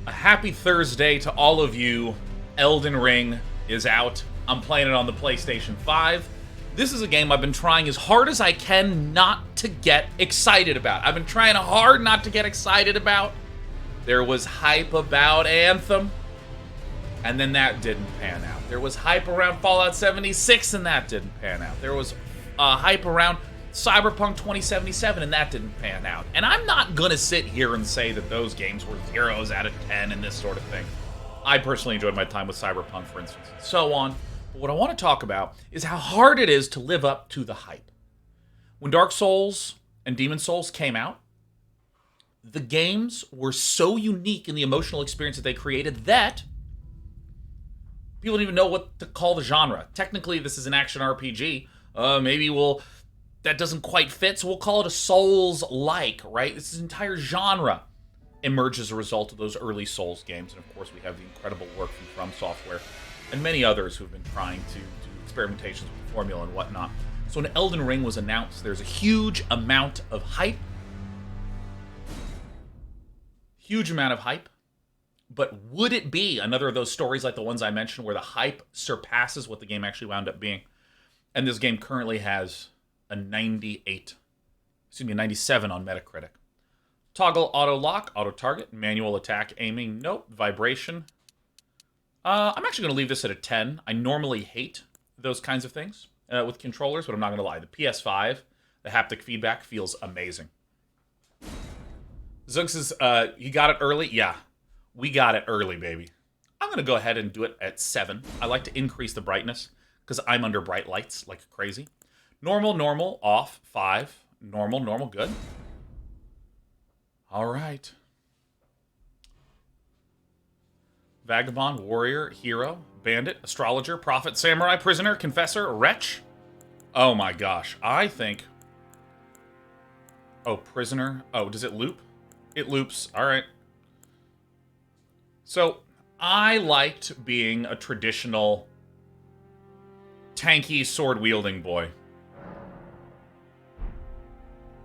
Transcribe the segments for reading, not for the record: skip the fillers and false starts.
A happy Thursday to all of you. Elden Ring is out. I'm playing it on the PlayStation 5. This is a game I've been trying as hard as I can not to get excited about. I've been trying hard not to get excited about. There was hype about Anthem, and then that didn't pan out. There was hype around Fallout 76, and that didn't pan out. There was hype around Cyberpunk 2077, and that didn't pan out. And I'm not gonna sit here and say that those games were 0s out of 10 and this sort of thing. I personally enjoyed my time with Cyberpunk, for instance, and so on. But what I want to talk about is how hard it is to live up to the hype. When Dark Souls and Demon Souls came out, the games were so unique in the emotional experience that they created that people don't even know what to call the genre. Technically, this is an action RPG. That doesn't quite fit, so we'll call it a Souls-like, right? This entire genre emerged as a result of those early Souls games. And of course, we have the incredible work from Software and many others who've been trying to do experimentations with the formula and whatnot. So when Elden Ring was announced, there's a huge amount of hype. Huge amount of hype. But would it be another of those stories like the ones I mentioned where the hype surpasses what the game actually wound up being? And this game currently has a 97 on Metacritic. Toggle auto lock, auto target, manual attack aiming, nope. Vibration. I'm actually going to leave this at a 10. I normally hate those kinds of things with controllers, but I'm not going to lie. The PS5, the haptic feedback feels amazing. Zug says, you got it early? Yeah, we got it early, baby. I'm going to go ahead and do it at 7. I like to increase the brightness because I'm under bright lights like crazy. Normal, off, 5. Normal, good. All right. Vagabond, warrior, hero, bandit, astrologer, prophet, samurai, prisoner, confessor, wretch. Oh my gosh. I think... Oh, prisoner. Oh, does it loop? It loops. All right. So, I liked being a traditional tanky sword-wielding boy.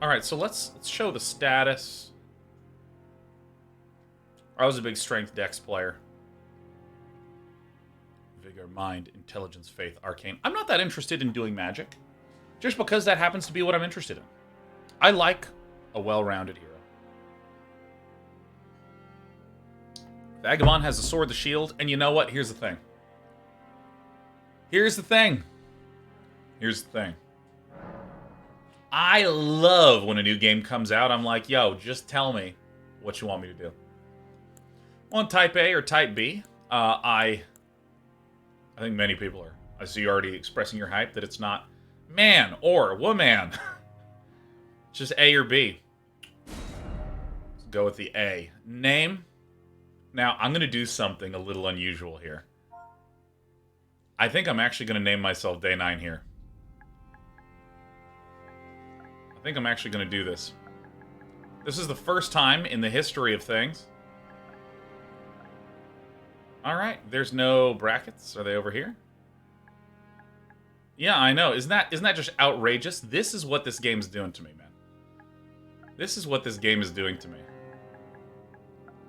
All right, so let's show the status. I was a big strength dex player. Vigor, mind, intelligence, faith, arcane. I'm not that interested in doing magic, just because that happens to be what I'm interested in. I like a well-rounded hero. Vagabond has the sword, the shield, and you know what? Here's the thing. Here's the thing. I love when a new game comes out. I'm like, yo, just tell me what you want me to do. On Type A or Type B, I think many people are. I see you already expressing your hype that it's not man or woman. It's just A or B. Let's go with the A. Name. Now, I'm going to do something a little unusual here. I think I'm actually going to name myself Day 9 here. I think I'm actually going to do this. This is the first time in the history of things. Alright, there's no brackets. Are they over here? Yeah, I know. Isn't that just outrageous? This is what this game's doing to me, man. This is what this game is doing to me.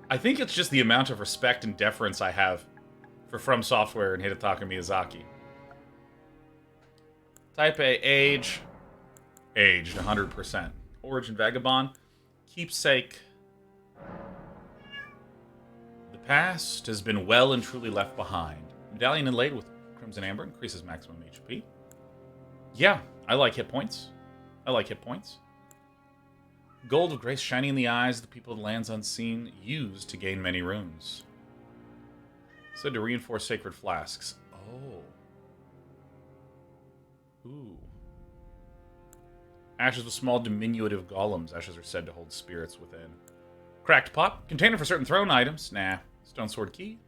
I think it's just the amount of respect and deference I have for From Software and Hidetaka Miyazaki. Type A, age. Aged, 100%. Origin, Vagabond. Keepsake. The past has been well and truly left behind. Medallion inlaid with Crimson Amber increases maximum HP. Yeah, I like hit points. Gold of grace shining in the eyes of the people of lands unseen, used to gain many runes. Said to reinforce sacred flasks. Oh. Ooh. Ashes with small diminutive golems. Ashes are said to hold spirits within. Cracked pot. Container for certain throne items. Nah. Stone sword key.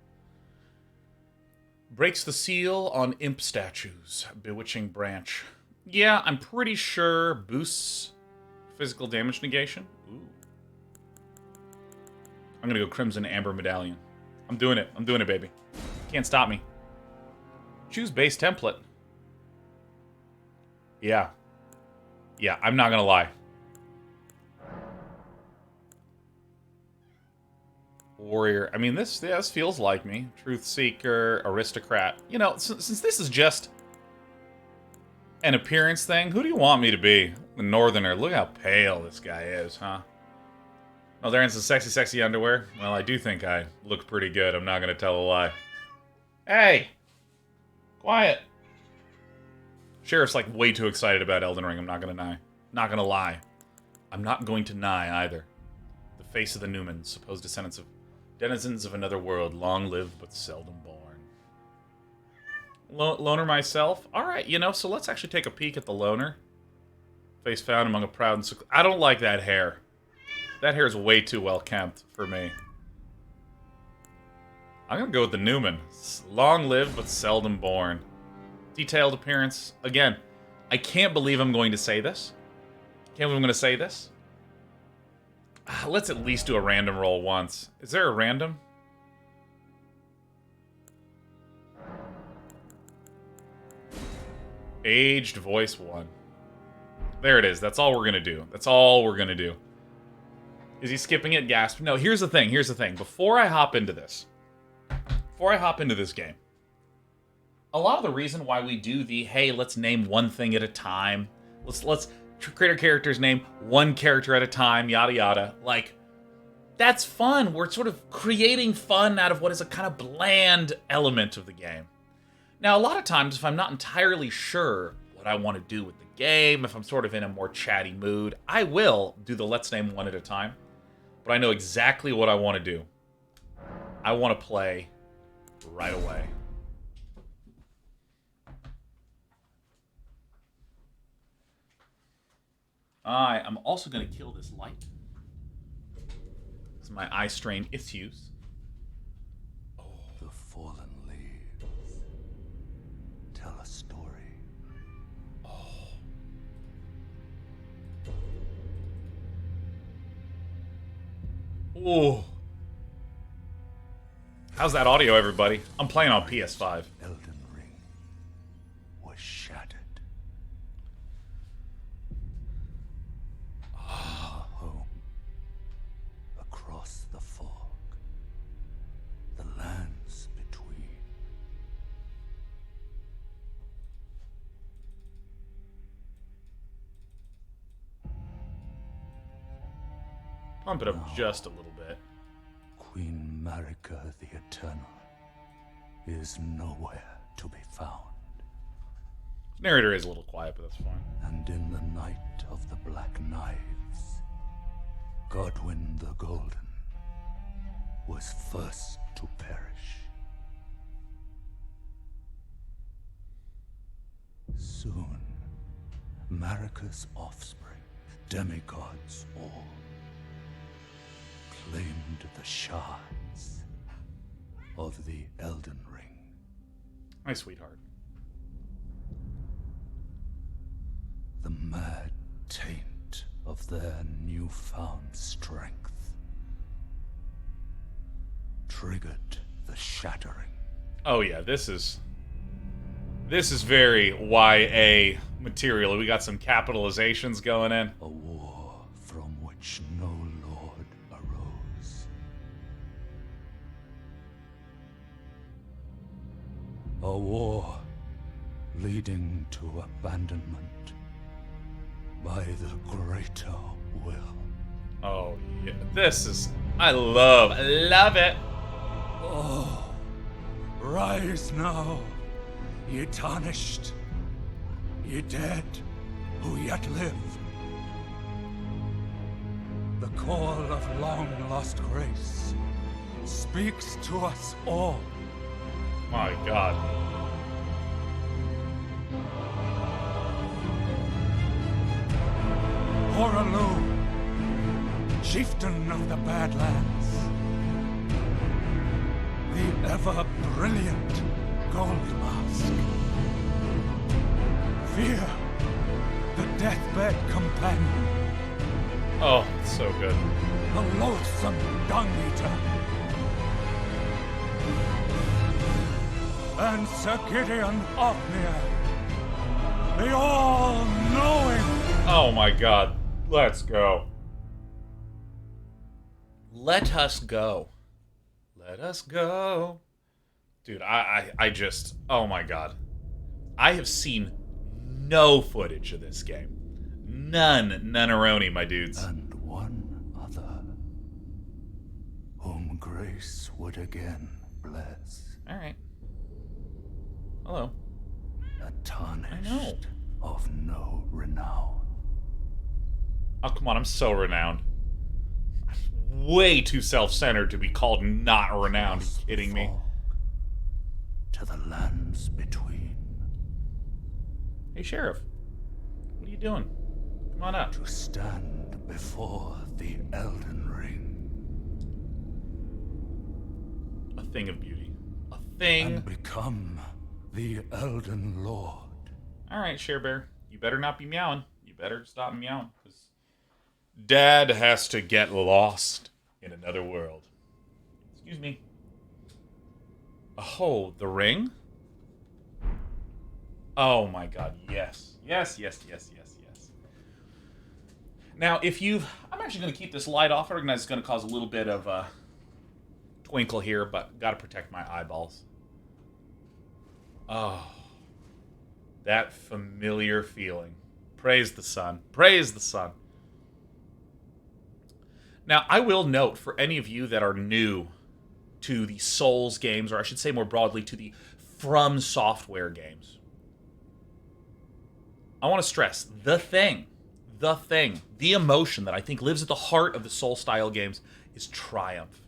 Breaks the seal on imp statues. Bewitching branch. Yeah, I'm pretty sure boosts physical damage negation. Ooh. I'm gonna go Crimson Amber Medallion. I'm doing it, baby. Can't stop me. Choose base template. Yeah. Yeah, I'm not gonna lie. warrior. I mean, this feels like me. Truth seeker, aristocrat. You know, since this is just an appearance thing, who do you want me to be? The northerner. Look how pale this guy is, huh? Oh, they're in some sexy, sexy underwear. Well, I do think I look pretty good. I'm not gonna tell a lie. Hey! Quiet. Sheriff's like way too excited about Elden Ring. I'm not gonna lie. I'm not going to deny either. The face of the Newmans, supposed descendants of denizens of another world, long lived but seldom born. Loner myself? Alright, you know, so let's actually take a peek at the loner. Face found among a proud and... I don't like that hair. That hair is way too well kempt for me. I'm gonna go with the Newman. Long lived but seldom born. Detailed appearance. Again, I can't believe I'm going to say this. Can't believe I'm going to say this. Let's at least do a random roll once. Is there a random? Aged voice 1. There it is. That's all we're going to do. That's all we're going to do. Is he skipping it? Gasp. No, here's the thing. Here's the thing. Before I hop into this game, a lot of the reason why we do the, hey, let's name one thing at a time. Let's create our character's name one character at a time, yada yada. Like, that's fun. We're sort of creating fun out of what is a kind of bland element of the game. Now, a lot of times, if I'm not entirely sure what I want to do with the game, if I'm sort of in a more chatty mood, I will do the let's name one at a time. But I know exactly what I want to do. I want to play right away. I am also going to kill this light. It's my eye strain issues. Oh. The fallen leaves tell a story. Oh. Ooh. How's that audio, everybody? I'm playing on PS5. Elden Ring was shattered. Home across the fog, the lands between. Pump it up just a little bit. Queen Marika the Eternal is nowhere to be found. Narrator is a little quiet, but that's fine. And in the night of the Black Knives, Godwyn the Golden was first to perish. Soon, Marika's offspring, demigods all, claimed the shards of the Elden Ring. My sweetheart. The mad taint of their newfound strength triggered the shattering. Oh yeah, this is very YA material. We got some capitalizations going in. A war from which no lord arose. A war leading to abandonment by the greater will. Oh yeah, this is I love it. Oh, rise now, ye tarnished, ye dead who yet live. The call of long-lost grace speaks to us all. My God. Horalu, chieftain of the Badlands, the ever-brilliant Gold Mask. Fear, the deathbed companion. Oh, it's so good. The loathsome dung-eater. And Sir Gideon Ofnir, the all-knowing. Oh my God. Let's go. Let us go. Let us go. Dude, I just... Oh my god. I have seen no footage of this game. None-a-roni, my dudes. And one other, whom grace would again bless. Alright. Hello. A tarnished of no renown. Oh, come on, I'm so renowned. I'm way too self-centered to be called not renowned. Are you kidding me? To the lands between. Hey, Sheriff. What are you doing? Come on up. To stand before the Elden Ring. A thing of beauty. A thing. And become the Elden Lord. Alright, Share Bear. You better not be meowing. You better stop meowing. Because Dad has to get lost in another world. Excuse me. Oh, the ring? Oh my god, yes. Yes. Now, if you've... I'm actually going to keep this light off. I recognize it's going to cause a little bit of a twinkle here, but got to protect my eyeballs. Oh. That familiar feeling. Praise the sun. Praise the sun. Now, I will note, for any of you that are new to the Souls games, or I should say more broadly, to the From Software games, I want to stress, the emotion that I think lives at the heart of the Soul-style games is triumph.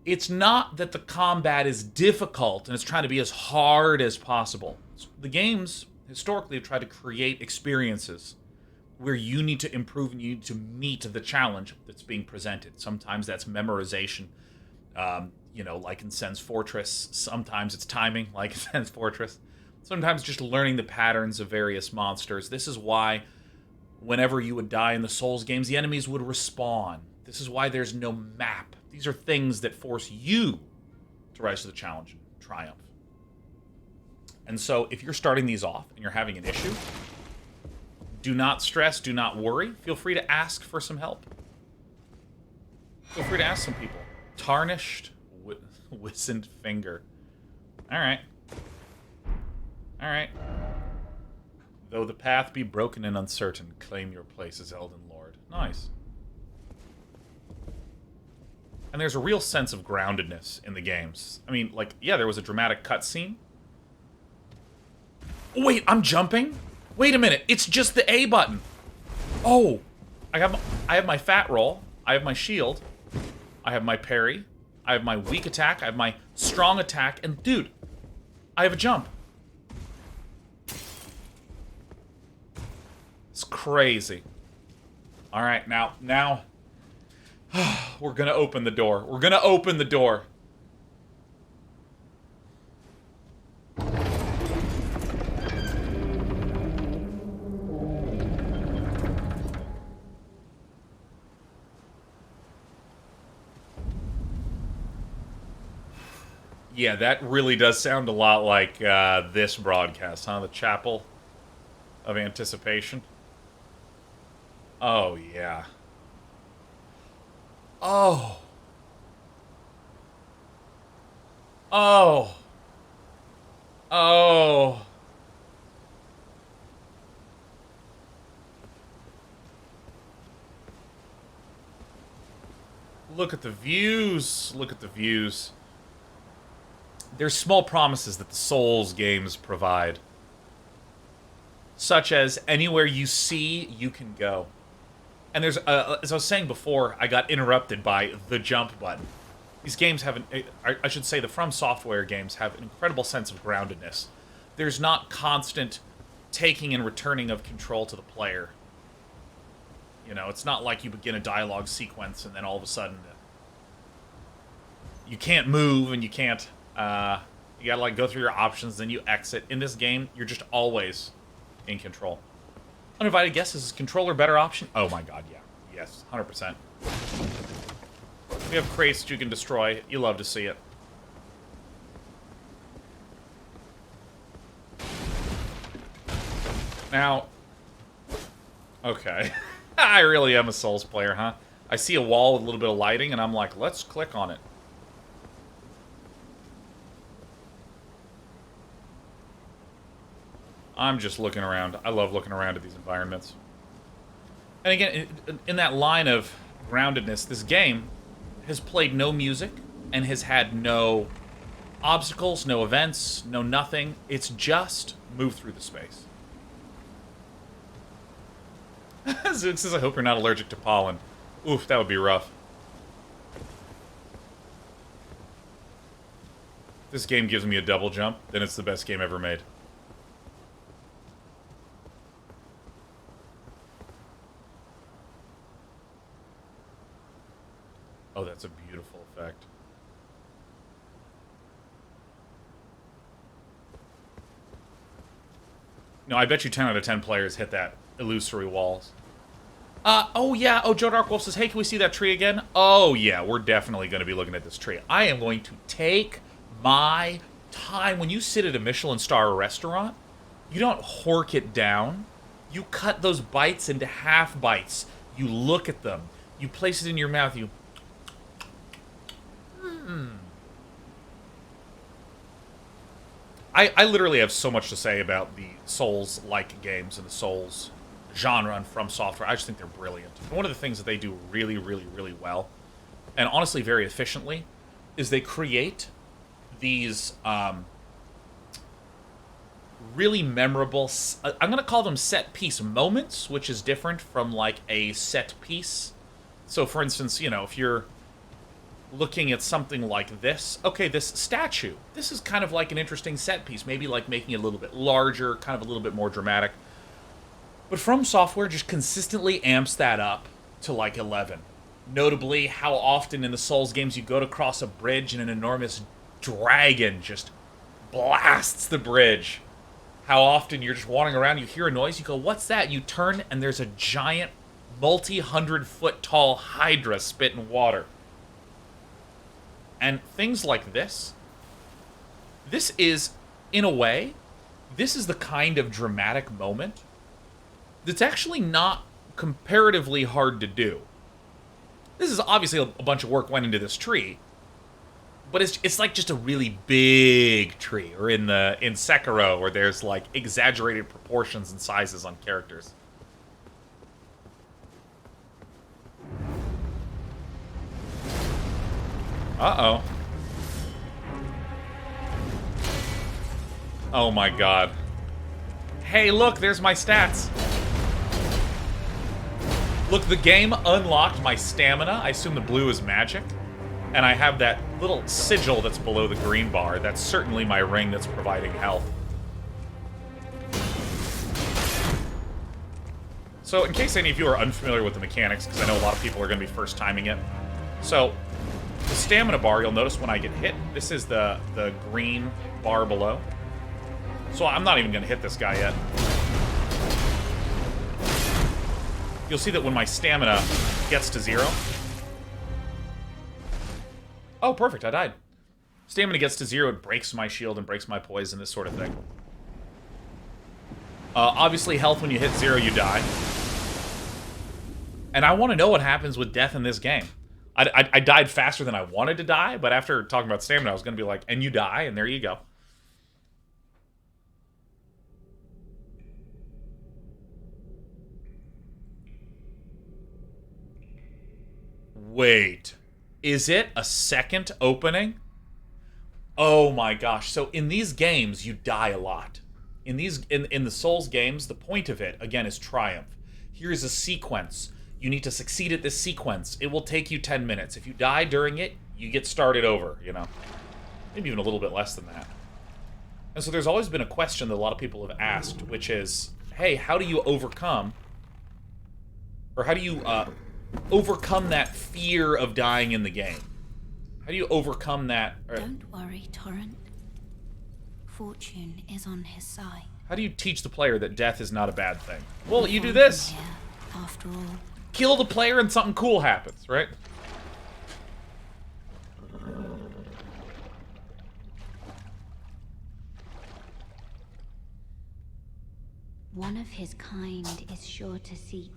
It's not that the combat is difficult and it's trying to be as hard as possible. The games, historically, have tried to create experiences where you need to improve and you need to meet the challenge that's being presented. Sometimes that's memorization, like in Sen's Fortress. Sometimes it's timing, like in Sen's Fortress. Sometimes just learning the patterns of various monsters. This is why whenever you would die in the Souls games, the enemies would respawn. This is why there's no map. These are things that force you to rise to the challenge and triumph. And so if you're starting these off and you're having an issue, do not stress, do not worry. Feel free to ask for some help. Feel free to ask some people. Tarnished, wizened finger. Alright. Alright. Though the path be broken and uncertain, claim your place as Elden Lord. Nice. And there's a real sense of groundedness in the games. I mean, there was a dramatic cutscene. Wait, I'm jumping? Wait a minute, it's just the A button. Oh, I have my fat roll, I have my shield, I have my parry, I have my weak attack, I have my strong attack, and dude, I have a jump. It's crazy. All right, now we're gonna open the door. We're gonna open the door. Yeah, that really does sound a lot like this broadcast, huh? The Chapel of Anticipation. Oh, yeah. Oh. Oh. Oh. Look at the views. Look at the views. There's small promises that the Souls games provide. Such as, anywhere you see, you can go. And there's, as I was saying before, I got interrupted by the jump button. These games have, I should say the From Software games have an incredible sense of groundedness. There's not constant taking and returning of control to the player. You know, it's not like you begin a dialogue sequence and then all of a sudden you can't move and you can't, you gotta go through your options, then you exit. In this game, you're just always in control. Uninvited guesses, is controller better option? Oh my god, yeah. Yes, 100%. We have crates you can destroy. You love to see it. Now, okay. I really am a Souls player, huh? I see a wall with a little bit of lighting, and I'm like, let's click on it. I'm just looking around. I love looking around at these environments. And again, in that line of groundedness, this game has played no music and has had no obstacles, no events, no nothing. It's just move through the space. Zook says, I hope you're not allergic to pollen. Oof, that would be rough. If this game gives me a double jump, then it's the best game ever made. Oh, that's a beautiful effect. No, I bet you 10 out of 10 players hit that illusory walls. Oh yeah, oh, Joe Darkwolf says, hey, can we see that tree again? Oh yeah, we're definitely going to be looking at this tree. I am going to take my time. When you sit at a Michelin star restaurant, you don't hork it down. You cut those bites into half bites. You look at them. You place it in your mouth. You... I literally have so much to say about the Souls-like games and the Souls genre and From Software. I just think they're brilliant. And one of the things that they do really, really, really well, and honestly very efficiently, is they create these really memorable, I'm going to call them set-piece moments, which is different from, like, a set piece. So, for instance, you know, if you're looking at something like this, okay, this statue, this is kind of like an interesting set piece, maybe like making it a little bit larger, kind of a little bit more dramatic. But From Software just consistently amps that up to like 11. Notably, how often in the Souls games you go to cross a bridge and an enormous dragon just blasts the bridge. How often you're just wandering around, you hear a noise, you go, what's that? You turn and there's a giant multi-100-foot tall hydra spitting water. And things like this is, in a way, this is the kind of dramatic moment that's actually not comparatively hard to do. This is obviously a bunch of work went into this tree, but it's like just a really big tree, or in Sekiro, where there's like exaggerated proportions and sizes on characters. Uh-oh. Oh my god. Hey, look, there's my stats. Look, the game unlocked my stamina. I assume the blue is magic. And I have that little sigil that's below the green bar. That's certainly my ring that's providing health. So, in case any of you are unfamiliar with the mechanics, because I know a lot of people are going to be first timing it. So, the stamina bar, you'll notice when I get hit, this is the green bar below. So I'm not even going to hit this guy yet. You'll see that when my stamina gets to 0... Oh, perfect, I died. Stamina gets to 0, it breaks my shield and breaks my poison, this sort of thing. Obviously, health, when you hit 0, you die. And I want to know what happens with death in this game. I died faster than I wanted to die, but after talking about stamina, I was going to be like, and you die, and there you go. Wait. Is it a second opening? Oh my gosh. So in these games, you die a lot. In the Souls games, the point of it, again, is triumph. Here's a sequence. You need to succeed at this sequence. It will take you 10 minutes. If you die during it, you get started over, you know. Maybe even a little bit less than that. And so there's always been a question that a lot of people have asked, which is, hey, how do you overcome... Or how do you overcome that fear of dying in the game? How do you overcome that... Don't worry, Torrent. Fortune is on his side. How do you teach the player that death is not a bad thing? Well, you do this. Here, after all. Kill the player and something cool happens, right? One of his kind is sure to seek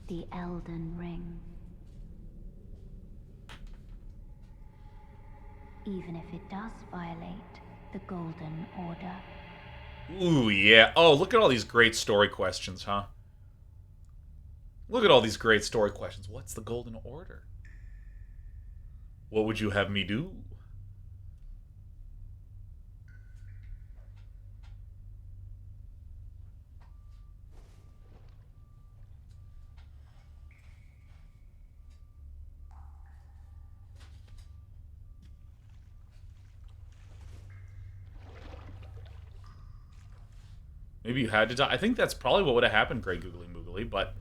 the Elden Ring. even if it does violate the Golden Order. Ooh, yeah. Oh, look at all these great story questions, huh? Look at all these great story questions. What's the Golden Order? What would you have me do? Maybe you had to die. I think that's probably what would have happened, Grey Googly Moogly, but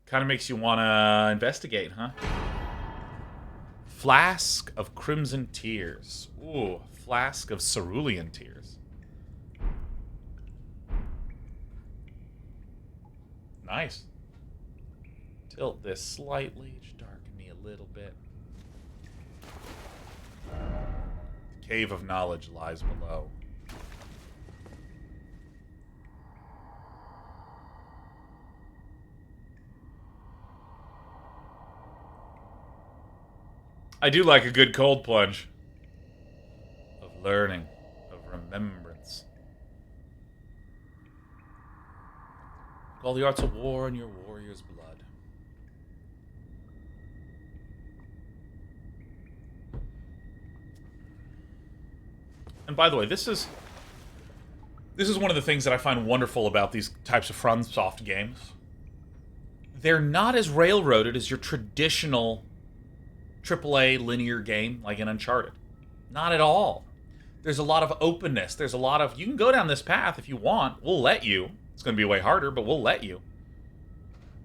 kind of makes you want to investigate, huh? Flask of Crimson Tears. Ooh, Flask of Cerulean Tears. Nice. Tilt this slightly, just darken me a little bit. The Cave of Knowledge lies below. I do like a good cold plunge. Of learning. Of remembrance. All the arts of war in your warrior's blood. And by the way, this is one of the things that I find wonderful about these types of FromSoft games. They're not as railroaded as your traditional AAA linear game like in Uncharted. Not at all. There's a lot of openness. There's a lot of, you can go down this path if you want. We'll let you. It's going to be way harder, but we'll let you.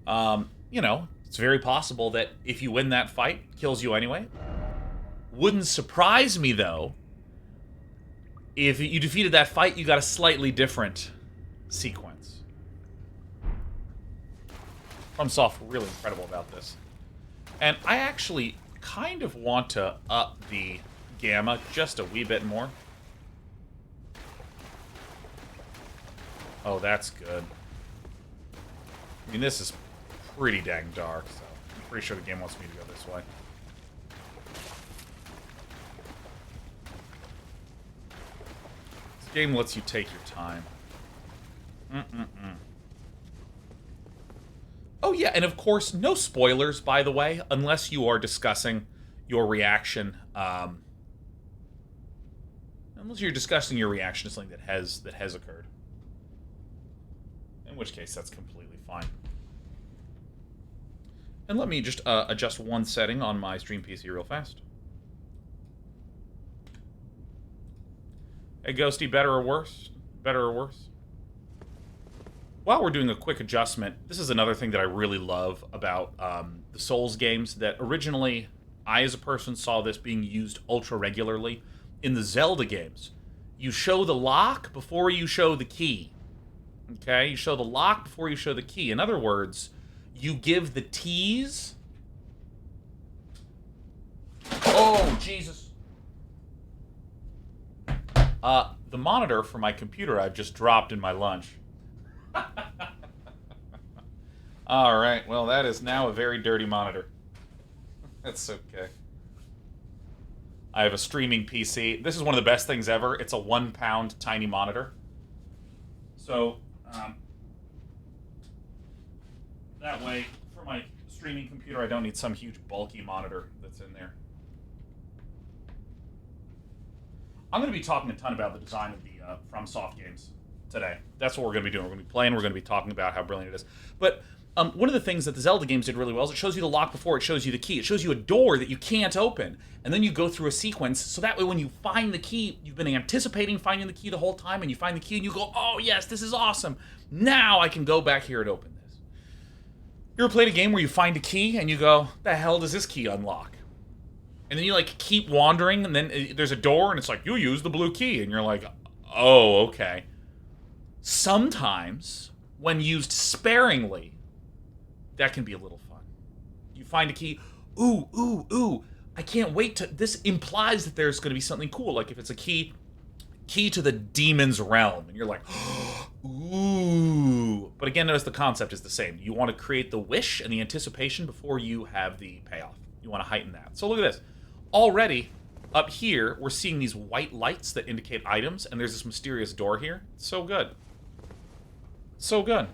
You know, it's very possible that if you win that fight, it kills you anyway. Wouldn't surprise me, though, if you defeated that fight, you got a slightly different sequence. FromSoft really incredible about this. And I actually kind of want to up the gamma just a wee bit more. Oh, that's good. I mean, this is pretty dang dark, so I'm pretty sure the game wants me to go this way. This game lets you take your time. Oh, yeah, and of course, no spoilers, by the way, unless you are discussing your reaction. Unless you're discussing your reaction to something that has occurred. In which case, that's completely fine. And let me just adjust one setting on my stream PC real fast. Hey, Ghosty, better or worse? Better or worse? While we're doing a quick adjustment, this is another thing that I really love about the Souls games, that originally I, as a person, saw this being used ultra regularly. In the Zelda games, you show the lock before you show the key. Okay? You show the lock before you show the key. In other words, you give the tease... Oh, Jesus. The monitor for my computer I've just dropped in my lunch. Alright, well, that is now a very dirty monitor. That's okay. I have a streaming PC. This is one of the best things ever. It's a 1 pound tiny monitor. So, that way, for my streaming computer, I don't need some huge bulky monitor that's in there. I'm going to be talking a ton about the design of the FromSoft games today. That's what we're going to be doing. We're going to be playing. We're going to be talking about how brilliant it is. But one of the things that the Zelda games did really well is it shows you the lock before it shows you the key. It shows you a door that you can't open. And then you go through a sequence, so that way when you find the key, you've been anticipating finding the key the whole time, and you find the key and you go, oh yes, this is awesome. Now I can go back here and open this. You ever played a game where you find a key and you go, the hell does this key unlock? And then you like keep wandering, and then there's a door and it's like, you use the blue key. And you're like, oh, okay. Sometimes, when used sparingly, that can be a little fun. You find a key, ooh, I can't wait to... This implies that there's going to be something cool, like if it's a key to the demon's realm, and you're like, ooh. But again, notice the concept is the same. You want to create the wish and the anticipation before you have the payoff. You want to heighten that. So look at this. Already, up here, we're seeing these white lights that indicate items, and there's this mysterious door here. So good. So good.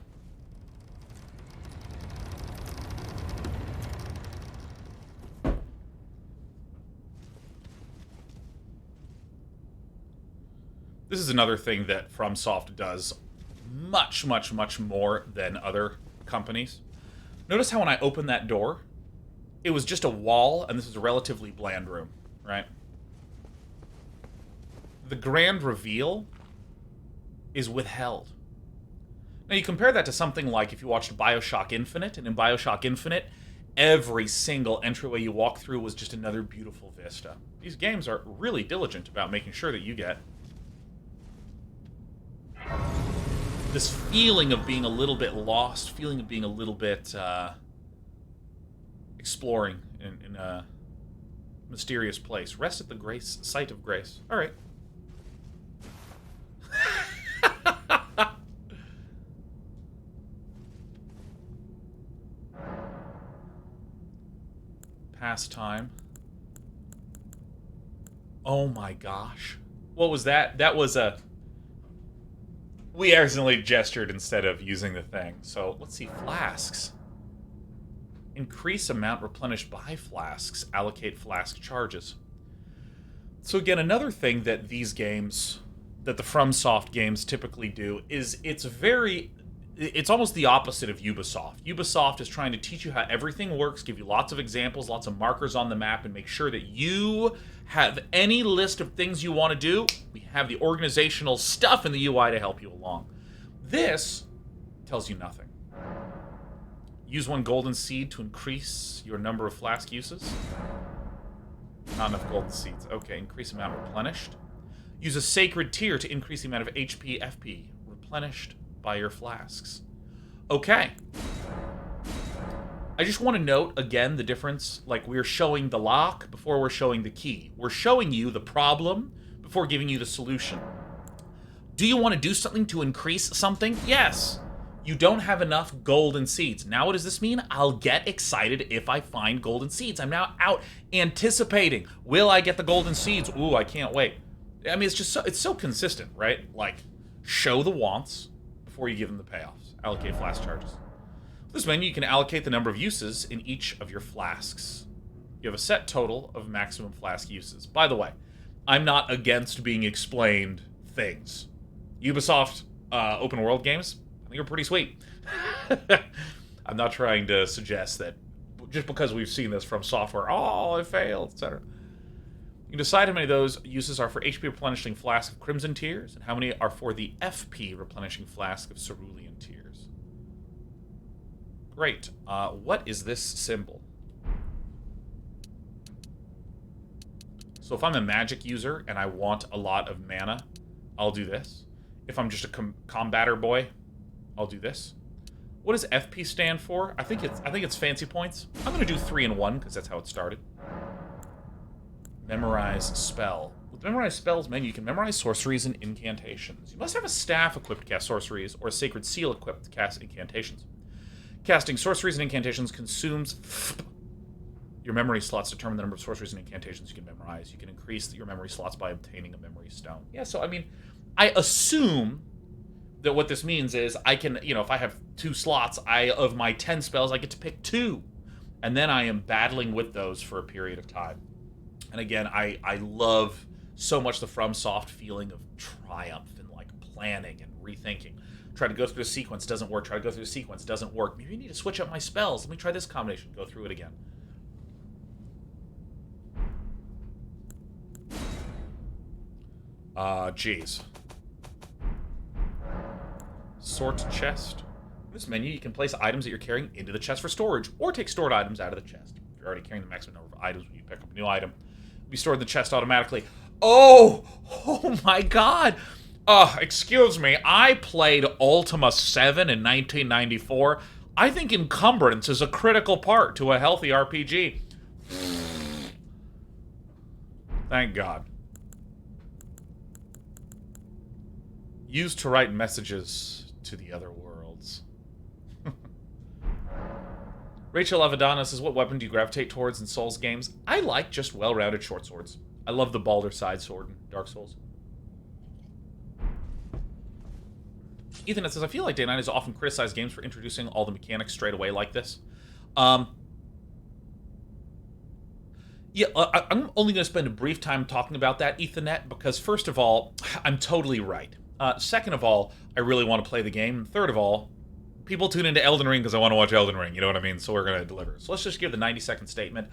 This is another thing that FromSoft does much, much, much more than other companies. Notice how when I opened that door, it was just a wall, and this is a relatively bland room, right? The grand reveal is withheld. Now, you compare that to something like if you watched BioShock Infinite, and in BioShock Infinite, every single entryway you walk through was just another beautiful vista. These games are really diligent about making sure that you get this feeling of being a little bit lost, feeling of being a little bit exploring in a mysterious place. Rest at the site of grace. All right. Pastime. Oh my gosh. What was that? That was a... We accidentally gestured instead of using the thing. So, let's see. Flasks. Increase amount replenished by flasks. Allocate flask charges. So again, another thing that these games, that the FromSoft games typically do, is it's almost the opposite of Ubisoft. Ubisoft is trying to teach you how everything works, give you lots of examples, lots of markers on the map, and make sure that you have any list of things you want to do. We have the organizational stuff in the UI to help you along. This tells you nothing. Use 1 golden seed to increase your number of flask uses. Not enough golden seeds. Okay, increase amount replenished. Use a sacred tier to increase the amount of HP, FP replenished by your flasks. Okay. I just want to note, again, the difference. Like, we're showing the lock before we're showing the key. We're showing you the problem before giving you the solution. Do you want to do something to increase something? Yes. You don't have enough golden seeds. Now what does this mean? I'll get excited if I find golden seeds. I'm now out anticipating. Will I get the golden seeds? Ooh, I can't wait. I mean, it's so consistent, right? Like, show the wants before you give them the payoffs. Allocate flask charges. This menu, you can allocate the number of uses in each of your flasks. You have a set total of maximum flask uses. By the way, I'm not against being explained things. Ubisoft open world games, I think are pretty sweet. I'm not trying to suggest that just because we've seen this from software, oh, it failed, etc. You can decide how many of those uses are for HP replenishing flask of Crimson Tears, and how many are for the FP replenishing flask of Cerulean Tears. Great. What is this symbol? So if I'm a magic user and I want a lot of mana, I'll do this. If I'm just a combatter boy, I'll do this. What does FP stand for? I think it's fancy points. I'm gonna do 3 and 1 because that's how it started. Memorize spell. With the memorize spells menu, you can memorize sorceries and incantations. You must have a staff equipped to cast sorceries or a sacred seal equipped to cast incantations. Casting sorceries and incantations consumes your memory slots. Determine the number of sorceries and incantations you can memorize. You can increase your memory slots by obtaining a memory stone. Yeah, so I mean, I assume that what this means is I can, if I have 2 slots, of my 10 spells, I get to pick 2. And then I am battling with those for a period of time. And again, I love so much the FromSoft feeling of triumph and like planning and rethinking. Try to go through a sequence, doesn't work. Try to go through a sequence, doesn't work. Maybe I need to switch up my spells. Let me try this combination. Go through it again. Geez. Sort chest. In this menu, you can place items that you're carrying into the chest for storage, or take stored items out of the chest. If you're already carrying the maximum number of items when you pick up a new item, it'll be stored in the chest automatically. Oh my god! Excuse me, I played Ultima 7 in 1994. I think encumbrance is a critical part to a healthy RPG. Thank God. Used to write messages to the other worlds. Rachel Avadana says, what weapon do you gravitate towards in Souls games? I like just well-rounded short swords. I love the Balder side sword in Dark Souls. Ethan says, I feel like Day 9 has often criticized games for introducing all the mechanics straight away like this. Yeah, I'm only going to spend a brief time talking about that, Ethanet, because first of all, I'm totally right. Second of all, I really want to play the game. Third of all, people tune into Elden Ring because I want to watch Elden Ring, you know what I mean? So we're going to deliver. So let's just give the 90-second statement.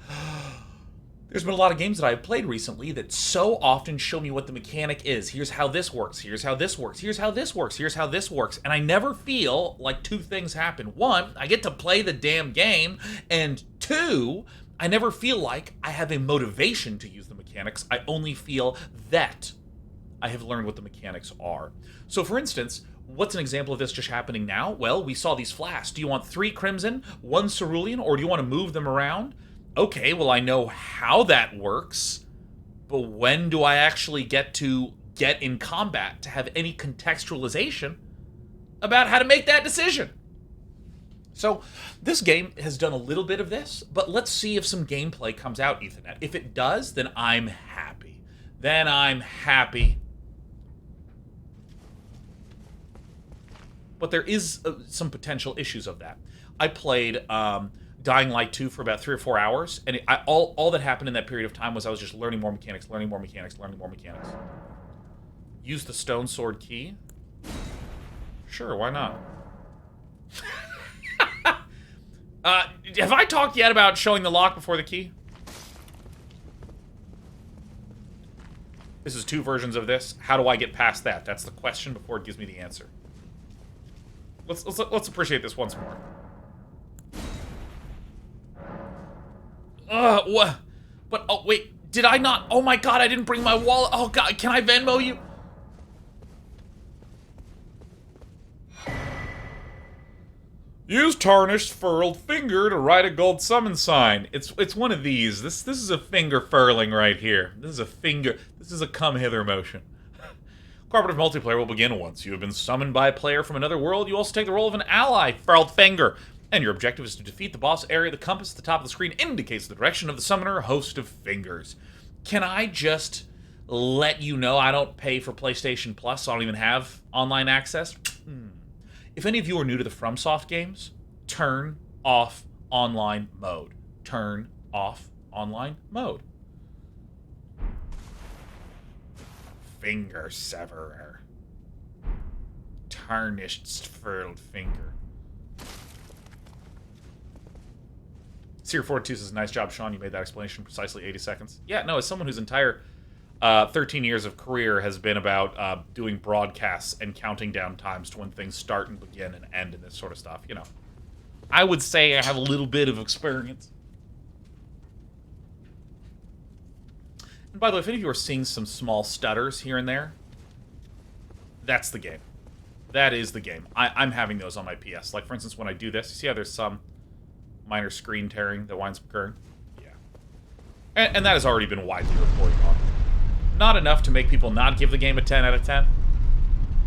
There's been a lot of games that I've played recently that so often show me what the mechanic is. Here's how this works. Here's how this works. Here's how this works. Here's how this works. And I never feel like two things happen. One, I get to play the damn game. And two, I never feel like I have a motivation to use the mechanics. I only feel that I have learned what the mechanics are. So for instance, what's an example of this just happening now? Well, we saw these flasks. Do you want 3 crimson, 1 cerulean, or do you want to move them around? Okay, well, I know how that works, but when do I actually get to get in combat to have any contextualization about how to make that decision? So, this game has done a little bit of this, but let's see if some gameplay comes out, Ethernet. If it does, then I'm happy. Then I'm happy. But there is some potential issues of that. I played Dying Light 2 for about 3 or 4 hours, and all that happened in that period of time was I was just learning more mechanics, learning more mechanics, learning more mechanics. Use the stone sword key? Sure, why not? Have I talked yet about showing the lock before the key? This is 2 versions of this. How do I get past that? That's the question before it gives me the answer. Let's appreciate this once more. What? But, oh, wait, did I not? Oh my god, I didn't bring my wallet. Oh god, can I Venmo you? Use tarnished furled finger to write a gold summon sign. It's one of these. This is a finger furling right here. This is a finger. This is a come hither motion. Cooperative multiplayer will begin once you have been summoned by a player from another world. You also take the role of an ally, furled finger. And your objective is to defeat the boss area. The compass at the top of the screen indicates the direction of the summoner, host of fingers. Can I just let you know I don't pay for PlayStation Plus, so I don't even have online access? If any of you are new to the FromSoft games, turn off online mode. Turn off online mode. Finger severer. Tarnished furled finger. Seer42 says, nice job, Sean. You made that explanation in precisely 80 seconds. Yeah, no, as someone whose entire 13 years of career has been about doing broadcasts and counting down times to when things start and begin and end and this sort of stuff, you know. I would say I have a little bit of experience. And by the way, if any of you are seeing some small stutters here and there, that's the game. That is the game. I'm having those on my PS. Like, for instance, when I do this, you see how there's some minor screen tearing that winds up occurring? Yeah. And that has already been widely reported on. Not enough to make people not give the game a 10 out of 10.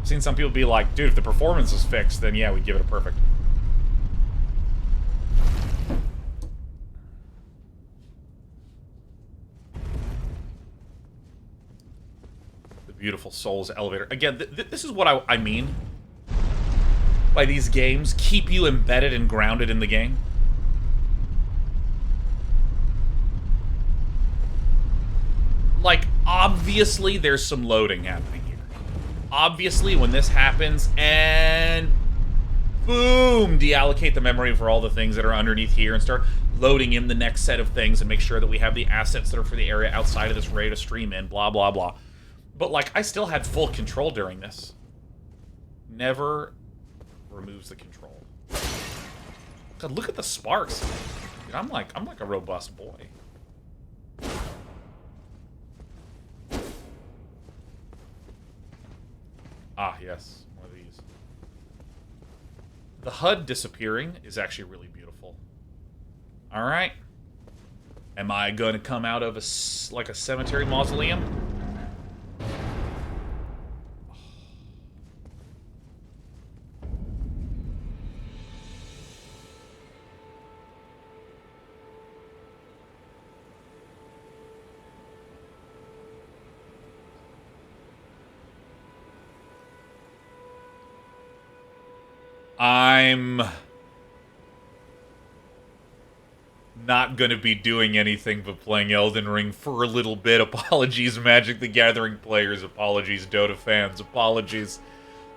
I've seen some people be like, dude, if the performance is fixed, then yeah, we'd give it a perfect. The beautiful Souls elevator. Again, this is what I mean by these games keep you embedded and grounded in the game. Like, obviously, there's some loading happening here. Obviously, when this happens, and boom, deallocate the memory for all the things that are underneath here and start loading in the next set of things and make sure that we have the assets that are for the area outside of this ready to stream in, blah, blah, blah. But, like, I still had full control during this. Never removes the control. God, look at the sparks. Dude, I'm like a robust boy. Ah, yes. One of these. The HUD disappearing is actually really beautiful. Alright. Am I going to come out of a cemetery mausoleum? I'm not going to be doing anything but playing Elden Ring for a little bit. Apologies, Magic the Gathering players. Apologies, Dota fans. Apologies,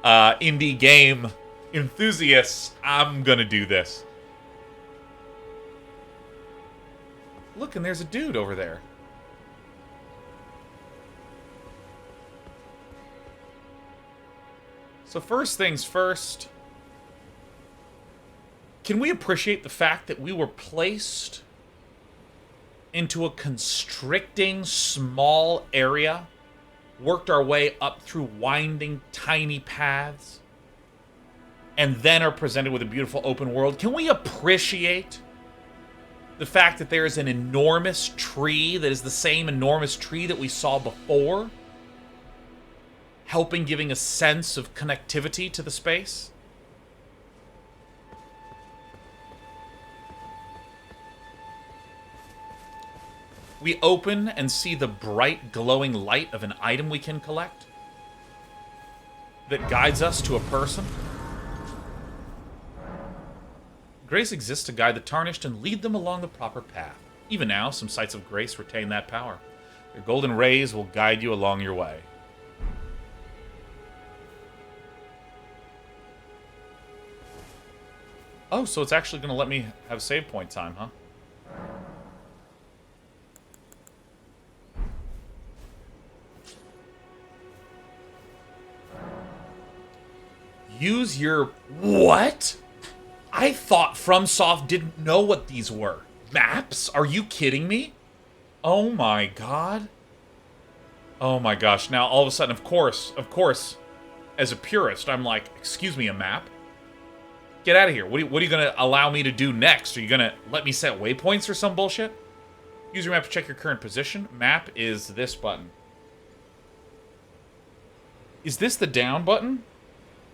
indie game enthusiasts. I'm going to do this. Look, and there's a dude over there. So first things first, can we appreciate the fact that we were placed into a constricting small area, worked our way up through winding tiny paths, and then are presented with a beautiful open world? Can we appreciate the fact that there is an enormous tree that is the same enormous tree that we saw before, helping giving a sense of connectivity to the space? We open and see the bright, glowing light of an item we can collect that guides us to a person. Grace exists to guide the tarnished and lead them along the proper path. Even now, some sites of grace retain that power. Their golden rays will guide you along your way. Oh, so it's actually going to let me have save point time, huh? Use your... What? I thought FromSoft didn't know what these were. Maps? Are you kidding me? Oh my god. Oh my gosh. Now, all of a sudden, of course, as a purist, I'm like, excuse me, a map? Get out of here. What are you going to allow me to do next? Are you going to let me set waypoints or some bullshit? Use your map to check your current position. Map is this button. Is this the down button?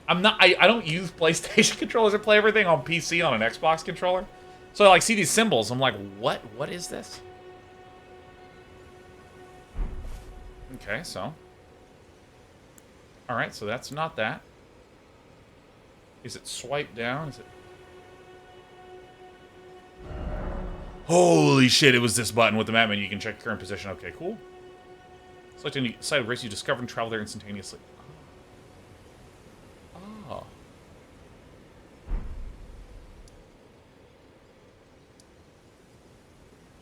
I don't use PlayStation controllers. I play everything on PC on an Xbox controller. So I like see these symbols. I'm like, what? What is this? Okay, so. Alright, so that's not that. Is it swipe down? Is it... Holy shit, it was this button with the map menu. You can check your current position. Okay, cool. Select any site of race you discover and travel there instantaneously. Oh.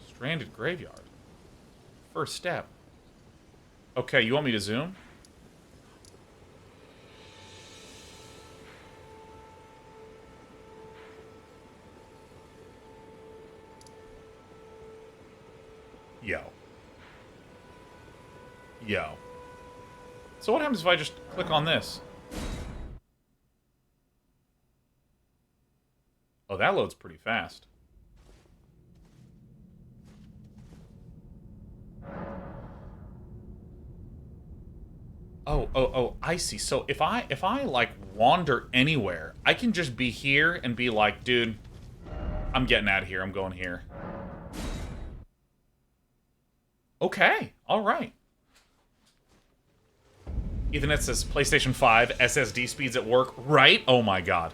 Stranded graveyard. First step. Okay, you want me to zoom? Yo. So what happens if I just click on this? Oh, that loads pretty fast. Oh, I see. So if I like wander anywhere, I can just be here and be like, dude, I'm getting out of here. I'm going here. Okay. All right. Ethernet says PlayStation 5 SSD speeds at work. Right? Oh my god.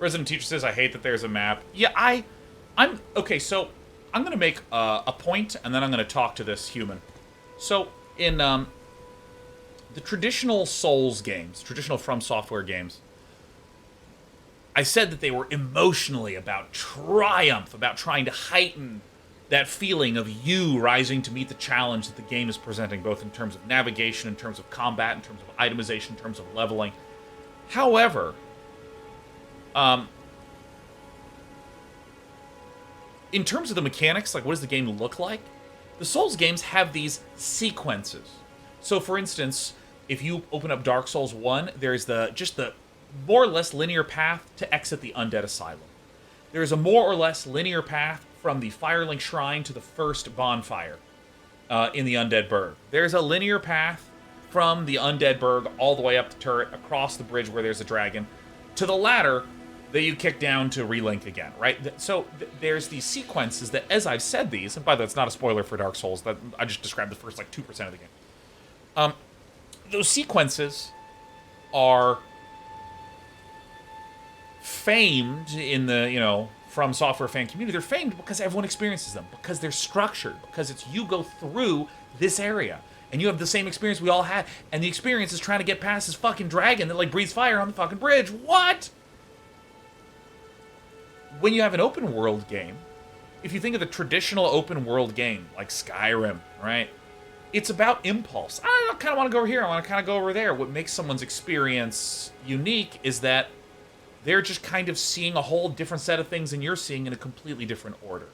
Resident Teacher says, I hate that there's a map. Yeah, I'm... Okay, so I'm going to make a point, and then I'm going to talk to this human. So, in the traditional Souls games, traditional From Software games, I said that they were emotionally about triumph, about trying to heighten that feeling of you rising to meet the challenge that the game is presenting, both in terms of navigation, in terms of combat, in terms of itemization, in terms of leveling. However, in terms of the mechanics, like what does the game look like? The Souls games have these sequences. So, for instance, if you open up Dark Souls 1, there's just the more or less linear path to exit the Undead Asylum. There's a more or less linear path from the Firelink Shrine to the first bonfire in the Undead Burg. There's a linear path from the Undead Burg all the way up the turret, across the bridge where there's a dragon, to the ladder that you kick down to relink again, right? So there's these sequences that, as I've said these, and by the way, that's not a spoiler for Dark Souls, that I just described the first, like, 2% of the game. Those sequences are famed in the, you know, From Software fan community. They're famed because everyone experiences them, because they're structured, because it's you go through this area, and you have the same experience we all had, and the experience is trying to get past this fucking dragon that, like, breathes fire on the fucking bridge. What? When you have an open world game, if you think of the traditional open world game, like Skyrim, right? It's about impulse. I kind of want to go over here, I want to kind of go over there. What makes someone's experience unique is that they're just kind of seeing a whole different set of things than you're seeing in a completely different order.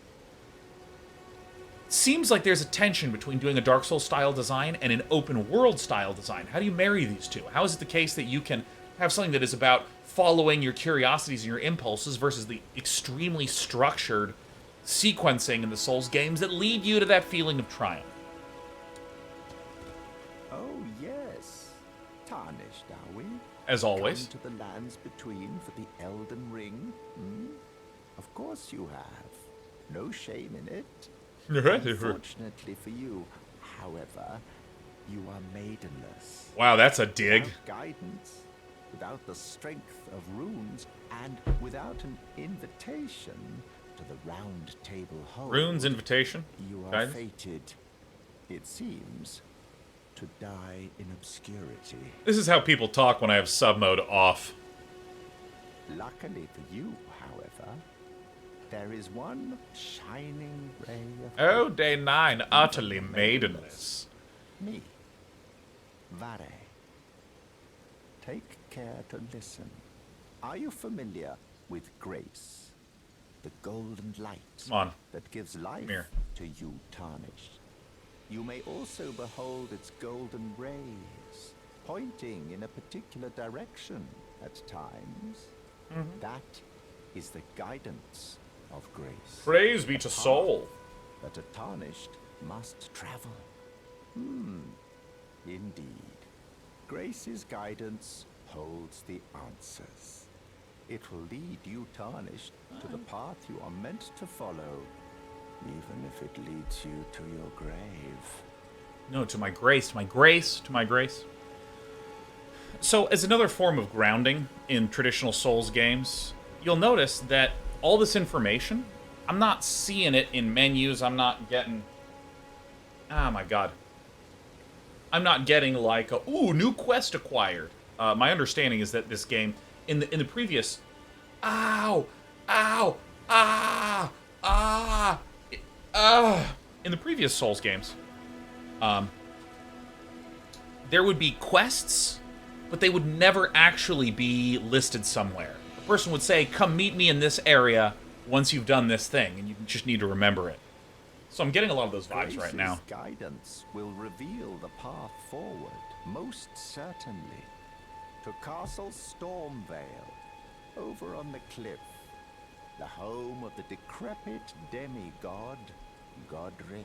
It seems like there's a tension between doing a Dark Souls style design and an open world style design. How do you marry these two? How is it the case that you can have something that is about following your curiosities and your impulses versus the extremely structured sequencing in the Souls games that lead you to that feeling of triumph? Oh, yes. Tarnished, are we? As always. Come to the lands between for the Elden Ring? Hmm? Of course you have. No shame in it. Unfortunately for you, however, you are maidenless. Wow, that's a dig. Without guidance, without the strength of runes, and without an invitation to the round table hold. Runes invitation? You are Guidance? fated, it seems, to die in obscurity. This is how people talk when I have sub mode off. Luckily for you, however, there is one shining ray of Oh, day 9, utterly maidenless. me, Vare. Take care to listen. Are you familiar with grace? The golden light Come on. that gives life Here. to you, tarnished. You may also behold its golden rays, pointing in a particular direction at times. That is the guidance of grace. Praise be to soul. That a tarnished must travel. Indeed. Grace's guidance holds the answers. It will lead you, tarnished, to the path you are meant to follow, even if it leads you to your grave. No, to my grace, to my grace, to my grace. So, as another form of grounding in traditional Souls games, you'll notice that all this information, I'm not seeing it in menus, I'm not getting... Ah, my god. I'm not getting like, ooh, new quest acquired. My understanding is that this game, in the previous... Ow! Ow! Ah! Ah! In the previous Souls games, there would be quests, but they would never actually be listed somewhere. A person would say, come meet me in this area once you've done this thing, and you just need to remember it. So I'm getting a lot of those vibes right now. Grace's guidance will reveal the path forward, most certainly. To Castle Stormvale, over on the cliff, the home of the decrepit demigod, Godric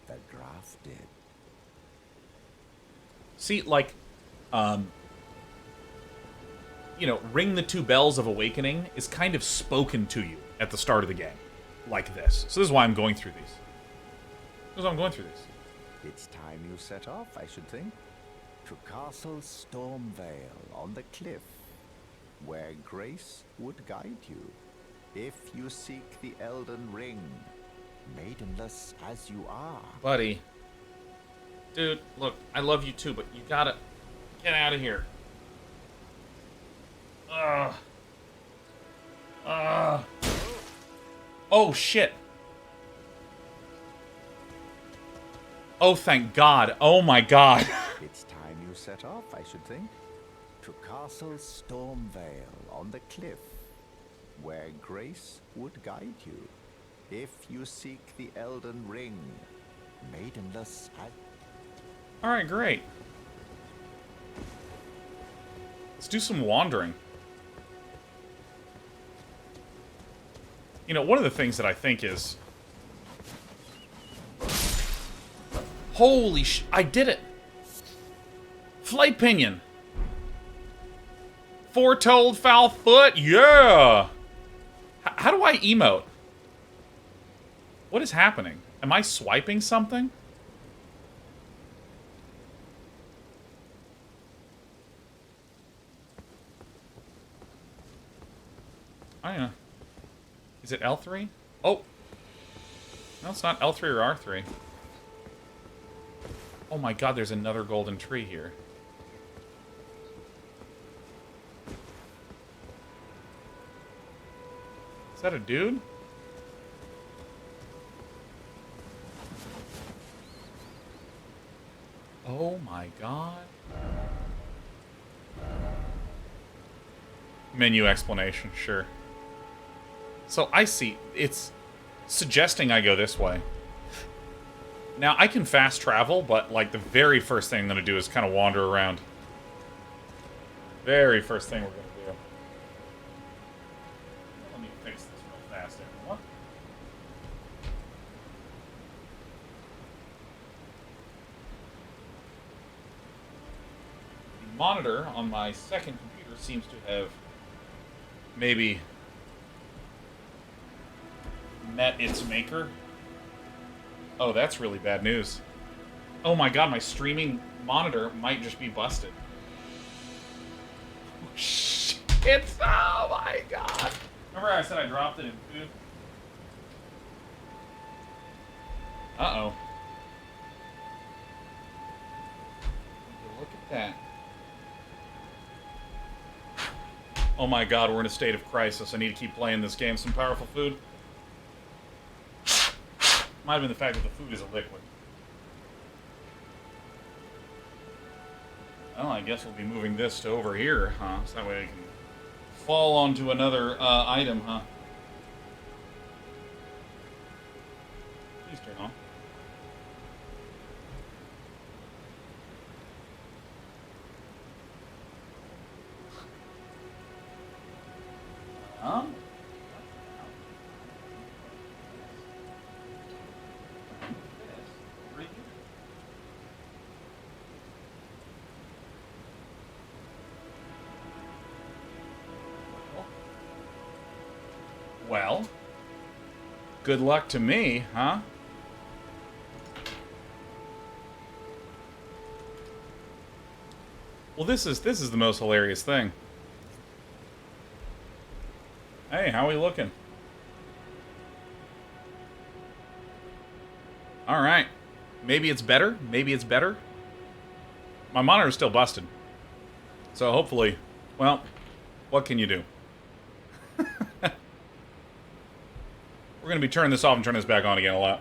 the Drafted. See, like, you know, Ring the Two Bells of Awakening is kind of spoken to you at the start of the game, like this. So this is why I'm going through these. This is why I'm going through these. It's time you set off, I should think. To Castle Stormvale on the cliff, where grace would guide you, if you seek the Elden Ring, maidenless as you are. Buddy. Dude, look, I love you too, but you gotta get out of here. Oh, shit. Oh, thank God. Oh, my God. It's time you set off, I should think. To Castle Stormvale on the cliff, where grace would guide you, if you seek the Elden Ring, maidenless as... Alright, great. Let's do some wandering. You know, one of the things that I think is... Holy sh... I did it! Flight pinion! Foretold foul foot? Yeah! How do I emote? What is happening? Am I swiping something? Is it L3? Oh! No, it's not L3 or R3. Oh my god, there's another golden tree here. Is that a dude? Oh my god. Menu explanation, sure. So I see. It's suggesting I go this way. Now, I can fast travel, but, like, the very first thing I'm going to do is kind of wander around. Very first thing we're going to do. Let me fix this real fast, everyone. The monitor on my second computer seems to have maybe met its maker. Oh, that's really bad news. Oh my god, my streaming monitor might just be busted. Oh, shit. Oh my god. Remember I said I dropped it in food? Uh-oh. Look at that. Oh my god, we're in a state of crisis. I need to keep playing this game. Some powerful food. Might have been the fact that the food is a liquid. Well, I guess we'll be moving this to over here, huh? So that way I can fall onto another item, huh? Please turn on. Well, good luck to me, huh? Well, this is the most hilarious thing. Hey, how are we looking? All right. Maybe it's better. Maybe it's better. My monitor's still busted. So hopefully, well, what can you do? We're going to be turning this off and turning this back on again a lot.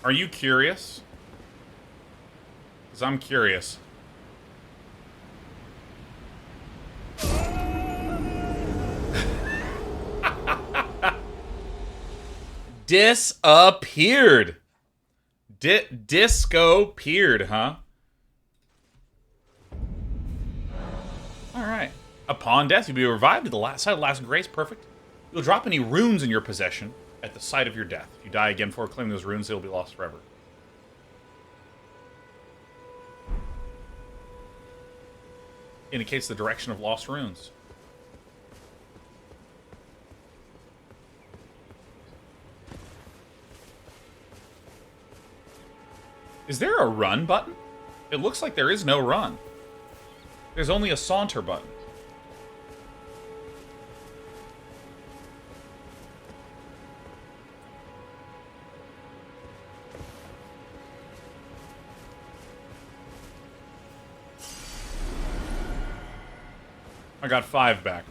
Are you curious? Because I'm curious. Disappeared. Disco-peared, huh? Alright. Upon death, you'll be revived at the site of last grace. Perfect. You'll drop any runes in your possession at the site of your death. If you die again before claiming those runes, they will be lost forever. Indicates the direction of lost runes. Is there a run button? It looks like there is no run. There's only a saunter button. I got 5 back.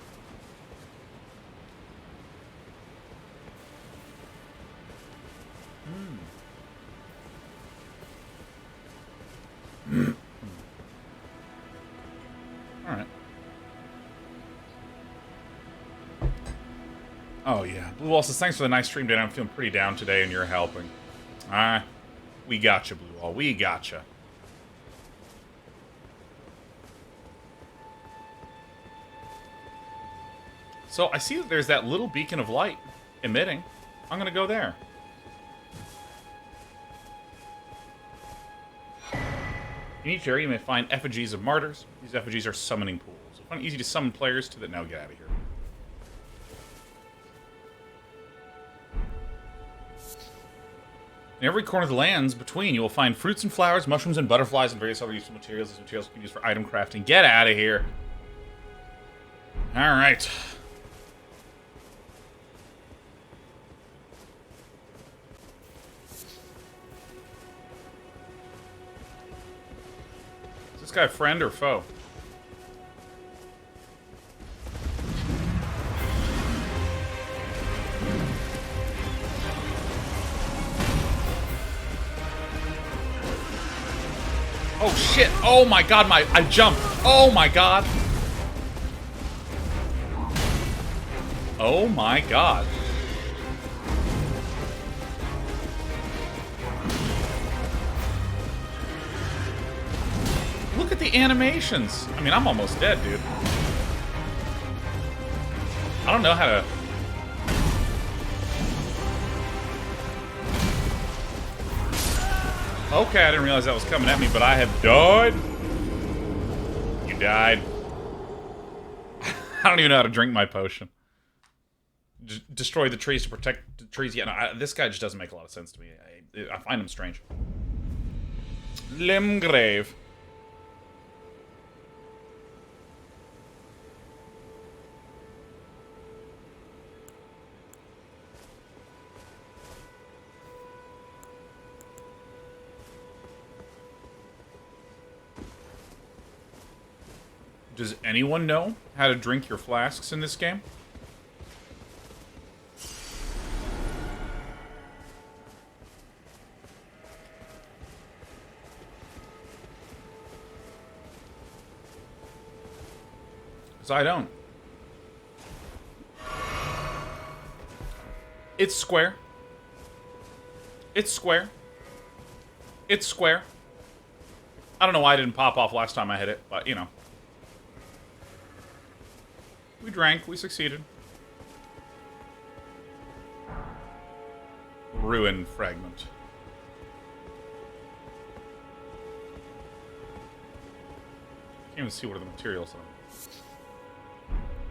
Alright. Oh, yeah. Blue Wall says, thanks for the nice stream, Dan. I'm feeling pretty down today, and you're helping. We gotcha, Blue Wall. We gotcha. So, I see that there's that little beacon of light emitting. I'm gonna go there. In each area, you may find effigies of martyrs. These effigies are summoning pools. You'll find it easy to summon players to that. Now get out of here. In every corner of the lands between, you will find fruits and flowers, mushrooms and butterflies, and various other useful materials. These materials can be used for item crafting. Get out of here. Alright. Is this guy a friend or foe? Oh shit! Oh my god, I jumped! Oh my god! Oh my god. Look at the animations! I mean, I'm almost dead, dude. I don't know how to... Okay, I didn't realize that was coming at me, but I have died. You died. I don't even know how to drink my potion. Destroy the trees to protect the trees. Yeah, no, this guy just doesn't make a lot of sense to me. I find him strange. Limgrave. Does anyone know how to drink your flasks in this game? Because I don't. It's square. It's square. It's square. I don't know why I didn't pop off last time I hit it, but, you know. We drank. We succeeded. Ruin fragment. Can't even see what are the materials are.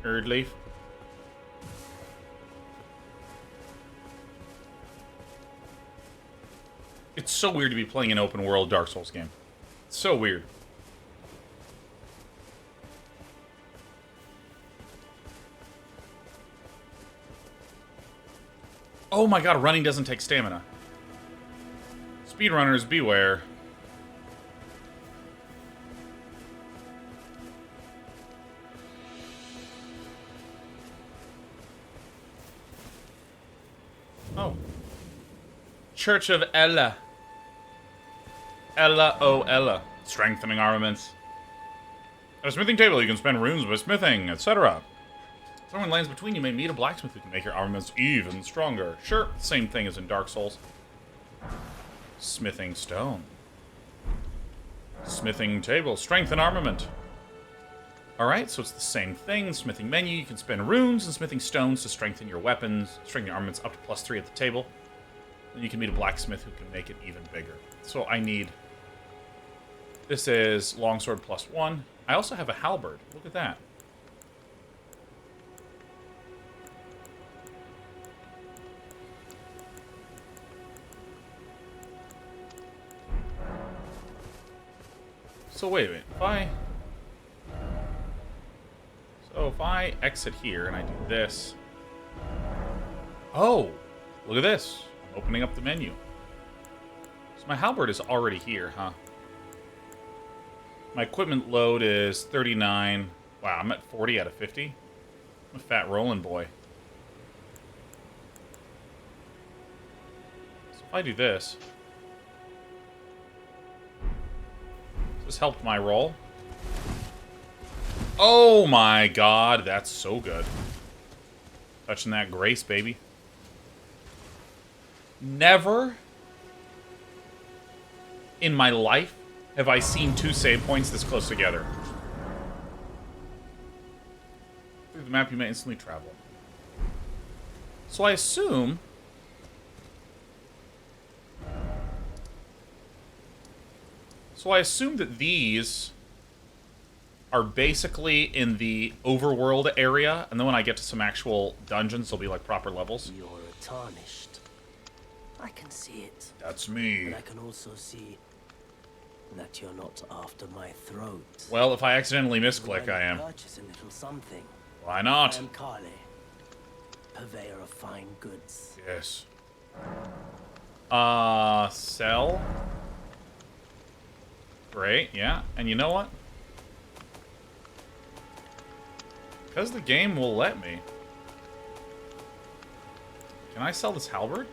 Erd leaf. It's so weird to be playing an open world Dark Souls game. It's so weird. Oh my god, running doesn't take stamina. Speedrunners, beware. Oh. Church of Ella. Ella, oh Ella. Strengthening armaments. At a smithing table, you can spend runes by smithing, etc. Somewhere in lands between, you may meet a blacksmith who can make your armaments even stronger. Sure, same thing as in Dark Souls. Smithing stone. Smithing table. Strengthen armament. Alright, so it's the same thing. Smithing menu, you can spend runes and smithing stones to strengthen your weapons, strengthen your armaments up to +3 at the table. Then you can meet a blacksmith who can make it even bigger. So I need... This is longsword +1. I also have a halberd. Look at that. So wait a minute, if I exit here and I do this... Oh! Look at this. I'm opening up the menu. So my halberd is already here, huh? My equipment load is 39. Wow, I'm at 40 out of 50. I'm a fat rolling boy. So if I do this... This helped my roll. Oh my god, that's so good. Touching that grace, baby. Never in my life have I seen 2 save points this close together. Through the map, you may instantly travel. So I assume... that these are basically in the overworld area, and then when I get to some actual dungeons, they'll be like proper levels. You're tarnished. I can see it. That's me. But I can also see that you're not after my throat. Well, if I accidentally misclick, I am. Purchase a little something. Why not? I am Kale, purveyor of fine goods. Yes. Sell. Great, yeah. And you know what? Because the game will let me. Can I sell this halberd?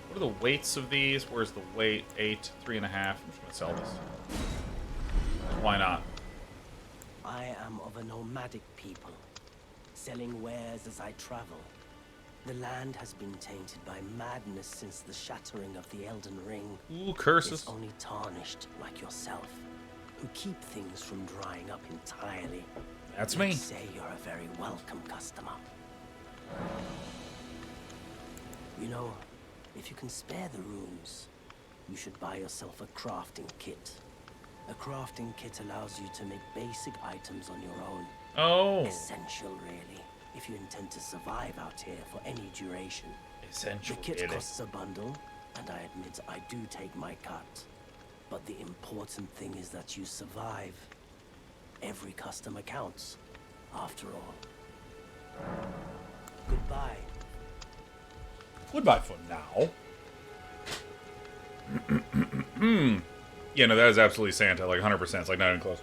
What are the weights of these? Where's the weight? 8, 3.5. I'm just gonna sell this. Why not? I am of a nomadic people, selling wares as I travel. The land has been tainted by madness since the shattering of the Elden Ring. Ooh, curses. It's only tarnished like yourself, who keep things from drying up entirely. That's Let's me. say you're a very welcome customer. You know, if you can spare the runes, you should buy yourself a crafting kit. A crafting kit allows you to make basic items on your own. Oh. Essential, really, if you intend to survive out here for any duration. Essential. The kit costs a bundle, and I admit I do take my cut. But the important thing is that you survive. Every customer counts, after all. Goodbye. Goodbye for now. Yeah, no, that is absolutely Santa, like 100%. It's like not even close.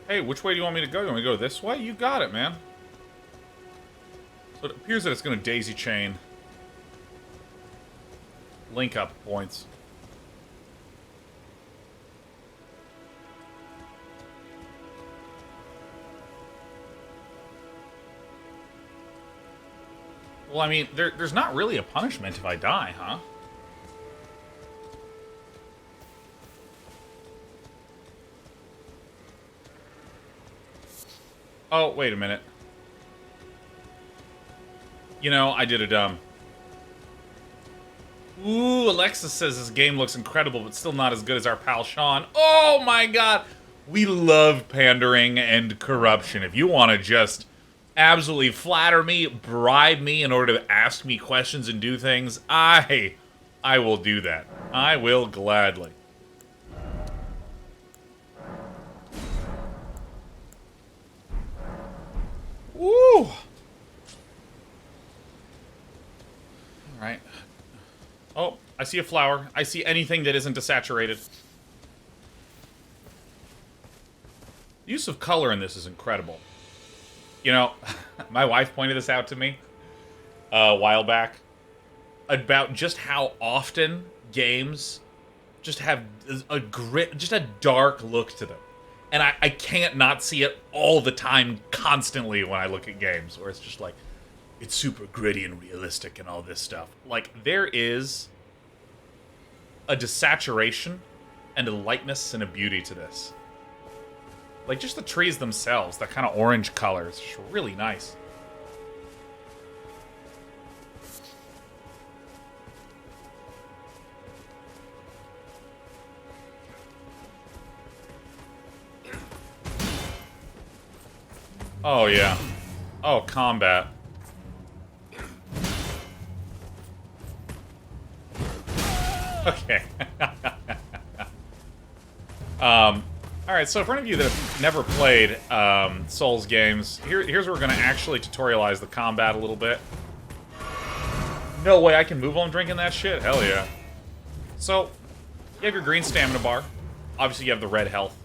Hey, which way do you want me to go? You want me to go this way? You got it, man. So it appears that it's going to daisy chain link up points. Well, I mean, there's not really a punishment if I die, huh? Oh, wait a minute. You know, I did a dumb. Ooh, Alexa says this game looks incredible, but still not as good as our pal Sean. Oh my god! We love pandering and corruption. If you want to just absolutely flatter me, bribe me in order to ask me questions and do things, I will do that. I will gladly. Woo! Alright. Oh, I see a flower. I see anything that isn't desaturated. The use of color in this is incredible. You know, my wife pointed this out to me a while back about just how often games just have just a dark look to them. And I can't not see it all the time, constantly, when I look at games, where it's just like, it's super gritty and realistic and all this stuff. Like, there is a desaturation and a lightness and a beauty to this. Like, just the trees themselves, that kind of orange color, it's just really nice. Oh, yeah. Oh, combat. Okay. Alright, so for any of you that have never played Souls games, here's where we're going to actually tutorialize the combat a little bit. No way I can move while I'm drinking that shit? Hell yeah. So, you have your green stamina bar. Obviously, you have the red health.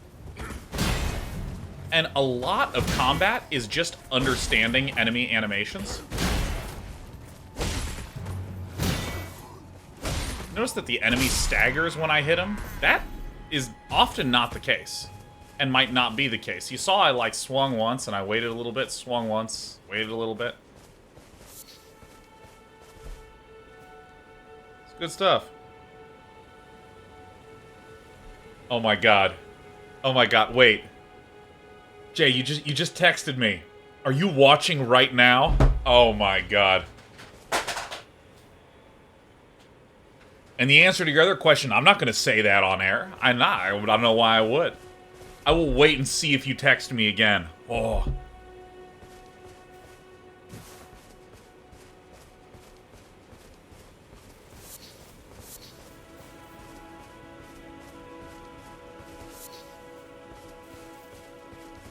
And a lot of combat is just understanding enemy animations. Notice that the enemy staggers when I hit him. That is often not the case. And might not be the case. You saw I, like, swung once, and I waited a little bit, swung once, waited a little bit. It's good stuff. Oh my god. Oh my god, wait. Jay, you just texted me. Are you watching right now? Oh my god. And the answer to your other question, I'm not going to say that on air. I'm not. I don't know why I would. I will wait and see if you text me again. Oh.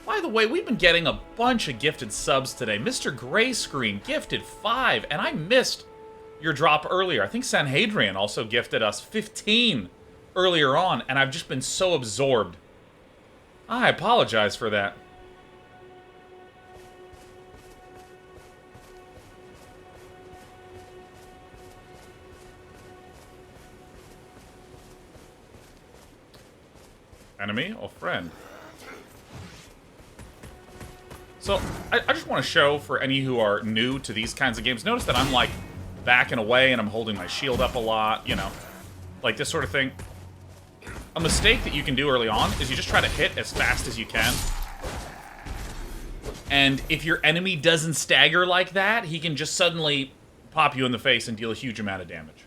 By the way, we've been getting a bunch of gifted subs today. Mr. Gray Screen gifted 5, and I missed your drop earlier. I think Sanhedrian also gifted us 15 earlier on, and I've just been so absorbed. I apologize for that. Enemy or friend? So, I just want to show for any who are new to these kinds of games, notice that I'm like backing away and I'm holding my shield up a lot, you know, like this sort of thing. A mistake that you can do early on is you just try to hit as fast as you can. And if your enemy doesn't stagger like that, he can just suddenly pop you in the face and deal a huge amount of damage.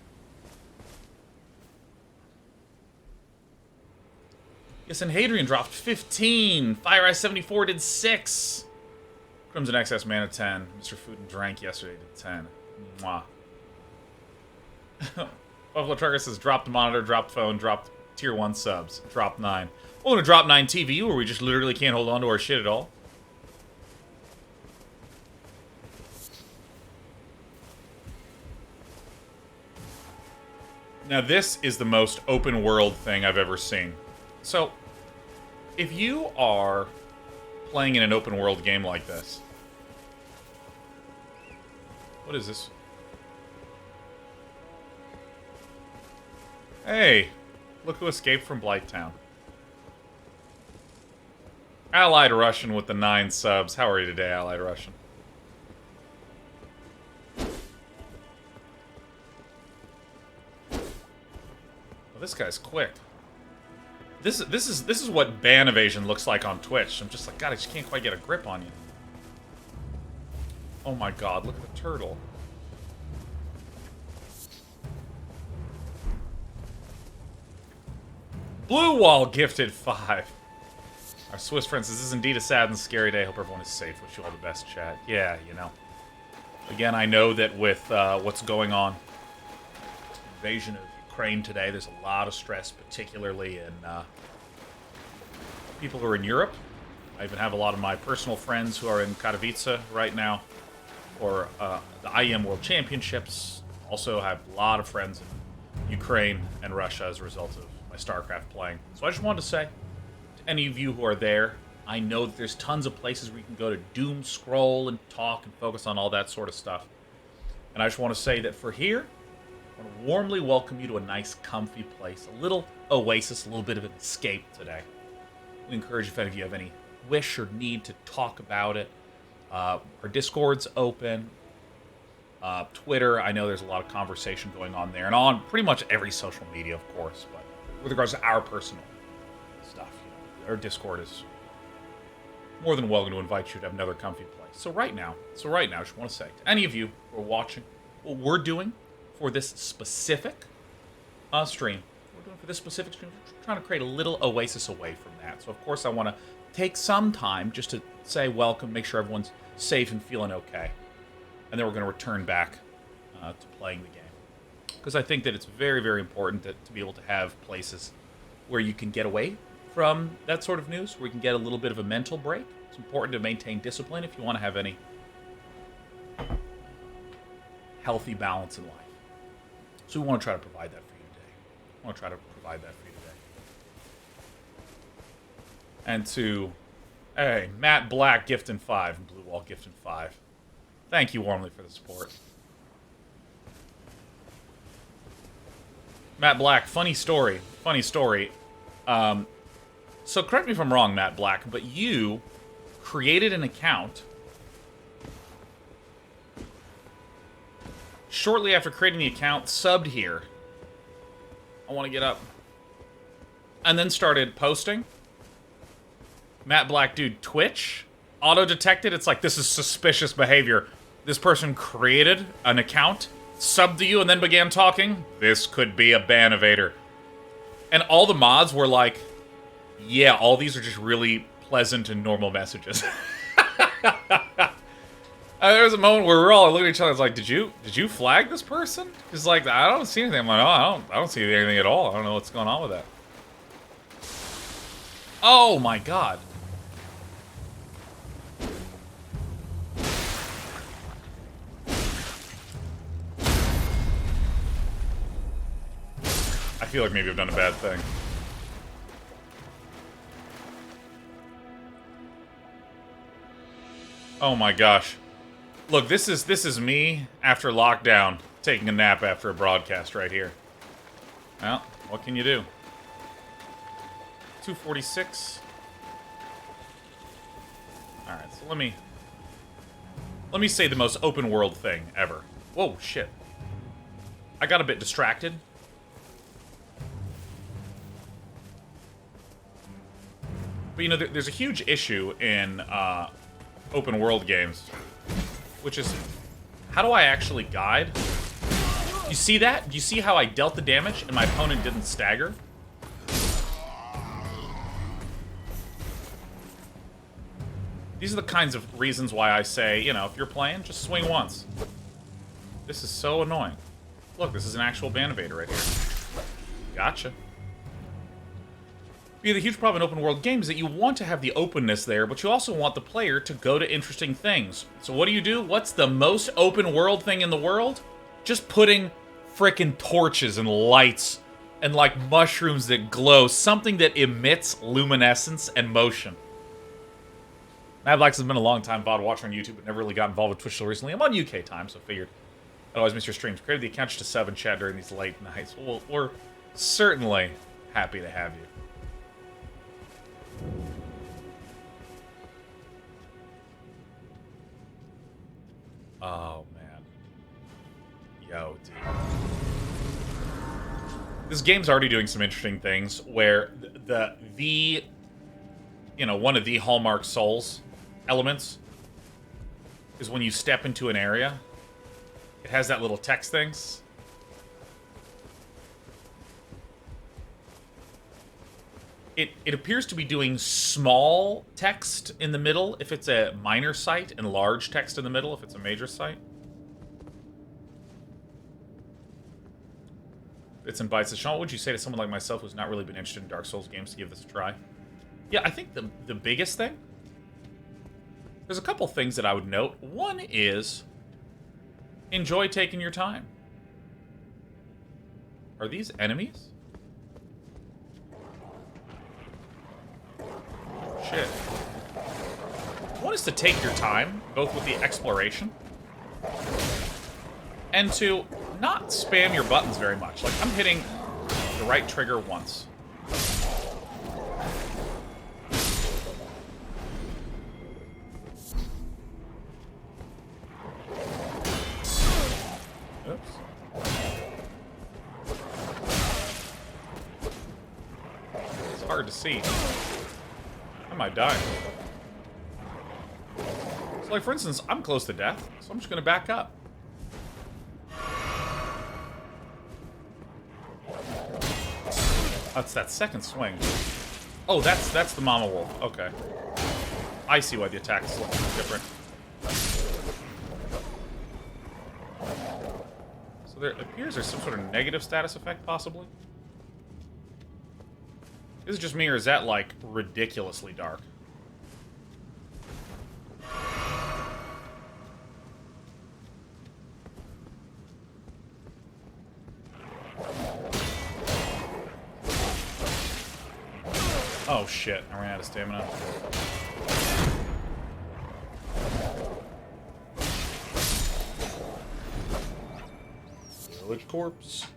Yes, and Hadrian dropped 15. Fire Ice 74 did 6. Crimson XS Mana 10. Mr. Food and Drank yesterday did 10. Mwah. Buffalo Trucker says, dropped monitor, dropped phone, dropped tier 1 subs, dropped 9. We're gonna drop 9 TV, where we just literally can't hold on to our shit at all. Now this is the most open world thing I've ever seen. So, if you are playing in an open world game like this... What is this? Hey! Look who escaped from Blighttown. Allied Russian with the 9 subs. How are you today, Allied Russian? Well, this guy's quick. This is what ban evasion looks like on Twitch. I'm just like, God, I just can't quite get a grip on you. Oh my God, look at the turtle. Blue Wall gifted 5. Our Swiss friend says, this is indeed a sad and scary day. Hope everyone is safe. Wish you all the best, chat. Yeah, you know. Again, I know that with what's going on, invasion of Ukraine today, there's a lot of stress, particularly in people who are in Europe. I even have a lot of my personal friends who are in Katowice right now for the IEM World Championships. Also have a lot of friends in Ukraine and Russia as a result of my StarCraft playing. So I just wanted to say, to any of you who are there, I know that there's tons of places where you can go to doom scroll and talk and focus on all that sort of stuff. And I just want to say that for here, I want to warmly welcome you to a nice, comfy place. A little oasis, a little bit of an escape today. We encourage if any of you have any wish or need to talk about it. Our Discord's open. Twitter, I know there's a lot of conversation going on there. And on pretty much every social media, of course. But with regards to our personal stuff, you know, our Discord is more than welcome to invite you to have another comfy place. So right now, I just want to say to any of you who are watching what we're doing for this specific stream. We're trying to create a little oasis away from that. So, of course, I want to take some time just to say welcome, make sure everyone's safe and feeling okay. And then we're going to return back to playing the game. Because I think that it's very, very important to be able to have places where you can get away from that sort of news, where you can get a little bit of a mental break. It's important to maintain discipline if you want to have any healthy balance in life. So we want to try to provide that for you today. And to, hey, Matt Black gifting 5 and Blue Wall gifting 5. Thank you warmly for the support. Matt Black, funny story. So correct me if I'm wrong, Matt Black, but you created an account shortly after creating the account, subbed here. I want to get up. And then started posting. Matt Black, dude, Twitch auto-detected. It's like, this is suspicious behavior. This person created an account, subbed to you and then began talking, this could be a Banivator. And all the mods were like, yeah, all these are just really pleasant and normal messages. There was a moment where we were all looking at each other. I was like, "Did you flag this person?" He's like, "I don't see anything." I'm like, "Oh, I don't see anything at all. I don't know what's going on with that." Oh my god! I feel like maybe I've done a bad thing. Oh my gosh. Look, this is me after lockdown, taking a nap after a broadcast right here. Well, what can you do? 246. Alright, so let me say the most open world thing ever. Whoa, shit. I got a bit distracted. But you know, there's a huge issue in open world games, which is, how do I actually guide? You see that? Do you see how I dealt the damage and my opponent didn't stagger? These are the kinds of reasons why I say, you know, if you're playing, just swing once. This is so annoying. Look, this is an actual Banivator right here. Gotcha. The huge problem in open world games is that you want to have the openness there, but you also want the player to go to interesting things. So what do? What's the most open world thing in the world? Just putting frickin' torches and lights and like mushrooms that glow, something that emits luminescence and motion. Mad Blacks has been a long time VOD watcher on YouTube, but never really got involved with Twitch till recently. I'm on UK time, so figured I'd always miss your streams. Created the account just to sub and chat during these late nights. Well, we're certainly happy to have you. Oh, man. Yo, dude. This game's already doing some interesting things where the you know, one of the Hallmark Souls elements is when you step into an area, it has that little text things. It appears to be doing small text in the middle if it's a minor site, and large text in the middle if it's a major site. Bits and Bytes. Sean, what would you say to someone like myself who's not really been interested in Dark Souls games to give this a try? Yeah, I think the biggest thing... There's a couple things that I would note. One is... enjoy taking your time. Are these enemies? Shit. One is to take your time, both with the exploration, and to not spam your buttons very much. Like, I'm hitting the right trigger once. Oops. It's hard to see. I might die. So, like, for instance, I'm close to death, so I'm just gonna back up. That's that second swing. Oh, that's the Mama Wolf. Okay. I see why the attacks look different. So there appears there's some sort of negative status effect, possibly. Is it just me, or is that, like, ridiculously dark? Oh, shit. I ran out of stamina. Village corpse.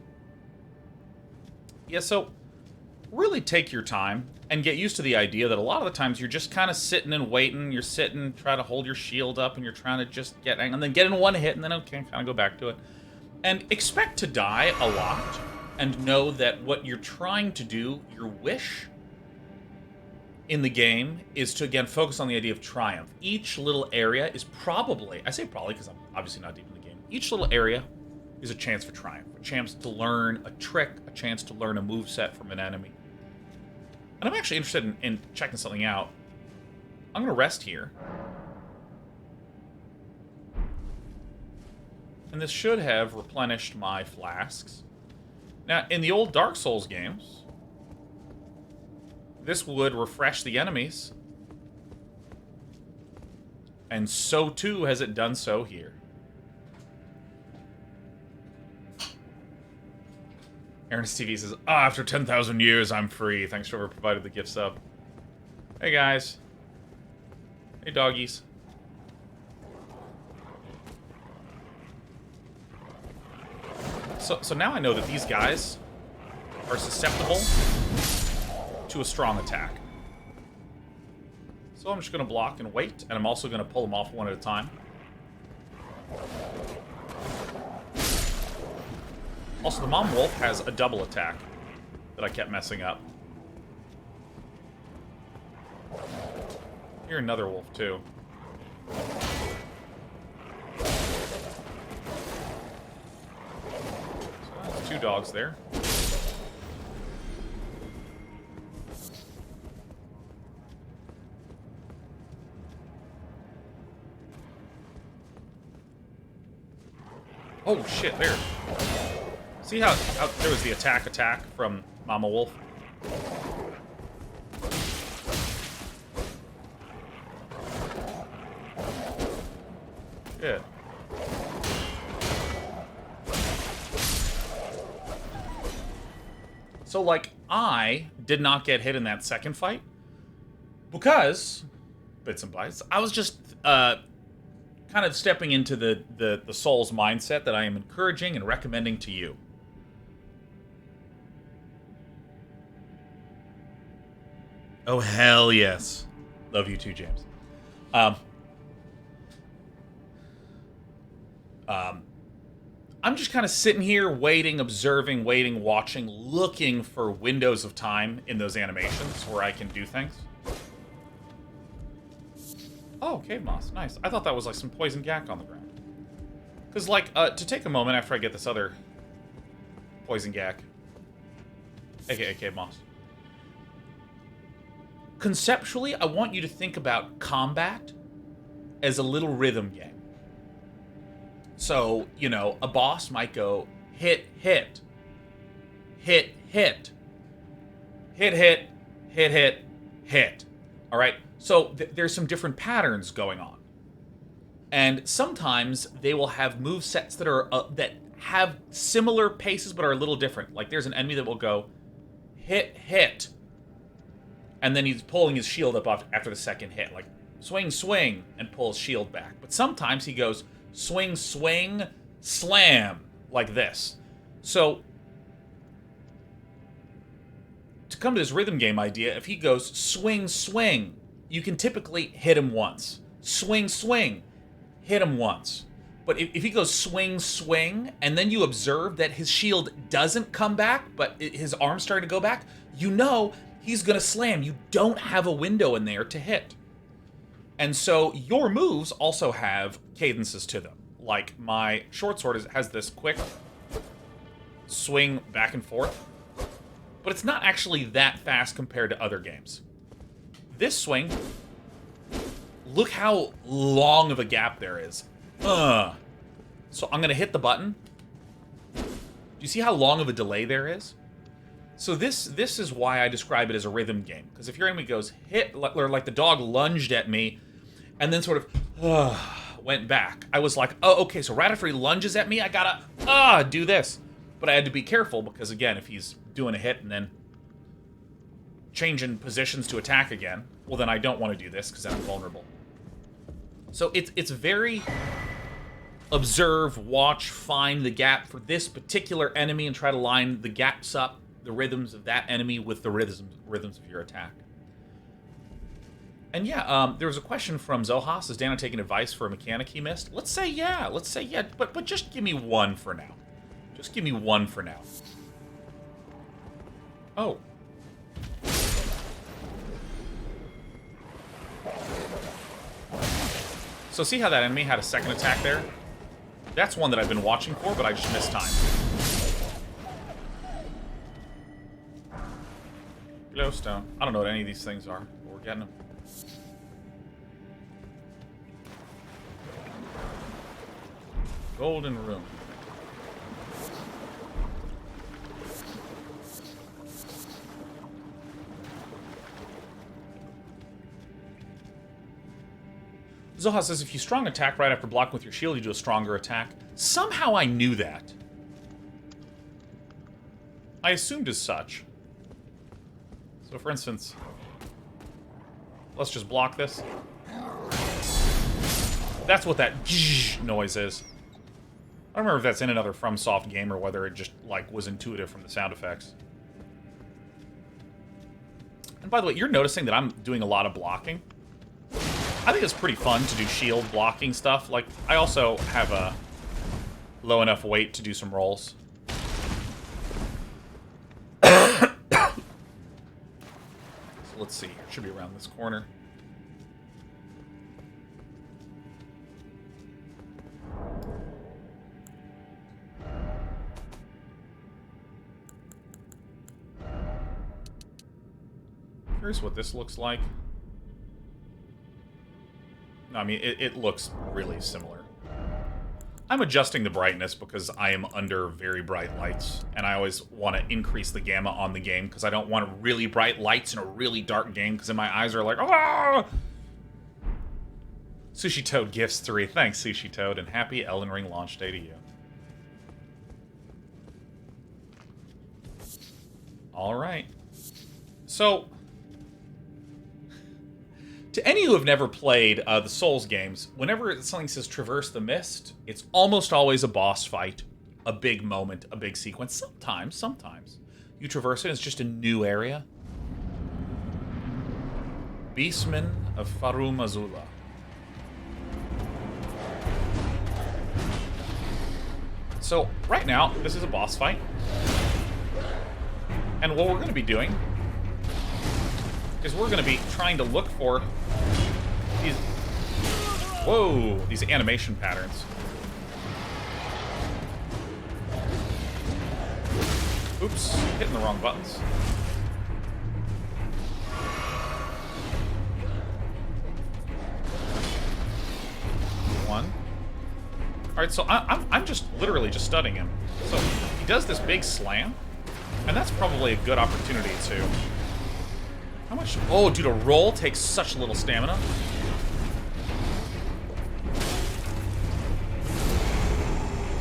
Yeah, so... really take your time and get used to the idea that a lot of the times you're just kind of sitting and waiting. You're sitting, trying to hold your shield up, and you're trying to just get... and then get in one hit, and then okay, kind of go back to it. And expect to die a lot, and know that what you're trying to do, your wish in the game, is to, again, focus on the idea of triumph. Each little area is probably... I say probably because I'm obviously not deep in the game. Each little area is a chance for triumph. A chance to learn a trick, a chance to learn a moveset from an enemy. And I'm actually interested in checking something out. I'm going to rest here. And this should have replenished my flasks. Now, in the old Dark Souls games, this would refresh the enemies. And so, too, has it done so here. Ernest TV says, after 10,000 years, I'm free. Thanks for whoever provided the gift sub. Hey, guys. Hey, doggies. So now I know that these guys are susceptible to a strong attack. So I'm just going to block and wait, and I'm also going to pull them off one at a time. Also, the Mom Wolf has a double attack that I kept messing up. You're another wolf, too. So that's 2 dogs there. Oh, shit, there. See how there was the attack from Mama Wolf? Good. So, like, I did not get hit in that second fight because, bits and bytes, I was just kind of stepping into the Souls mindset that I am encouraging and recommending to you. Oh, hell yes. Love you too, James. I'm just kind of sitting here waiting, observing, waiting, watching, looking for windows of time in those animations where I can do things. Oh, cave moss. Nice. I thought that was like some poison gack on the ground. Because, like, to take a moment after I get this other poison gack, aka cave moss. Conceptually, I want you to think about combat as a little rhythm game. So, you know, a boss might go hit, hit, hit, hit, hit, hit, hit, hit, hit. All right? So there's some different patterns going on. And sometimes they will have movesets that are that have similar paces but are a little different. Like there's an enemy that will go hit, hit, and then he's pulling his shield up after the second hit. Like swing, swing, and pull his shield back. But sometimes he goes swing, swing, slam, like this. So, to come to this rhythm game idea, if he goes swing, swing, you can typically hit him once. Swing, swing, hit him once. But if he goes swing, swing, and then you observe that his shield doesn't come back, but his arm's starting to go back, you know he's going to slam. You don't have a window in there to hit. And so your moves also have cadences to them. Like my short sword has this quick swing back and forth. But it's not actually that fast compared to other games. This swing, look how long of a gap there is. So I'm going to hit the button. Do you see how long of a delay there is? So this is why I describe it as a rhythm game. Because if your enemy goes hit, or like the dog lunged at me, and then sort of went back. I was like, oh, okay, so right after he lunges at me, I gotta do this. But I had to be careful because, again, if he's doing a hit and then changing positions to attack again, well, then I don't want to do this because then I'm vulnerable. So it's very observe, watch, find the gap for this particular enemy and try to line the gaps up, the rhythms of that enemy with the rhythms of your attack. And yeah, there was a question from Zohas. Is Dana taking advice for a mechanic he missed? Let's say yeah. But just give me one for now. Just give me one for now. Oh. So see how that enemy had a second attack there? That's one that I've been watching for, but I just missed time. Glowstone. I don't know what any of these things are, but we're getting them. Golden room. Zoha says, if you strong attack right after blocking with your shield, you do a stronger attack. Somehow I knew that. I assumed as such. So for instance, let's just block this. That's what that noise is. I don't remember if that's in another FromSoft game or whether it just, like, was intuitive from the sound effects. And by the way, you're noticing that I'm doing a lot of blocking. I think it's pretty fun to do shield blocking stuff. Like, I also have a low enough weight to do some rolls. So let's see here. It should be around this corner. Curious what this looks like. No, I mean, it looks really similar. I'm adjusting the brightness because I am under very bright lights, and I always want to increase the gamma on the game because I don't want really bright lights in a really dark game because then my eyes are like, ah! Sushi Toad gifts 3. Thanks, Sushi Toad, and happy Elden Ring launch day to you. All right. So, to any who have never played the Souls games, whenever something says Traverse the Mist, it's almost always a boss fight, a big moment, a big sequence. Sometimes. You traverse it, it's just a new area. Beastmen of Farum Azula. So, right now, this is a boss fight. And what we're going to be doing is we're going to be trying to look for these... Whoa! These animation patterns. Oops, hitting the wrong buttons. One. Alright, so I'm just literally just studying him. So, he does this big slam, and that's probably a good opportunity to... How much? Oh, dude, a roll takes such little stamina.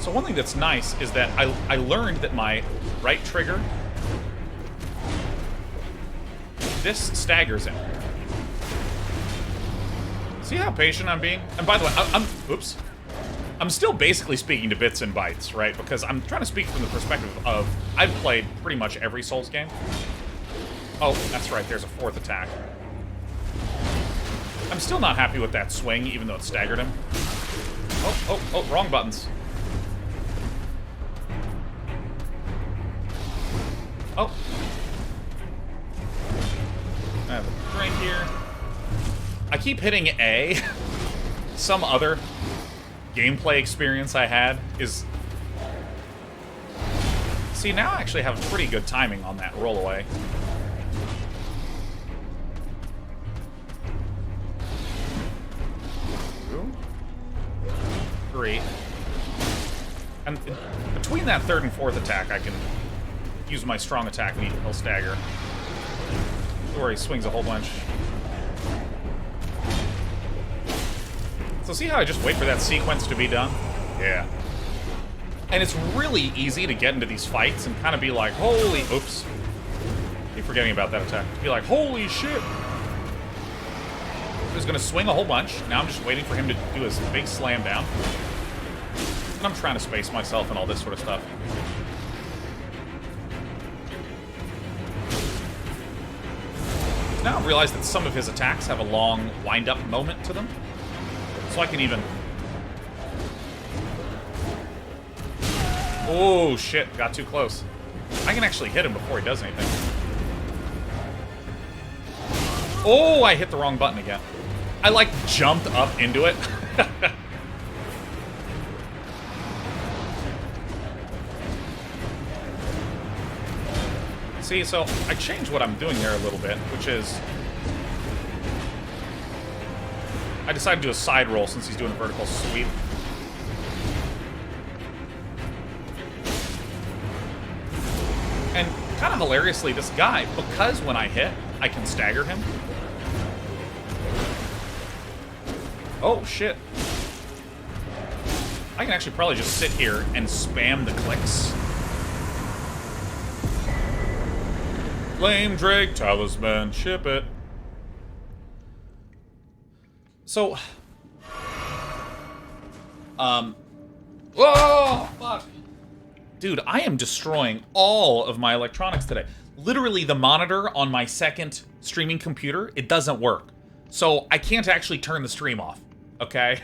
So one thing that's nice is that I learned that my right trigger, this staggers him. See how patient I'm being? And by the way, oops. I'm still basically speaking to bits and bytes, right? Because I'm trying to speak from the perspective of, I've played pretty much every Souls game. Oh, that's right, there's a fourth attack. I'm still not happy with that swing, even though it staggered him. Oh, wrong buttons. Oh. I have a drink here. I keep hitting A. Some other gameplay experience I had is... See, now I actually have pretty good timing on that roll away. 3. And between that third and fourth attack, I can use my strong attack and he'll stagger. Where he swings a whole bunch. So see how I just wait for that sequence to be done? Yeah. And it's really easy to get into these fights and kind of be like, holy... Oops. Keep forgetting about that attack. Be like, holy shit! He's gonna swing a whole bunch. Now I'm just waiting for him to do his big slam down. And I'm trying to space myself and all this sort of stuff. Now I realize that some of his attacks have a long wind-up moment to them. So I can even... Oh, shit. Got too close. I can actually hit him before he does anything. Oh, I hit the wrong button again. I, like, jumped up into it. See, so I changed what I'm doing here a little bit, which is... I decided to do a side roll since he's doing a vertical sweep. And kind of hilariously, this guy, because when I hit, I can stagger him. Oh, shit. I can actually probably just sit here and spam the clicks. Flame Drake Talisman, ship it. So, whoa, fuck. Dude, I am destroying all of my electronics today. Literally, the monitor on my second streaming computer, it doesn't work. So, I can't actually turn the stream off, okay?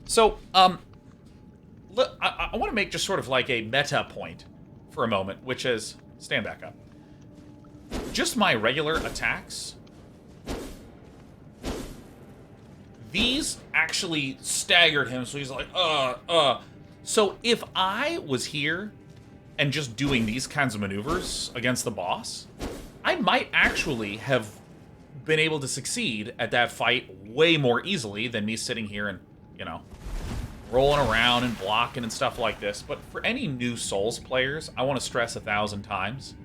So, look, I want to make just sort of like a meta point for a moment, which is, stand back up. Just my regular attacks, these actually staggered him, so he's like, So if I was here and just doing these kinds of maneuvers against the boss, I might actually have been able to succeed at that fight way more easily than me sitting here and, you know, rolling around and blocking and stuff like this. But for any new Souls players, I want to stress 1,000 times.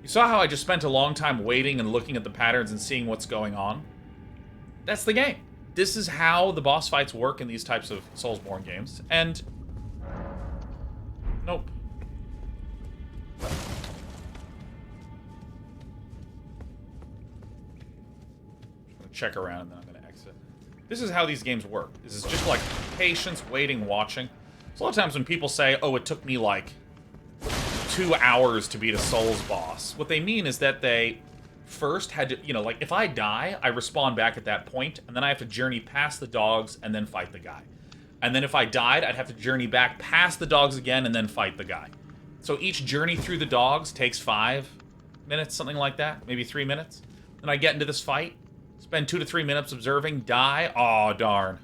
You saw how I just spent a long time waiting and looking at the patterns and seeing what's going on? That's the game. This is how the boss fights work in these types of Soulsborne games. And... nope. Check around and then I'm going to exit. This is how these games work. This is just like patience, waiting, watching. So a lot of times when people say, oh, it took me like 2 hours to beat a Souls boss, what they mean is that they first had to, you know, like if I die, I respawn back at that point, and then I have to journey past the dogs and then fight the guy. And then if I died, I'd have to journey back past the dogs again and then fight the guy. So each journey through the dogs takes 5 minutes, something like that, maybe 3 minutes. Then I get into this fight, spend 2 to 3 minutes observing, die, aw, darn.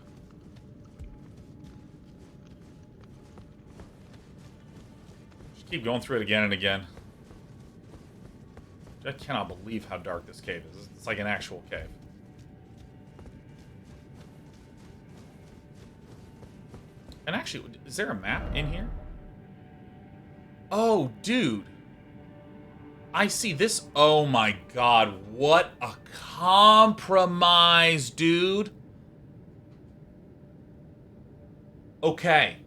Just keep going through it again and again. I cannot believe how dark this cave is. It's like an actual cave. And actually, is there a map in here? Oh, dude. I see this. Oh my god, what a compromise, dude. Okay.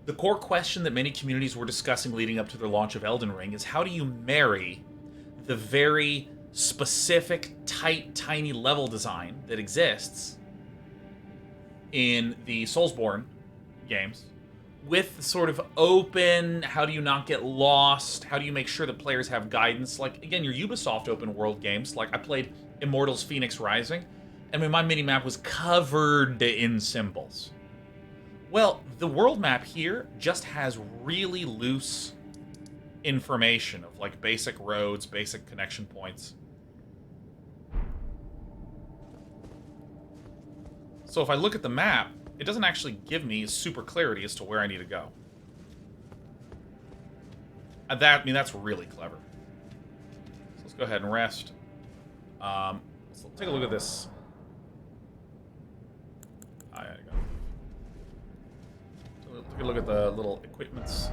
The core question that many communities were discussing leading up to the launch of Elden Ring is how do you marry the very specific, tight, tiny level design that exists in the Soulsborne games with the sort of open, how do you not get lost, how do you make sure that players have guidance? Like, again, your Ubisoft open world games, like I played Immortals Phoenix Rising, and my minimap was covered in symbols. Well, the world map here just has really loose information of like basic roads, basic connection points. So if I look at the map, it doesn't actually give me super clarity as to where I need to go. That's really clever. So let's go ahead and rest. Let's take a look at this. I gotta go. Take a look at the little equipments.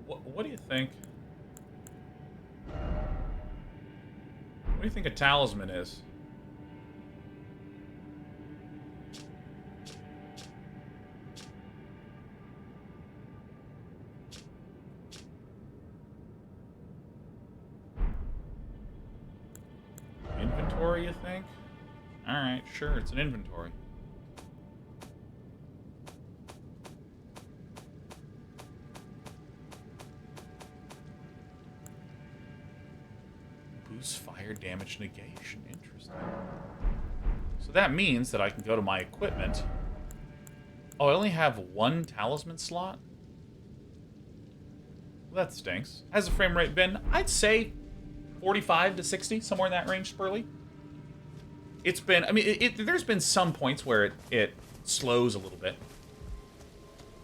What do you think? What do you think a talisman is? Inventory, you think? Alright, sure, it's an inventory. Boost fire damage negation. Interesting. So that means that I can go to my equipment. Oh, I only have 1 talisman slot? Well, that stinks. Has the frame rate been? I'd say 45 to 60, somewhere in that range, Spurly. It's been, I mean, there's been some points where it slows a little bit.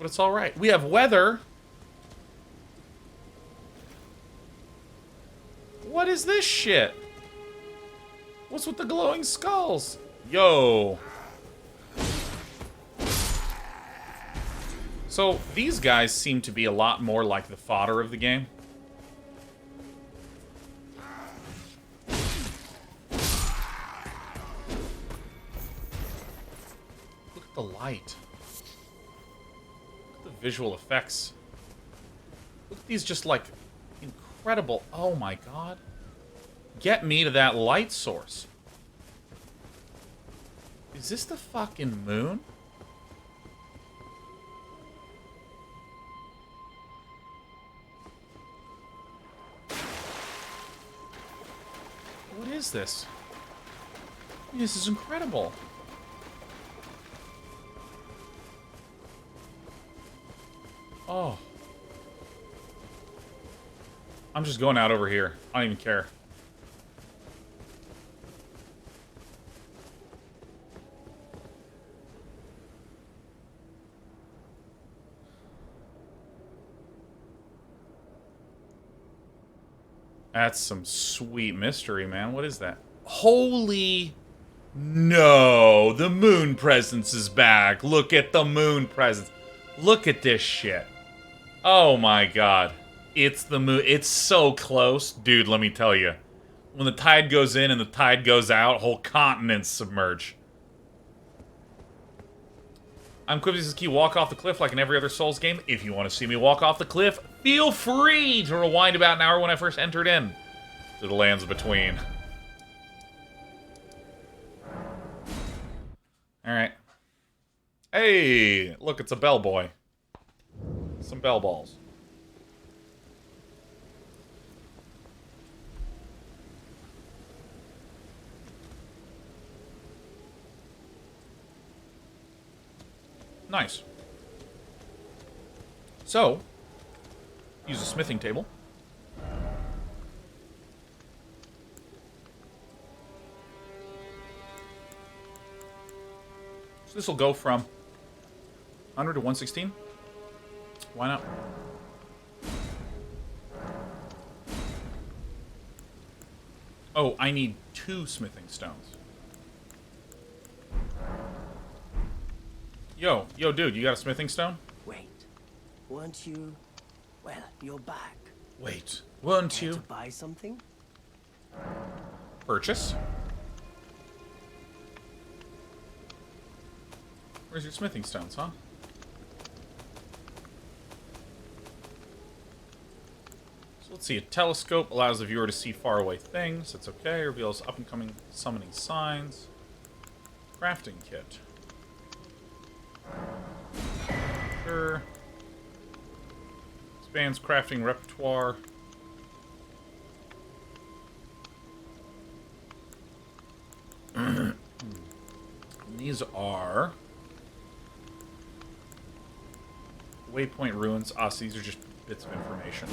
But it's alright. We have weather. What is this shit? What's with the glowing skulls? Yo. So, these guys seem to be a lot more like the fodder of the game. Look at the light. Look at the visual effects. Look at these just, like, incredible. Oh my god. Get me to that light source. Is this the fucking moon? What is this? This is incredible. Oh. I'm just going out over here. I don't even care. That's some sweet mystery, man. What is that? Holy... No! The moon presence is back. Look at the moon presence. Look at this shit. Oh my god. It's the moon. It's so close. Dude, let me tell you. When the tide goes in and the tide goes out, whole continents submerge. I'm Quibsy walk off the cliff like in every other Souls game. If you want to see me walk off the cliff, feel free to rewind about an hour when I first entered in to the lands between. Alright. Hey! Look, it's a bellboy. Some bell balls. Nice. So, use a smithing table. So this will go from 100 to 116. Why not? Oh, I need 2 smithing stones. Yo, dude, you got a smithing stone? Wait, weren't you... Well, you're back. Wait, weren't Care you? to buy something? Purchase? Where's your smithing stones, huh? So let's see. A telescope allows the viewer to see faraway things. That's okay. Reveals up-and-coming summoning signs. Crafting kit. Sure. Expands crafting repertoire. These are waypoint ruins. Ah, so these are just bits of information.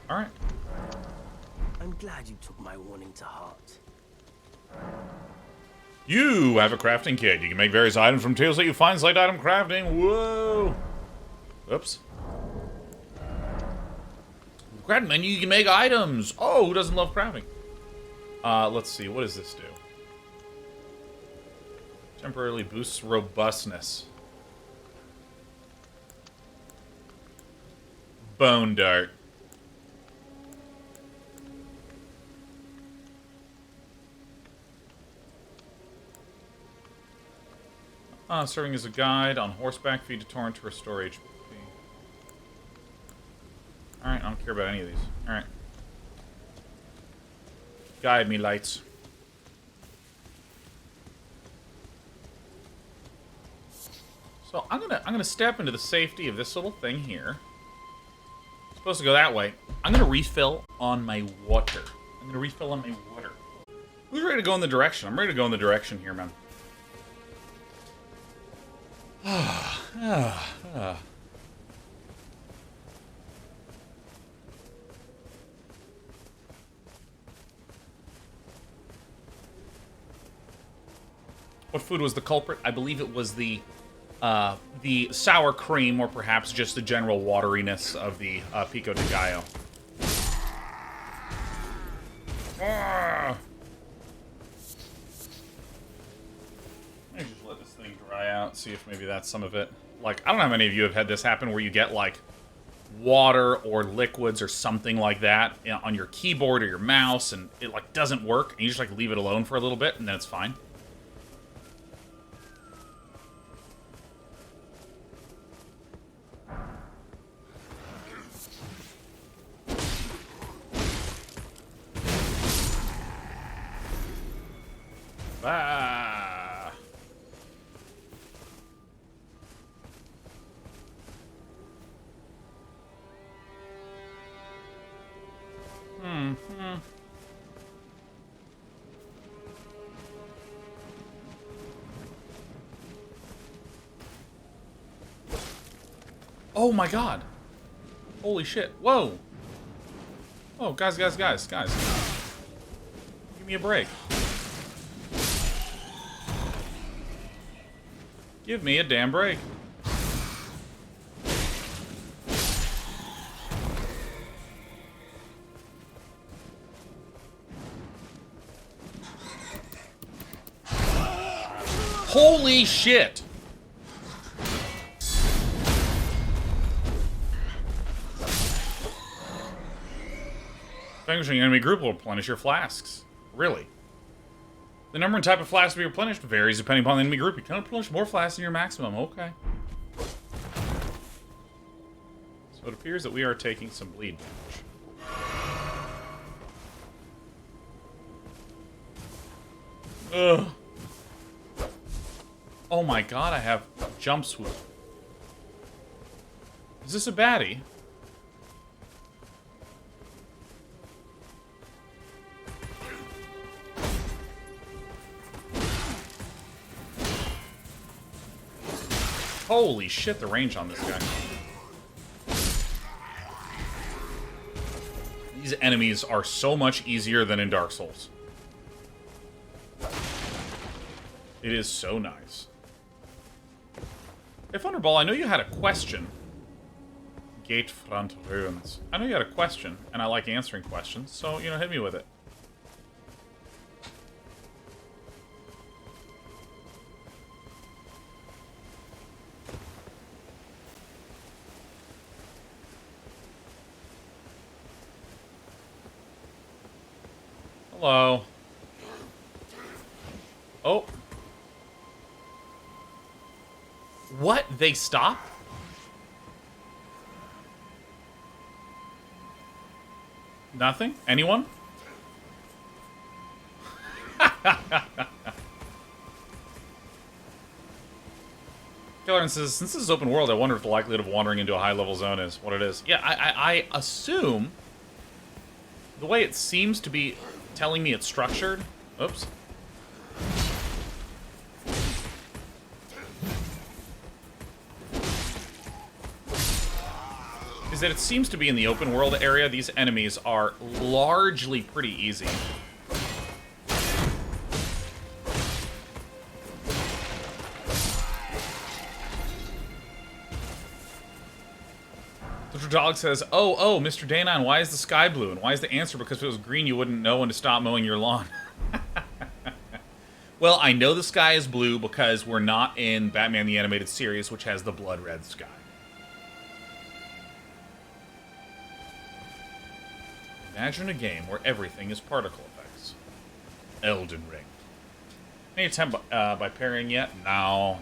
Alright. I'm glad you took my warning to heart. You have a crafting kit. You can make various items from tools that you find. Select item crafting. Whoa! Oops. Crafting menu, you can make items. Oh, who doesn't love crafting? Let's see. What does this do? Temporarily boosts robustness. Bone dart. Serving as a guide on horseback, feed to torrent to restore HP. Alright, I don't care about any of these. Alright. Guide me, lights. So I'm gonna step into the safety of this little thing here. It's supposed to go that way. I'm gonna refill on my water. Who's ready to go in the direction? I'm ready to go in the direction here, man. What food was the culprit? I believe it was the sour cream, or perhaps just the general wateriness of the pico de gallo. Ah. Maybe just let this thing dry out, see if maybe that's some of it. Like, I don't know how many of you have had this happen where you get, like, water or liquids or something like that on your keyboard or your mouse, and it, like, doesn't work, and you just, like, leave it alone for a little bit, and then it's fine. Ah. Oh my god. Holy shit. Whoa. Oh, guys. Give me a break. Give me a damn break. Holy shit! Vanquishing enemy group will replenish your flasks. Really? The number and type of flask to be replenished varies depending upon the enemy group. You can replenish more flasks than your maximum. Okay. So it appears that we are taking some bleed damage. Ugh. Oh my god, I have jump swoop. Is this a baddie? Holy shit, the range on this guy. These enemies are so much easier than in Dark Souls. It is so nice. Hey, Thunderball, I know you had a question. Gatefront Ruins. I know you had a question, and I like answering questions, so, you know, hit me with it. Hello. Oh. What? They stop? Nothing? Anyone? Killerin says, since this is open world, I wonder if the likelihood of wandering into a high-level zone is what it is. Yeah, I assume the way it seems to be telling me it's structured. Oops. Is that it seems to be in the open world area, these enemies are largely pretty easy. Mr. Dog says, oh, Mr. Danon, why is the sky blue? And why is the answer because if it was green, you wouldn't know when to stop mowing your lawn? Well, I know the sky is blue because we're not in Batman the Animated Series, which has the blood red sky. Imagine a game where everything is particle effects. Elden Ring. Any attempt by parrying yet? No.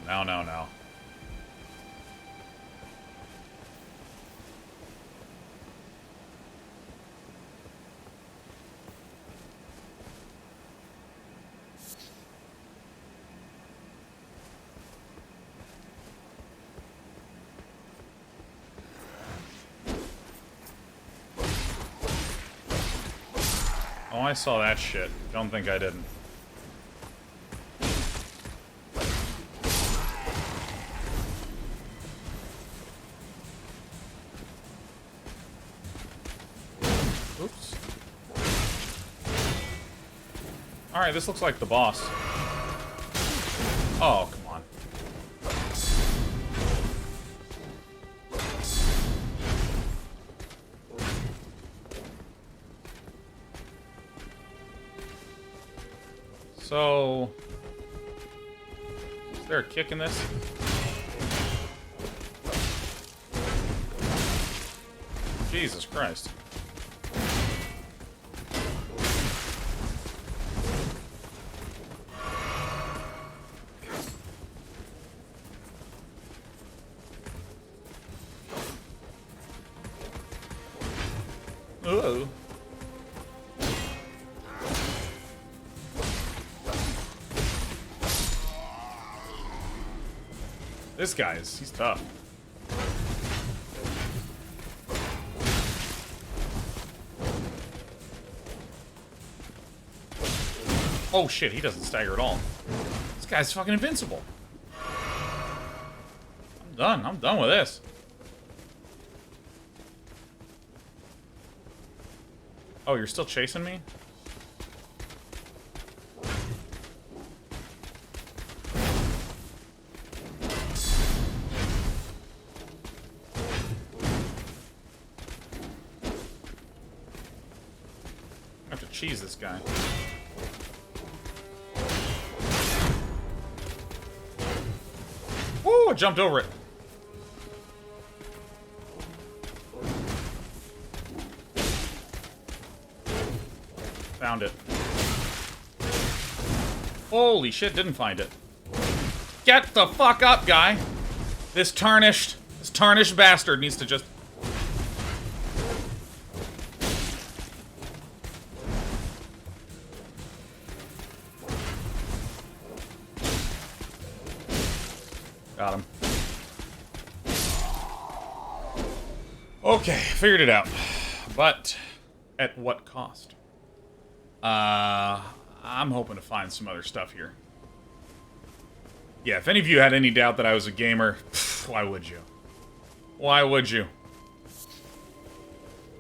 Oh, I saw that shit. Don't think I didn't. Oops. Alright, this looks like the boss. Oh, come on. So... is there a kick in this? Jesus Christ. Uh-oh. This guy he's tough. Oh shit, he doesn't stagger at all. This guy's fucking invincible. I'm done with this. Oh, you're still chasing me? I have to cheese this guy. Woo! I jumped over it. Found it. Holy shit, didn't find it. Get the fuck up, guy. This tarnished bastard needs to just... got him. Okay, figured it out. But at what cost? I'm hoping to find some other stuff here. Yeah, if any of you had any doubt that I was a gamer, why would you? Why would you?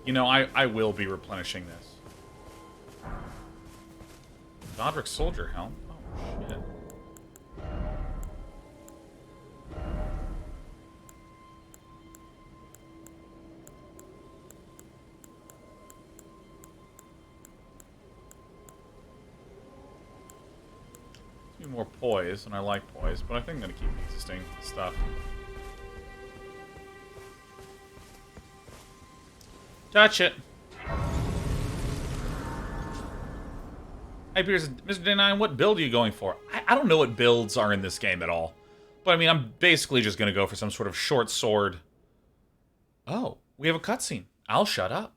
You know, I will be replenishing this. Godric Soldier Helm? Oh, shit. More poise, and I like poise, but I think I'm gonna keep existing stuff. Touch it. Hey, Piers, Mr. D9, what build are you going for? I don't know what builds are in this game at all. But I mean, I'm basically just gonna go for some sort of short sword. Oh, we have a cutscene. I'll shut up.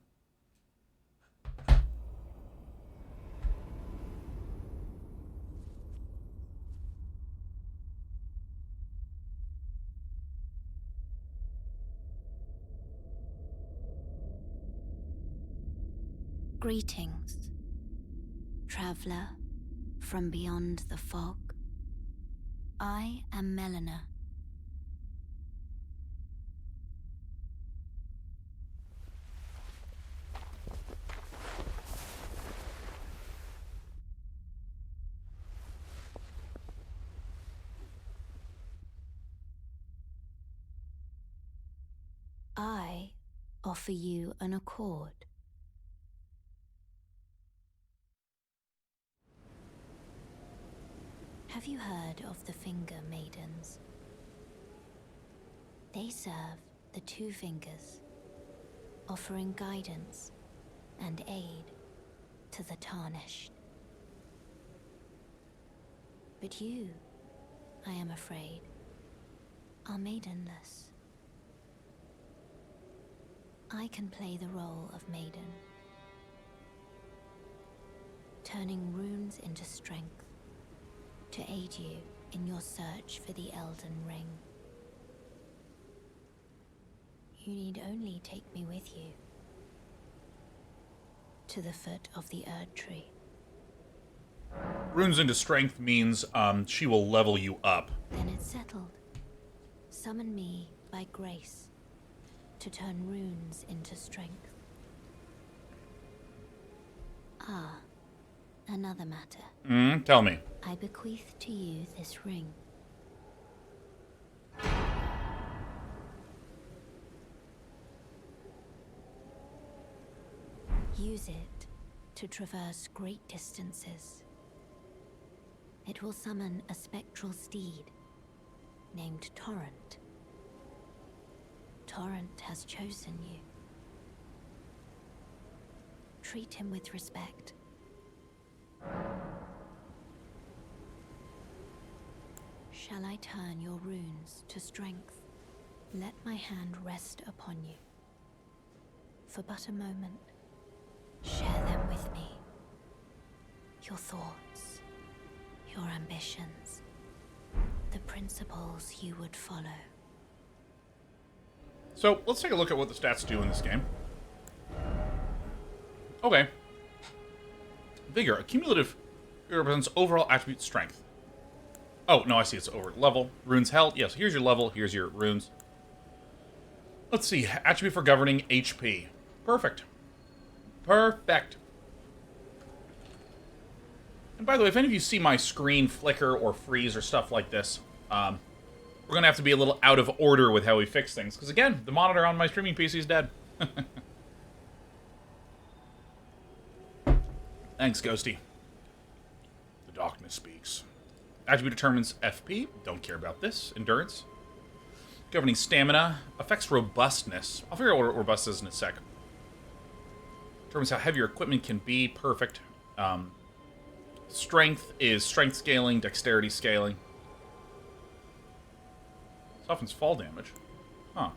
Greetings, traveler from beyond the fog. I am Melina. I offer you an accord. Have you heard of the Finger Maidens? They serve the Two Fingers, offering guidance and aid to the tarnished. But you, I am afraid, are maidenless. I can play the role of maiden, turning runes into strength to aid you in your search for the Elden Ring. You need only take me with you to the foot of the Erd Tree. Runes into strength means she will level you up. Then it's settled. Summon me by grace to turn runes into strength. Ah, another matter. Tell me. I bequeath to you this ring. Use it to traverse great distances. It will summon a spectral steed named Torrent. Torrent has chosen you. Treat him with respect. Shall I turn your runes to strength? Let my hand rest upon you. For but a moment, share them with me. Your thoughts, your ambitions, the principles you would follow. So, let's take a look at what the stats do in this game. Okay. Vigor. Accumulative represents overall attribute strength. Oh, no, I see it's over level. Runes health. Yes, here's your level. Here's your runes. Let's see. Attribute for governing HP. Perfect. Perfect. And by the way, if any of you see my screen flicker or freeze or stuff like this, we're going to have to be a little out of order with how we fix things. Because again, the monitor on my streaming PC is dead. Thanks, Ghosty. The darkness speaks. Attribute determines FP. Don't care about this. Endurance. Governing stamina. Affects robustness. I'll figure out what robust is in a sec. Determines how heavy your equipment can be. Perfect. Strength is strength scaling, dexterity scaling. Softens fall damage. Huh.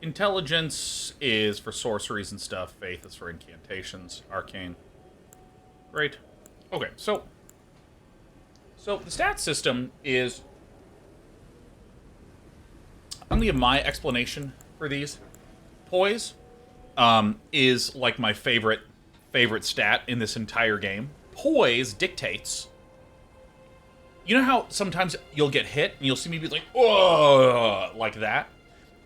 Intelligence is for sorceries and stuff. Faith is for incantations. Arcane. Great. Okay, so the stat system is... I'm going to give my explanation for these. Poise is like my favorite stat in this entire game. Poise dictates... You know how sometimes you'll get hit and you'll see me be like, oh, like that?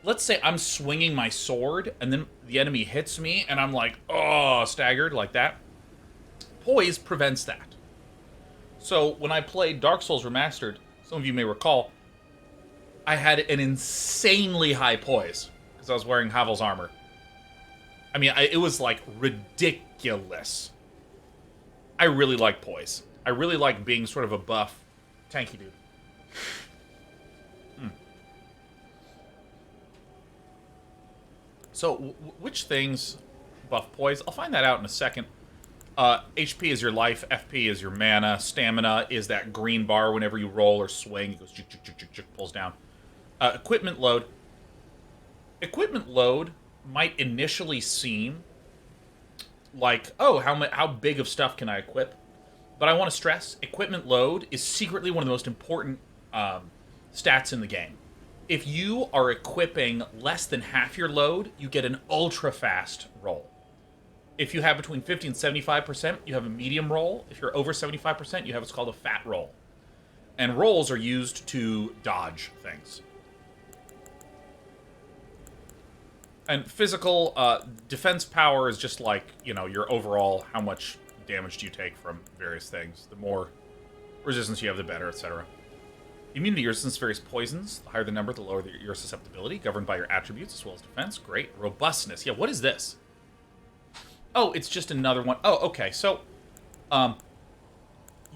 Let's say I'm swinging my sword and then the enemy hits me and I'm like, oh, staggered, like that. Poise prevents that. So when I played Dark Souls Remastered, some of you may recall, I had an insanely high poise because I was wearing Havel's armor. I mean, it was like ridiculous. I really like poise. I really like being sort of a buff, tanky dude. So, which things buff poise? I'll find that out in a second. HP is your life, FP is your mana, stamina is that green bar whenever you roll or swing. It goes juk, juk, juk, juk, juk, pulls down. Equipment load. Equipment load might initially seem like, oh, how big of stuff can I equip? But I want to stress, equipment load is secretly one of the most important stats in the game. If you are equipping less than half your load, you get an ultra-fast roll. If you have between 50 and 75%, you have a medium roll. If you're over 75%, you have what's called a fat roll. And rolls are used to dodge things. And physical defense power is just like, you know, your overall, how much damage do you take from various things. The more resistance you have, the better, etc. Immunity resistance to various poisons. The higher the number, the lower your susceptibility. Governed by your attributes as well as defense. Great. Robustness. Yeah, what is this? Oh, it's just another one. Oh, okay. So,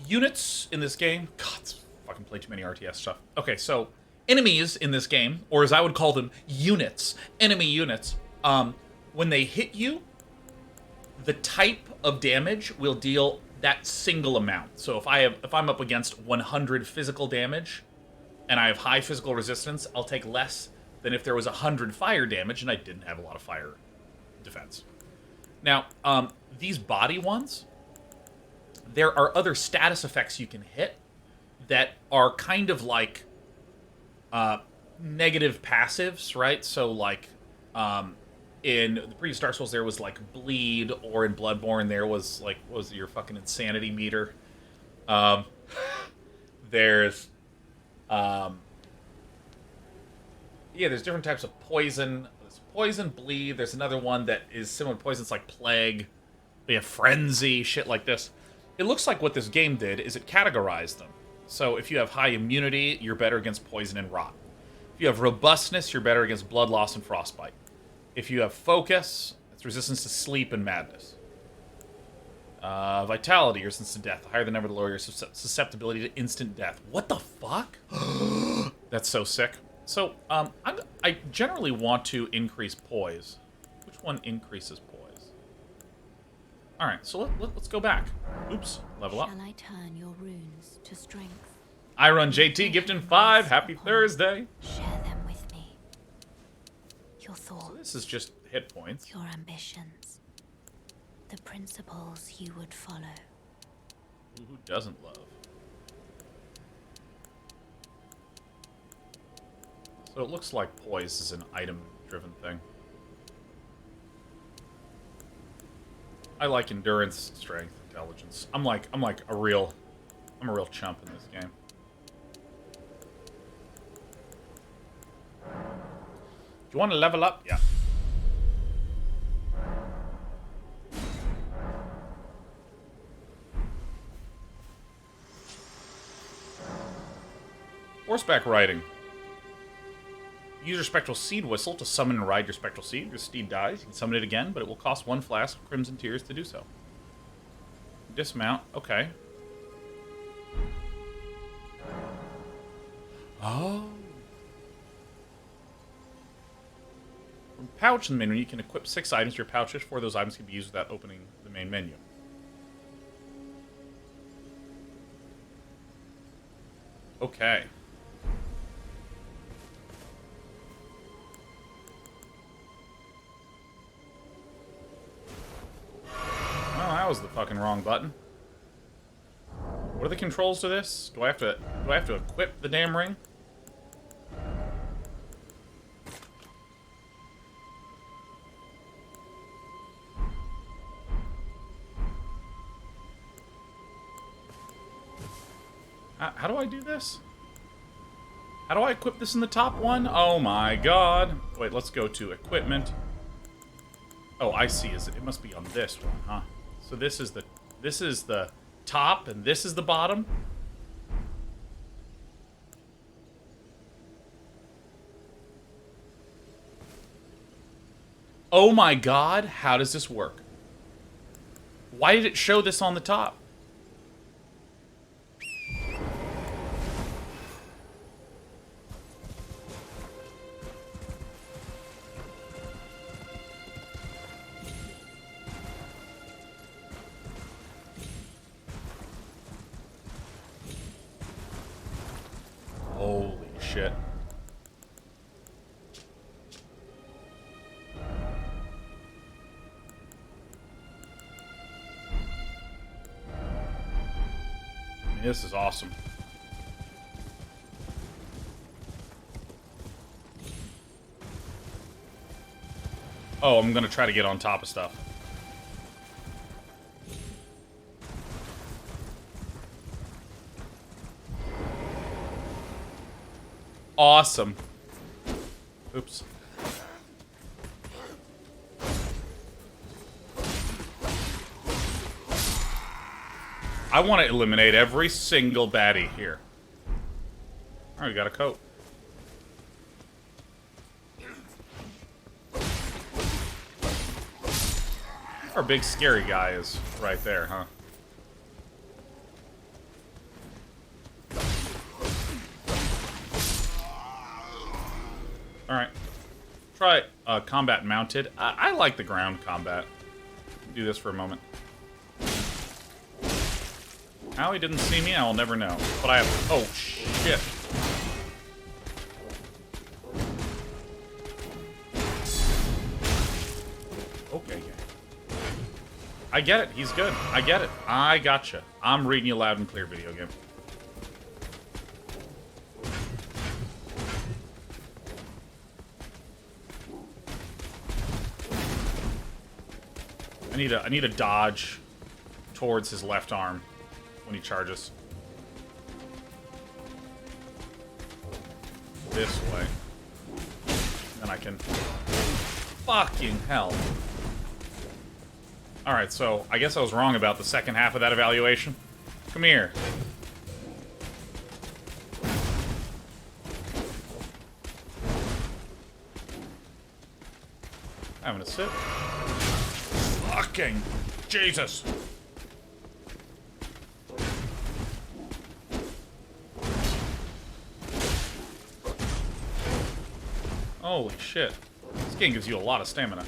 units in this game. God, it's fucking played too many RTS stuff. Okay, so enemies in this game, or as I would call them, units. Enemy units. When they hit you, the type of damage will deal that single amount. So if I'm up against 100 physical damage and I have high physical resistance, I'll take less than if there was 100 fire damage and I didn't have a lot of fire defense. Now, these body ones, there are other status effects you can hit that are kind of like negative passives, right? So like in the previous Dark Souls, there was like bleed, or in Bloodborne, there was like, what was it, your fucking insanity meter? There's different types of poison. There's poison, bleed. There's another one that is similar to poison. It's like plague. They have frenzy, shit like this. It looks like what this game did is it categorized them. So if you have high immunity, you're better against poison and rot. If you have robustness, you're better against blood loss and frostbite. If you have focus, it's resistance to sleep and madness. Vitality, your resistance to death. The higher the number, the lower your susceptibility to instant death. What the fuck? That's so sick. So, I generally want to increase poise. Which one increases poise? Alright, so let's go back. Oops, level up. Shall I turn your runes to strength? I run JT, gifting 5. Happy Thursday. Share them with me. Your So thoughts. this is just hit points. Your ambitions. The principles you would follow. Who doesn't love? So it looks like poise is an item-driven thing. I like endurance, strength, intelligence. I'm a real chump in this game. Do you want to level up? Yeah. Horseback riding. Use your spectral seed whistle to summon and ride your spectral seed. Your steed dies. You can summon it again, but it will cost 1 flask of crimson tears to do so. Dismount. Okay. Oh. From pouch in the menu, you can equip 6 items to your pouches. 4 of those items can be used without opening the main menu. Okay. Well, that was the fucking wrong button. What are the controls to this? Do I have to equip the damn ring? How do I do this? How do I equip this in the top one? Oh my god. Wait, let's go to equipment. Oh, I see. It must be on this one, huh? So this is the top and this is the bottom. Oh my god, how does this work? Why did it show this on the top? Holy shit. This is awesome. Oh, I'm gonna try to get on top of stuff. Awesome. Oops. I want to eliminate every single baddie here. Alright, we got a coat. Our big scary guy is right there, huh? Alright. Try combat mounted. I like the ground combat. Do this for a moment. How he didn't see me, I will never know. But I have... Oh, shit. Okay. I get it. He's good. I get it. I gotcha. I'm reading you loud and clear, video game. I need a dodge towards his left arm when he charges. This way. Then I can... Fucking hell. Alright, so I guess I was wrong about the second half of that evaluation. Come here. Having a sip. Fucking Jesus. Holy shit. This game gives you a lot of stamina.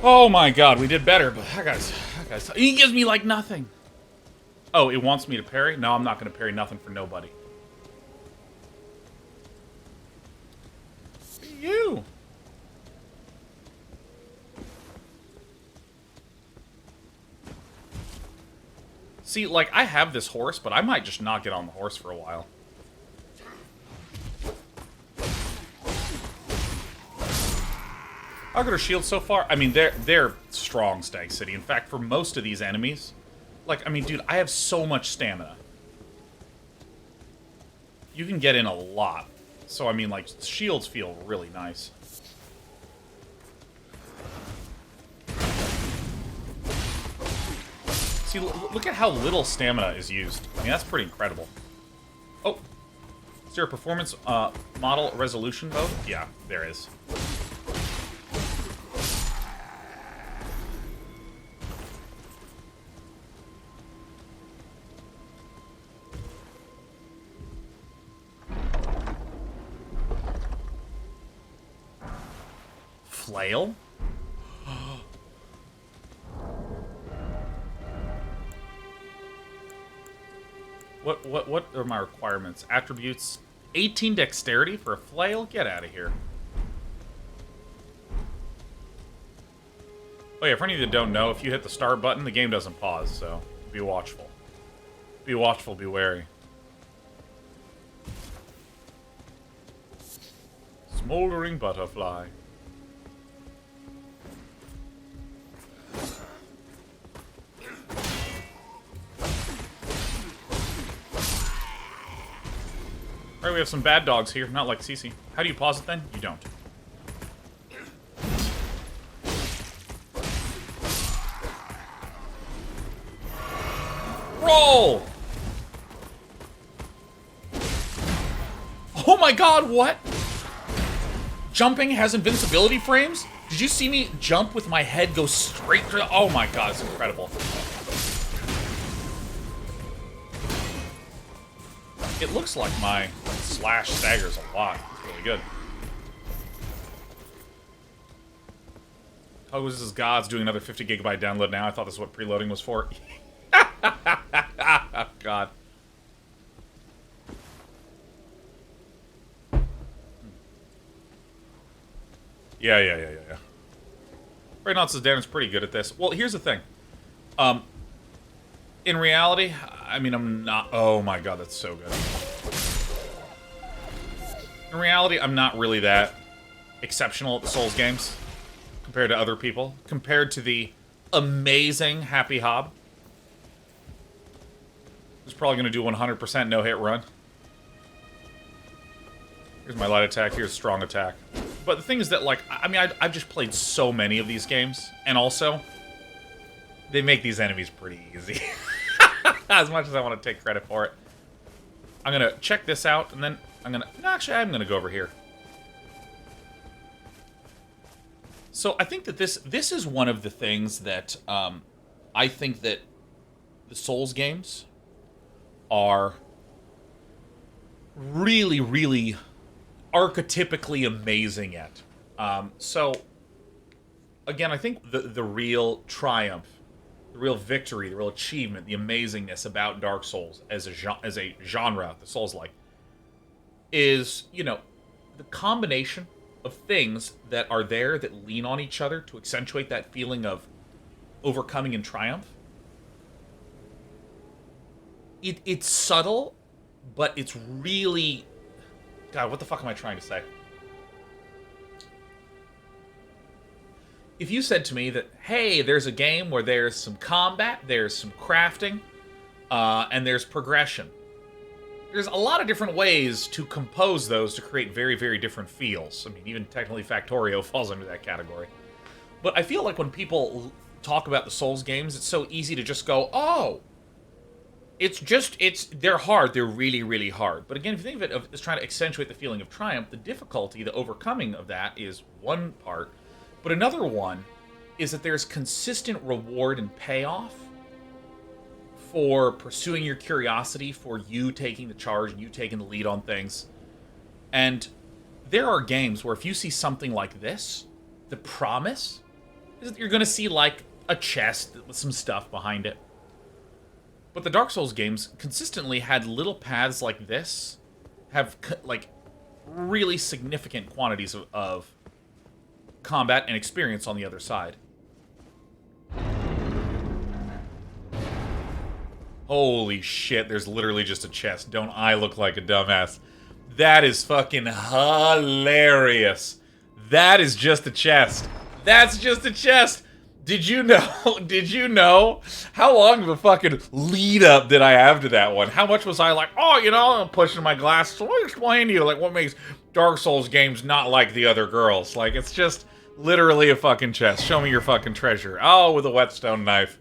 Oh my god, we did better, but that guy's he gives me like nothing. Oh, it wants me to parry? No, I'm not gonna parry nothing for nobody. You. See, like, I have this horse, but I might just not get on the horse for a while. How good are shields so far? I mean, they're strong, Stag City. In fact, for most of these enemies, like, I mean, dude, I have so much stamina. You can get in a lot. So, I mean, like, shields feel really nice. See, look at how little stamina is used. I mean, that's pretty incredible. Oh. Is there a performance model resolution mode? Yeah, there is. Flail? What are my requirements? Attributes, 18 dexterity for a flail? Get out of here. Oh yeah, for any of you that don't know, if you hit the start button, the game doesn't pause, so be watchful. Be watchful, be wary. Smoldering butterfly. Alright, we have some bad dogs here, not like Cece. How do you pause it then? You don't. Roll! Oh my god, what? Jumping has invincibility frames? Did you see me jump with my head go straight through? Oh my god, it's incredible. It looks like my slash staggers a lot. It's really good. Oh, this is God's doing another 50 gigabyte download now. I thought this is what preloading was for. God. Yeah. Right now, says Darren's pretty good at this. Well, here's the thing. In reality, I mean, I'm not... Oh my god, that's so good. In reality, I'm not really that exceptional at the Souls games compared to other people. Compared to the amazing Happy Hob, who's probably going to do 100% no-hit run. Here's my light attack, here's strong attack. But the thing is that, like, I mean, I've just played so many of these games, and also, they make these enemies pretty easy. As much as I want to take credit for it. I'm going to check this out, and then I'm going to... No, actually, I'm going to go over here. So I think that this is one of the things that I think that the Souls games are really, really archetypically amazing at. So, again, I think the real triumph, the real victory, the real achievement, the amazingness about Dark Souls as a genre, the Souls-like, is, you know, the combination of things that are there that lean on each other to accentuate that feeling of overcoming and triumph. It's subtle, but it's really... God, what the fuck am I trying to say? If you said to me that, hey, there's a game where there's some combat, there's some crafting, and there's progression. There's a lot of different ways to compose those to create very, very different feels. I mean, even technically Factorio falls under that category. But I feel like when people talk about the Souls games, it's so easy to just go, oh, they're hard. They're really, really hard. But again, if you think of it as trying to accentuate the feeling of triumph, the difficulty, the overcoming of that is one part. But another one is that there's consistent reward and payoff for pursuing your curiosity, for you taking the charge and you taking the lead on things. And there are games where if you see something like this, the promise is that you're going to see, like, a chest with some stuff behind it. But the Dark Souls games consistently had little paths like this, have, like, really significant quantities of combat and experience on the other side. Holy shit, there's literally just a chest. Don't I look like a dumbass? That is fucking hilarious. That is just a chest. That's just a chest. Did you know? Did you know? How long of a fucking lead up did I have to that one? How much was I like, oh, you know, I'm pushing my glasses. So let me explain to you, like, what makes Dark Souls games not like the other girls. Like, it's just literally a fucking chest. Show me your fucking treasure. Oh, with a whetstone knife.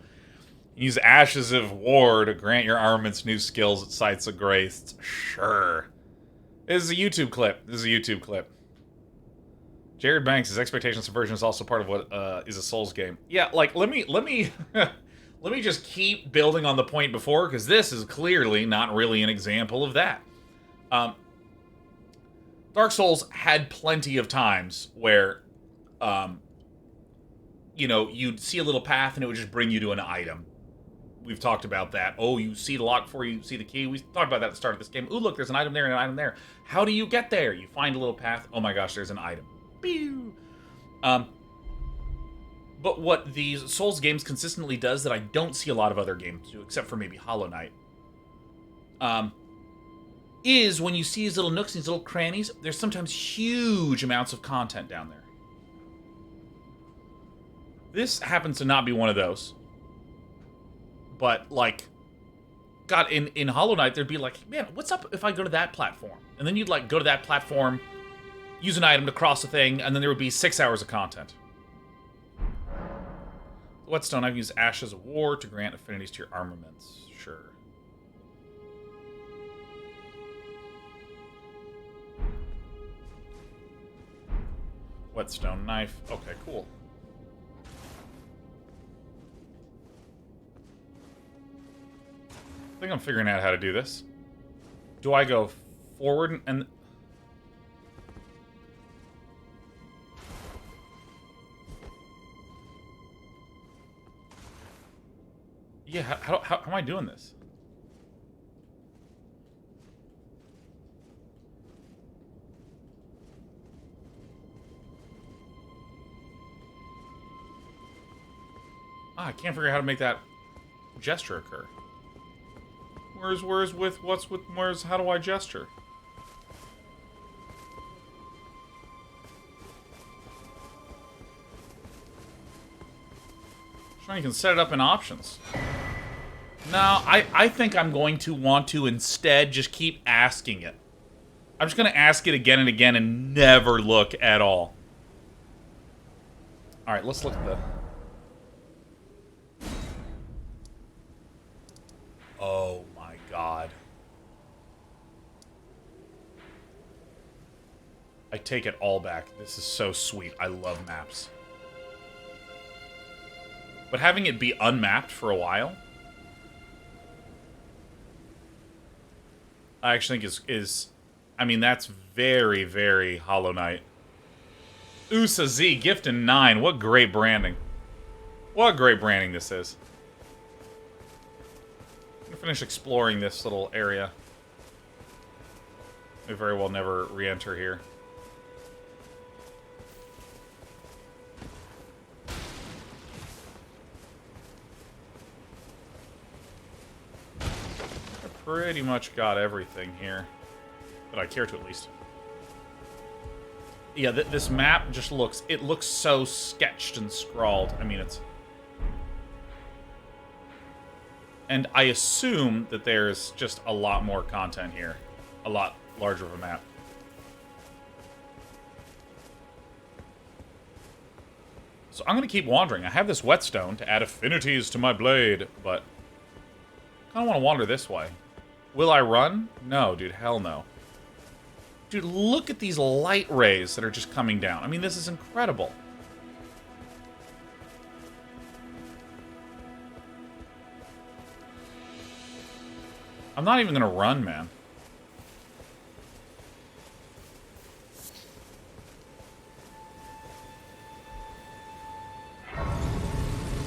Use Ashes of War to grant your armaments new skills at sites of grace. Sure. This is a YouTube clip. Jared Banks' expectation subversion is also part of what is a Souls game. Yeah, like, let me let me just keep building on the point before, because this is clearly not really an example of that. Dark Souls had plenty of times where, you know, you'd see a little path and it would just bring you to an item. We've talked about that. Oh, you see the lock before you see the key. We talked about that at the start of this game. Ooh, look, there's an item there and an item there. How do you get there? You find a little path. Oh my gosh, there's an item. Pew! But what these Souls games consistently does that I don't see a lot of other games do, except for maybe Hollow Knight, is when you see these little nooks, these little crannies, there's sometimes huge amounts of content down there. This happens to not be one of those. But, like, God, in Hollow Knight, there'd be like, man, what's up if I go to that platform? And then you'd, like, go to that platform, use an item to cross a thing, and then there would be 6 hours of content. Whetstone, I've used Ashes of War to grant affinities to your armaments. Sure. Whetstone knife. Okay, cool. I think I'm figuring out how to do this. Do I go forward and... Yeah, how am I doing this? I can't figure out how to make that gesture occur. Where's how do I gesture? Sure, you can set it up in options. No, I think I'm going to want to instead just keep asking it. I'm just going to ask it again and again and never look at all. Alright, let's look at the... Oh my god. I take it all back. This is so sweet. I love maps. But having it be unmapped for a while, I actually think is I mean, that's very, very Hollow Knight. Usa Z, Gift and 9. What great branding. What great branding this is. I'm gonna finish exploring this little area. We very well never re-enter here. Pretty much got everything here that I care to, at least. Yeah, this map just looks... It looks so sketched and scrawled. I mean, it's... And I assume that there's just a lot more content here. A lot larger of a map. So I'm going to keep wandering. I have this whetstone to add affinities to my blade, but I kind of want to wander this way. Will I run? No, dude, hell no. Dude, look at these light rays that are just coming down. I mean, this is incredible. I'm not even going to run, man.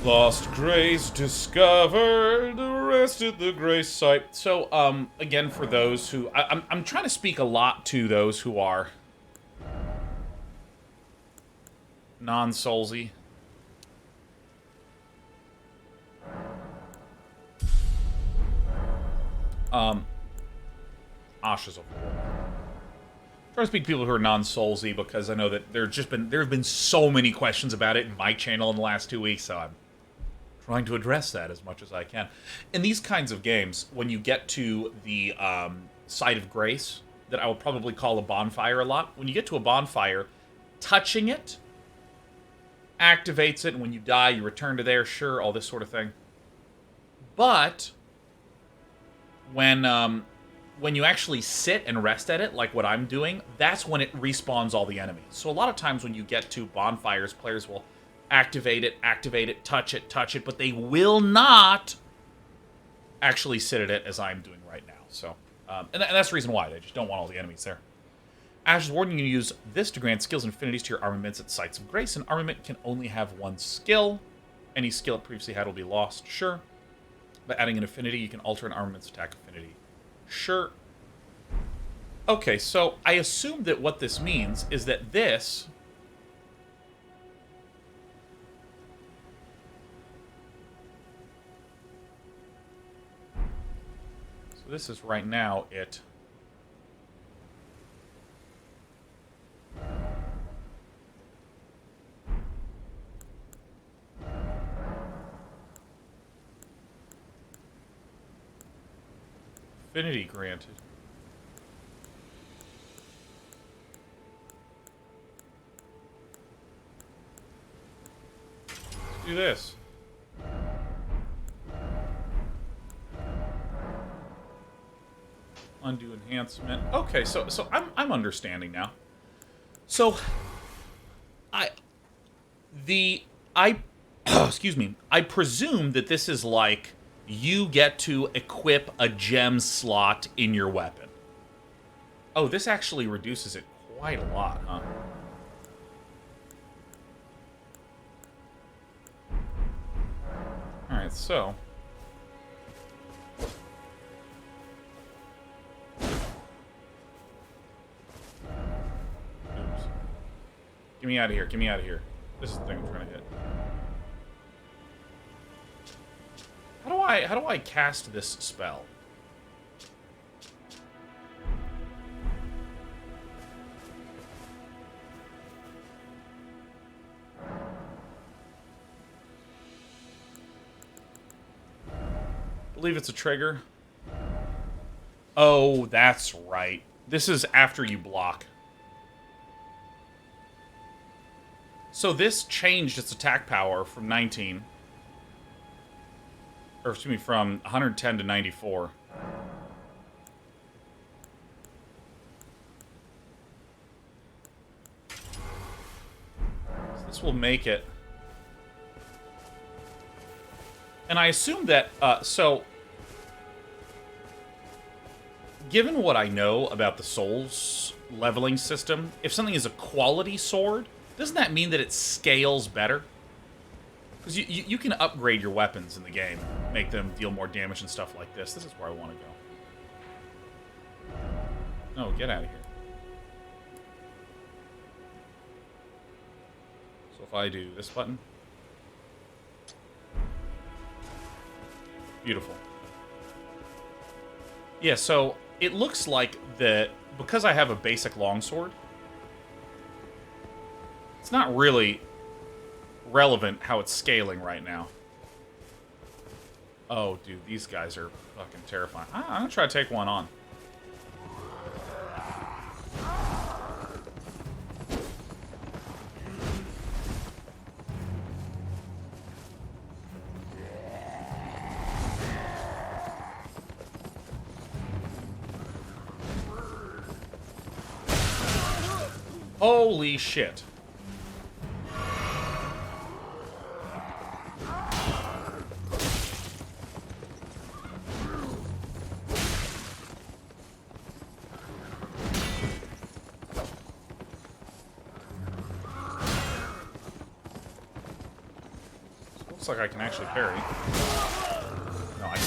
Lost grace discovered, arrested the grace site. So, again, for those who... I'm trying to speak a lot to those who are non-soulsy. Ashes of War. Trying to speak to people who are non-soulsy because I know that there have been so many questions about it in my channel in the last 2 weeks, so I'm trying to address that as much as I can. In these kinds of games, when you get to the site of grace, that I will probably call a bonfire a lot, when you get to a bonfire, touching it activates it, and when you die, you return to there, sure, all this sort of thing. But when you actually sit and rest at it, like what I'm doing, that's when it respawns all the enemies. So a lot of times when you get to bonfires, players will activate it, touch it, but they will not actually sit at it as I'm doing right now. So, and that's the reason why. They just don't want all the enemies there. Ashes Warden, you can use this to grant skills and affinities to your armaments at sites of grace. An armament can only have one skill. Any skill it previously had will be lost, sure. By adding an affinity, you can alter an armament's attack affinity. Sure. Okay, so I assume that what this means is that this... So this is right now it... Affinity granted. Let's do this. Undo enhancement. Okay, so I'm understanding now. So excuse me. I presume that this is like you get to equip a gem slot in your weapon. Oh, this actually reduces it quite a lot, huh? Alright, so... Oops. Get me out of here, get me out of here. This is the thing I'm trying to hit. How do I cast this spell? I believe it's a trigger. Oh, that's right. This is after you block. So this changed its attack power from 19... Or, excuse me, from 110 to 94. So this will make it... And I assume that, so... Given what I know about the Souls leveling system, if something is a quality sword, doesn't that mean that it scales better? Because you can upgrade your weapons in the game, make them deal more damage and stuff like this. This is where I want to go. No, get out of here. So if I do this button. Beautiful. Yeah, so it looks like that because I have a basic longsword, it's not really relevant how it's scaling right now. Oh, dude, these guys are fucking terrifying. I'm gonna try to take one on. Holy shit. Looks like I can actually parry. No, I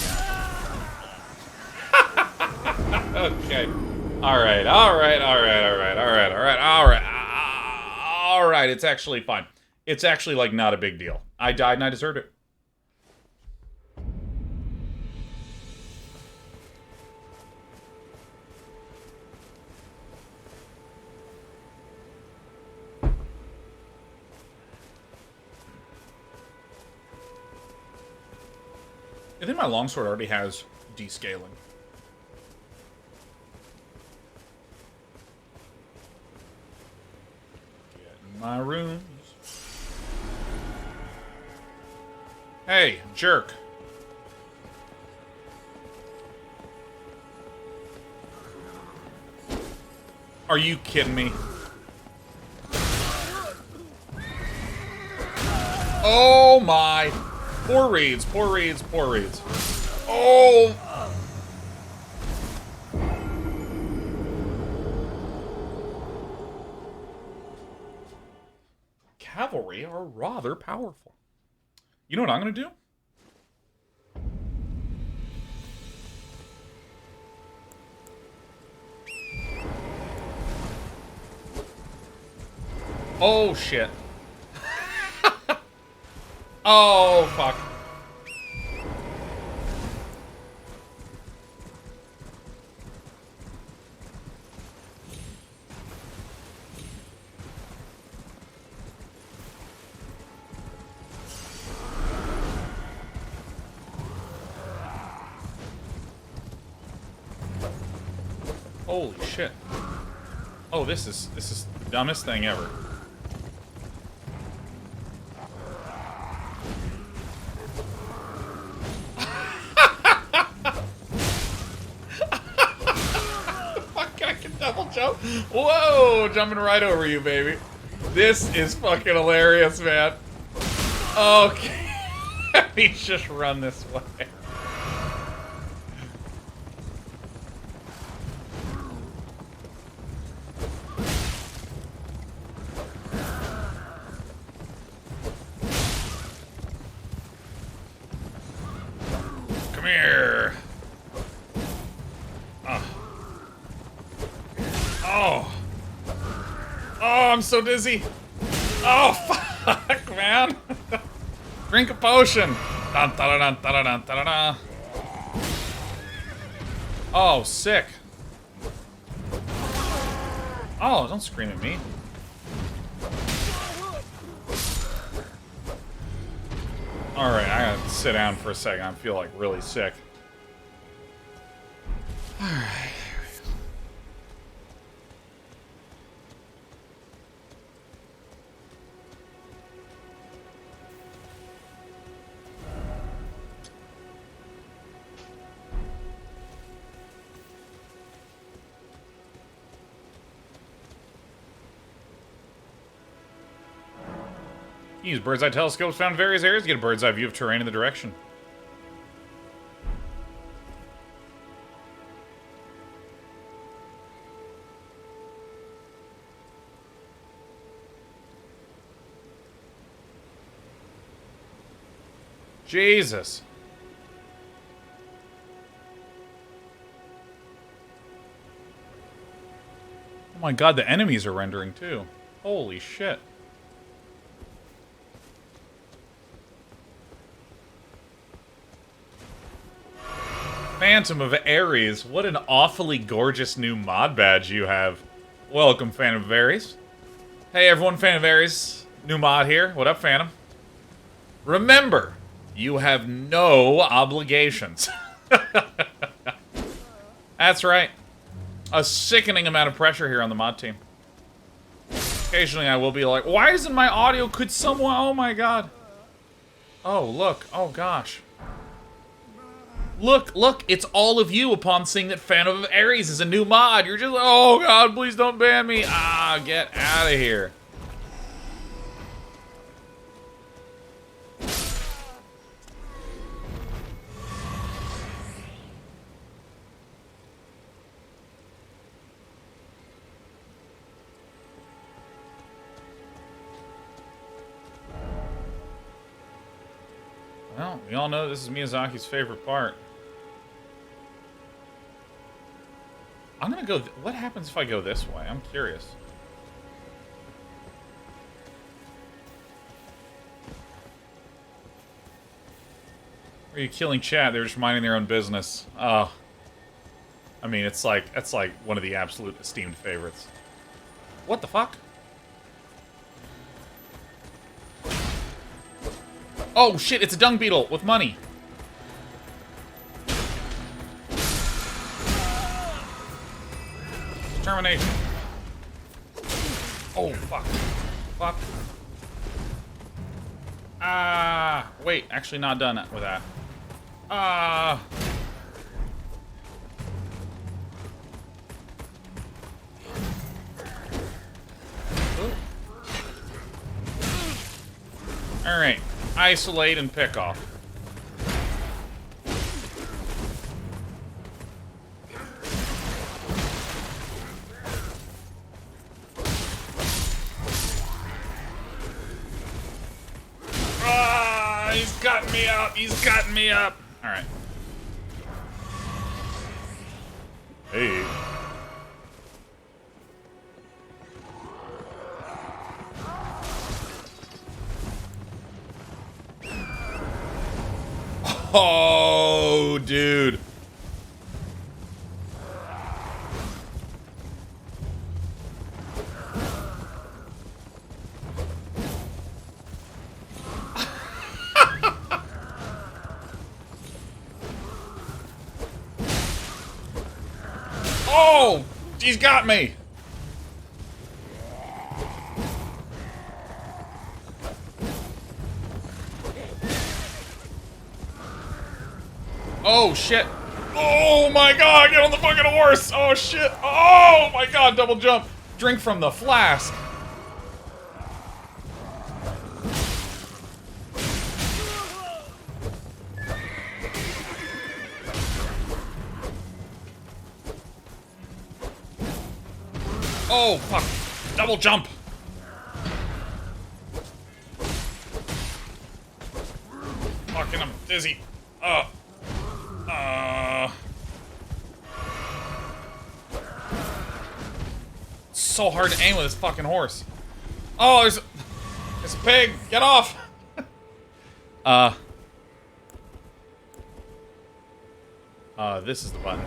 can't. Okay. Alright. It's actually fine. It's actually, like, not a big deal. I died and I deserved it. I think my longsword already has descaling. Get in my rooms. Hey, jerk. Are you kidding me? Oh my. Poor reeds, poor reeds, poor reeds. Oh! Cavalry are rather powerful. You know what I'm gonna do? Oh, shit. Oh, fuck. Holy shit. Oh, this is the dumbest thing ever. Double jump. Whoa, jumping right over you, baby. This is fucking hilarious, man. Okay. Let me just run this way. Come here. Oh. Oh, I'm so dizzy. Oh, fuck, man. Drink a potion. Dun, dun, dun, dun, dun, dun, dun. Oh, sick. Oh, don't scream at me. Alright, I gotta sit down for a second. I feel like really sick. Alright. Use bird's eye telescopes found in various areas to get a bird's eye view of terrain in the direction. Jesus. Oh my god, the enemies are rendering too. Holy shit. Phantom of Ares, what an awfully gorgeous new mod badge you have. Welcome, Phantom of Ares. Hey everyone, Phantom of Ares. New mod here. What up, Phantom? Remember, you have no obligations. That's right. A sickening amount of pressure here on the mod team. Occasionally I will be like, why isn't my audio, could someone, oh my god. Oh, look, oh gosh. Look, it's all of you upon seeing that Phantom of Ares is a new mod. You're just, oh god, please don't ban me. Ah, get out of here. Well, we all know this is Miyazaki's favorite part. I'm gonna go... what happens if I go this way? I'm curious. Are you killing chat? They're just minding their own business. Oh. I mean, it's like... that's like one of the absolute esteemed favorites. What the fuck? Oh shit, it's a dung beetle with money. Termination. Oh, fuck. Fuck. Ah, wait, actually not done with that. Ah. Alright, isolate and pick off. He's gotten me up. He's gotten me up. All right. Hey. Oh, dude. Oh, he's got me. Oh, shit. Oh, my God. Get on the fucking horse. Oh, shit. Oh, my God. Double jump. Drink from the flask. Oh, fuck. Double jump. Fucking, I'm dizzy. It's so hard to aim with this fucking horse. Oh, there's a pig. Get off. This is the button.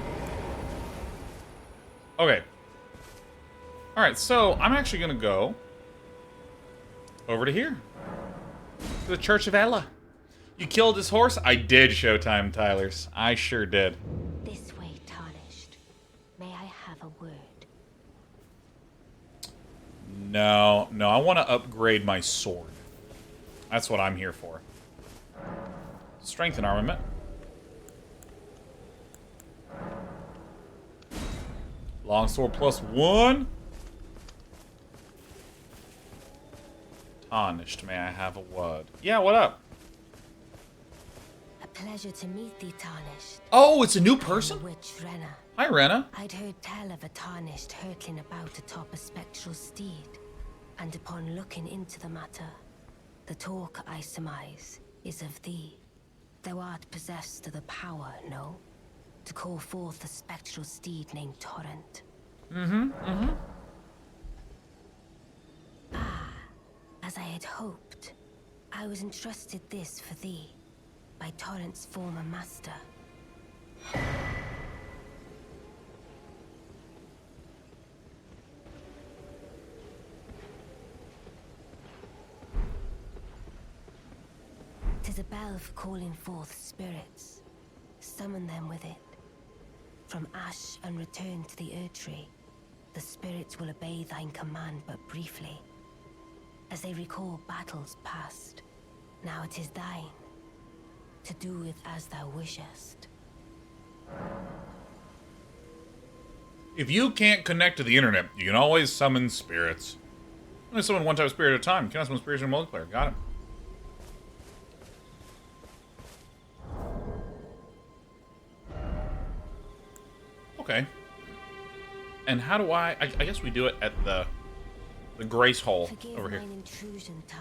Okay. Alright, so I'm actually gonna go over to here. To the Church of Ella. You killed his horse? I did, Showtime Tylers. I sure did. This way, Tarnished. May I have a word? No, I want to upgrade my sword. That's what I'm here for. Strength and armament. Longsword +1. Tarnished, may I have a word? Yeah, what up? A pleasure to meet thee, Tarnished. Oh, it's a new person? Witch Renna. Hi, Rena. I'd heard tell of a Tarnished hurtling about atop a spectral steed, and upon looking into the matter, the talk, I surmise, is of thee. Thou art possessed of the power, no? To call forth a spectral steed named Torrent. Ah, as I had hoped, I was entrusted this for thee by Torrent's former master. Tis a bell for calling forth spirits. Summon them with it. From ash and return to the Erdtree, the spirits will obey thine command but briefly, as they recall battles past. Now it is thine, to do with as thou wishest. If you can't connect to the internet, you can always summon spirits. Only summon one type of spirit at a time. You cannot summon spirits in multiplayer. Got it. Okay. And how do I guess we do it at the grace hole over here. Forgive mine intrusion, Tan.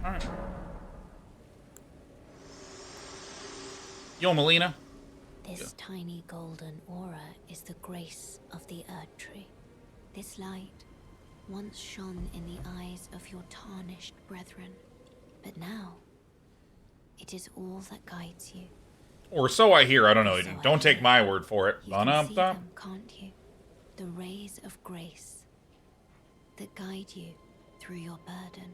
Alright. Yo, Melina. This tiny golden aura is the grace of the Earth Tree. This light once shone in the eyes of your tarnished brethren, but now it is all that guides you. Or so I hear. I don't know. So Don't I take hear. my word for it. You can see Ba-dum-dum. them, can't you? The rays of grace that guide you through your burden.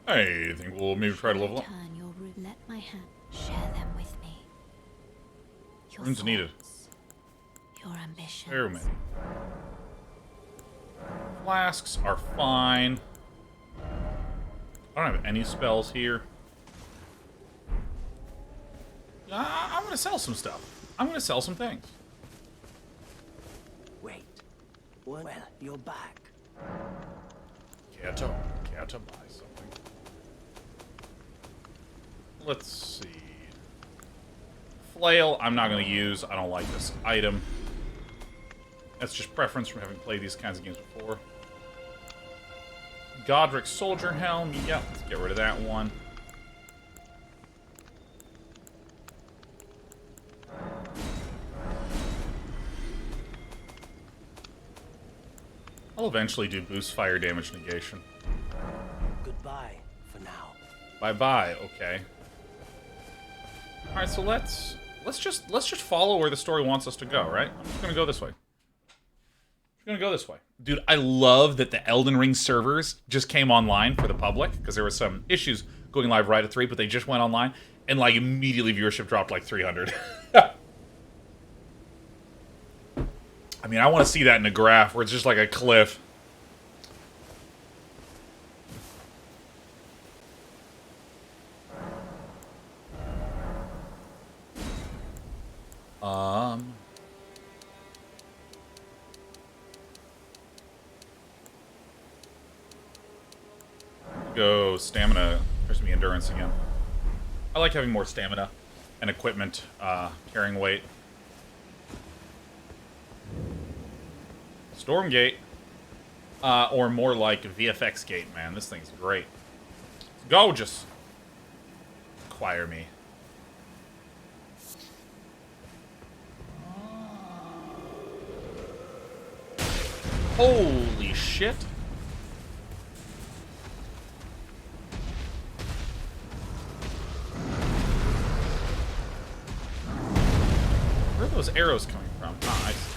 I think we'll maybe try to level up. Turn your root. Let my hand share them with me. Your Runes needed. thoughts, your ambitions. Very many. Flasks are fine. I don't have any spells here. I'm gonna sell some stuff. I'm gonna sell some things. Wait. Well, you're back. Care to buy something. Let's see. Flail, I'm not gonna use. I don't like this item. That's just preference from having played these kinds of games before. Godric Soldier Helm. Yep, let's get rid of that one. I'll eventually do boost fire damage negation. Goodbye for now. Bye-bye, okay. Alright, so let's just follow where the story wants us to go, right? I'm just gonna go this way. Gonna go this way. Dude, I love that the Elden Ring servers just came online for the public, because there were some issues going live right at 3, but they just went online, and like immediately viewership dropped like 300. I mean, I want to see that in a graph where it's just like a cliff. Go stamina. There's me endurance again. I like having more stamina and equipment carrying weight. Storm Gate. Or more like VFX Gate, man. This thing's great. It's gorgeous. Acquire me. Holy shit. Where are those arrows coming from? Ah, I see.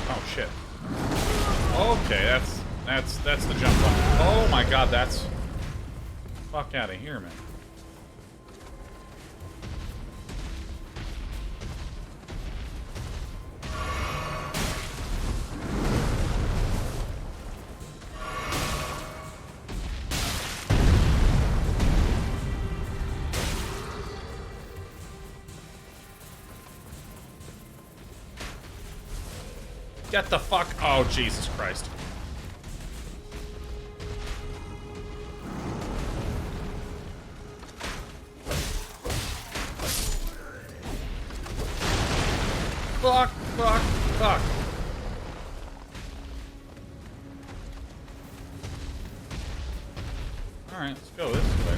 Oh shit. Okay, that's the jump button. Oh my god, that's fuck out of here, man. Get the fuck. Oh, Jesus Christ. Fuck, fuck, fuck. Alright, let's go this way.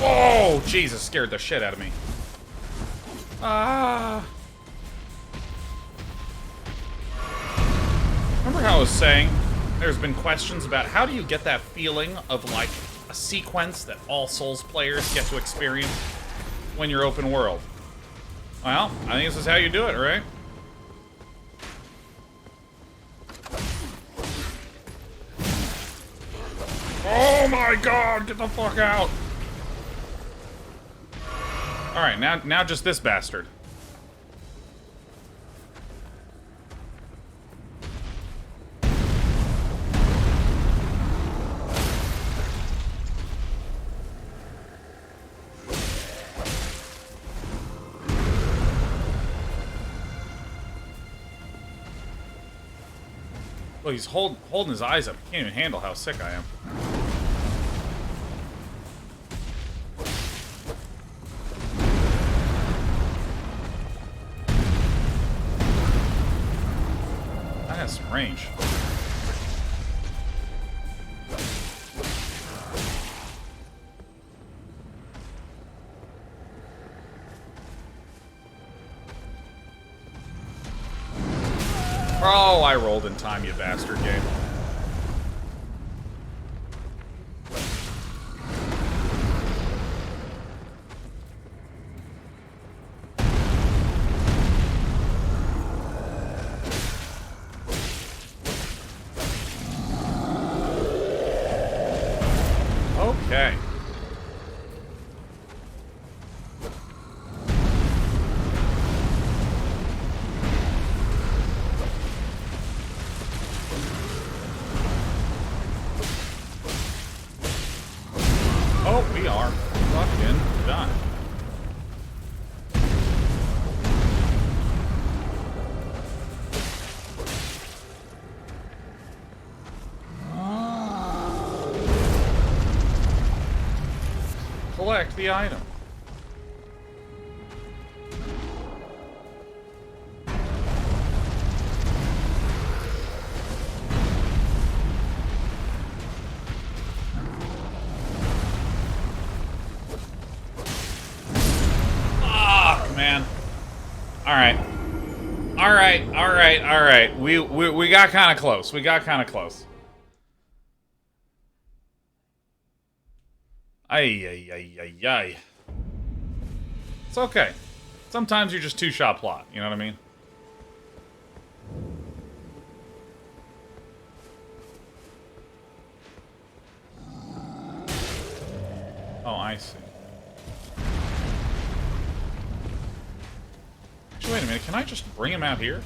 Oh, Jesus, scared the shit out of me. Ah. how I was saying, there's been questions about how do you get that feeling of, like, a sequence that all Souls players get to experience when you're open world. Well, I think this is how you do it, right? Oh my god, get the fuck out! Alright, now just this bastard. Well, he's holding his eyes up. He can't even handle how sick I am. That has some range. Oh, I rolled in time, you bastard game. Okay. Oh, we are fucking done. Collect the item. Man. Alright. Alright. We got kind of close. We got kind of close. Ay. It's okay. Sometimes you're just two-shot plot, you know what I mean? Oh, I see. Actually, wait a minute. Can I just bring him out here?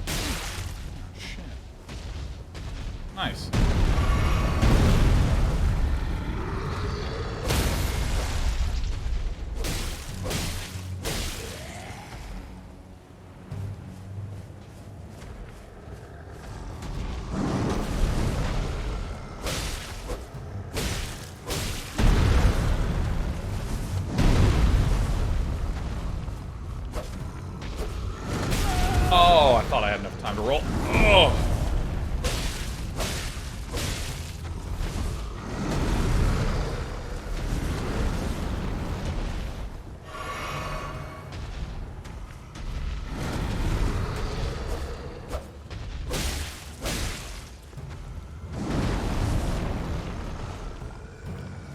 Oh, shit. Nice. Oh, I thought I had enough time to roll. Oh.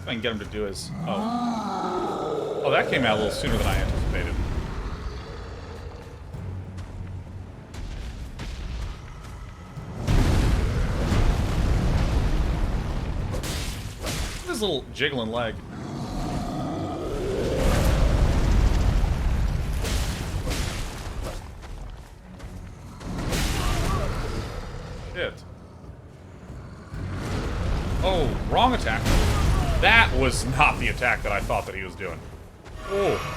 If I can get him to do his... Oh. Oh, that came out a little sooner than I anticipated. His little jiggling leg. Shit. Oh, wrong attack. That was not the attack that I thought that he was doing. Oh.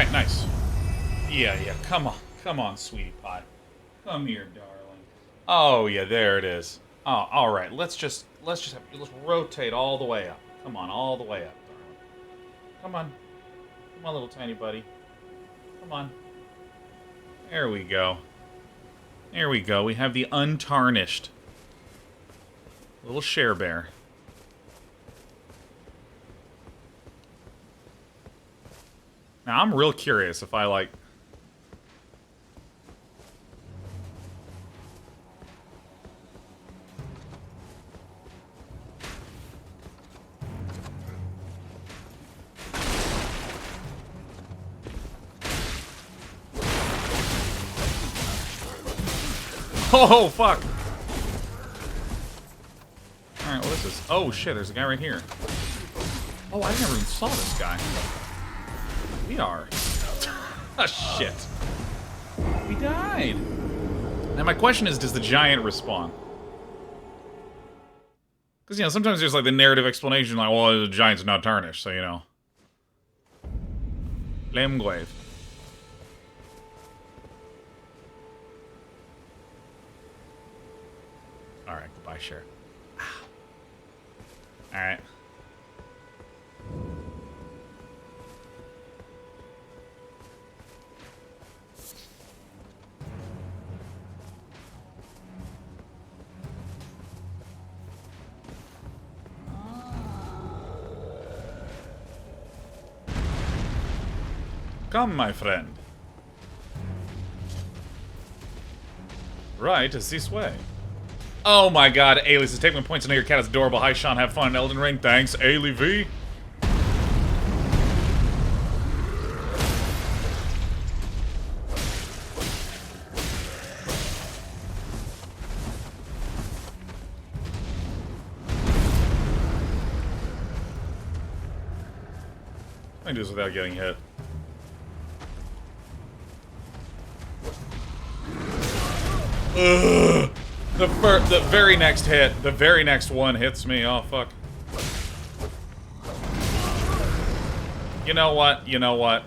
Alright, nice. Yeah, come on. Come on, sweetie pie. Come here, darling. Oh, yeah, there it is. Oh, alright, let's rotate all the way up. Come on, all the way up, darling. Come on. Come on, little tiny buddy. Come on. There we go. There we go. We have the untarnished little Share Bear. Now, I'm real curious if I, like... Oh, fuck! Alright, what is this? Oh, shit, there's a guy right here. Oh, I never even saw this guy. We are. Oh, shit. We died. Now, my question is, does the giant respawn? Because, you know, sometimes there's, like, the narrative explanation, like, well, the giant's not tarnished, so, you know. Flamegrave. Alright, goodbye, Cher. Alright. Come, my friend. Right, is this way. Oh my god, Ailey says, take my points to know your cat is adorable. Hi, Sean, have fun in Elden Ring. Thanks, Ailey V. I can do this without getting hit. Ugh. The very next hit, the very next one hits me. Oh, fuck. You know what? You know what?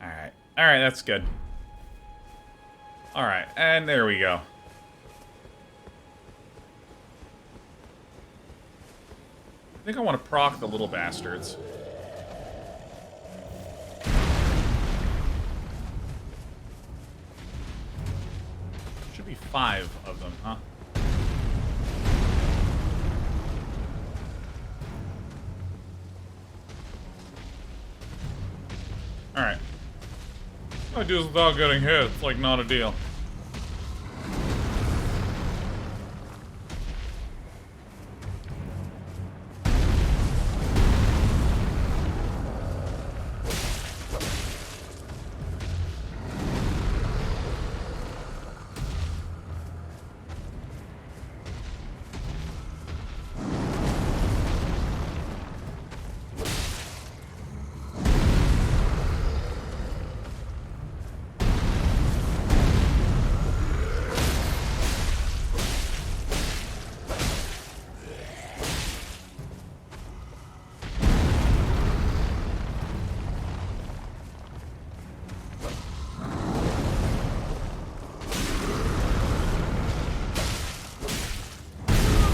Alright. Alright, that's good. Alright, and there we go. I think I want to proc the little bastards. Should be 5 of them, huh? Alright. I do this without getting hit. It's like not a deal.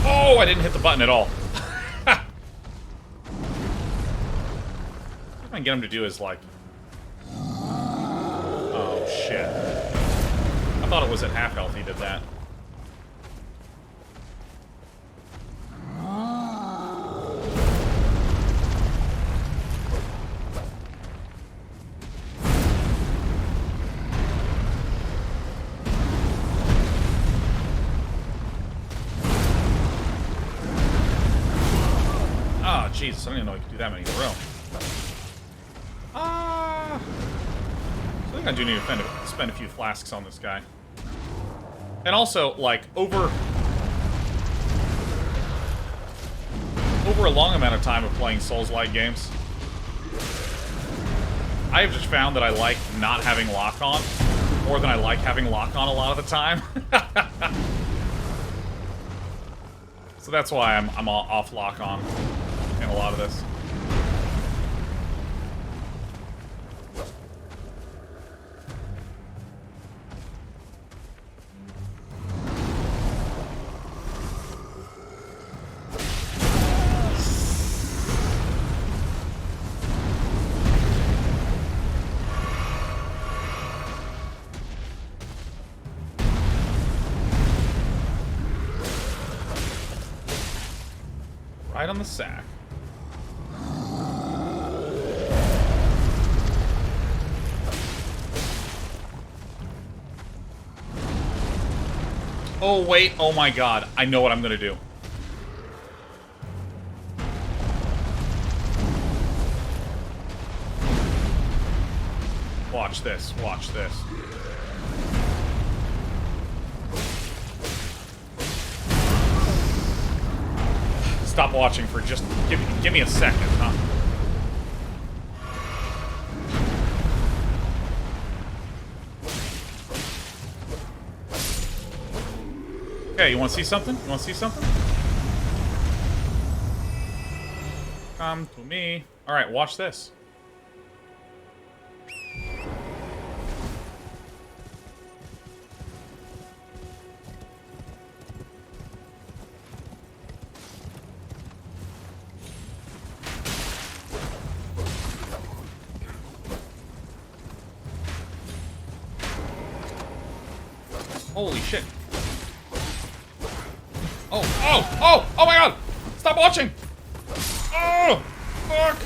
Oh, I didn't hit the button at all. What I can get him to do is like... Oh, shit. I thought it was at half health he did that. Jesus, I didn't even know I could do that many in a row. I think I do need to spend a few flasks on this guy. And also, like, over a long amount of time of playing Souls-like games, I have just found that I like not having lock-on more than I like having lock-on a lot of the time. So that's why I'm off lock on in a lot of this. Right on the sack. Oh, wait. Oh, my God. I know what I'm gonna do. Watch this. Watch this. Stop watching for just... Give me a second, huh? Okay, you want to see something? You want to see something? Come to me. Alright, watch this. Holy shit. Oh my god! Stop watching! Oh! Fuck!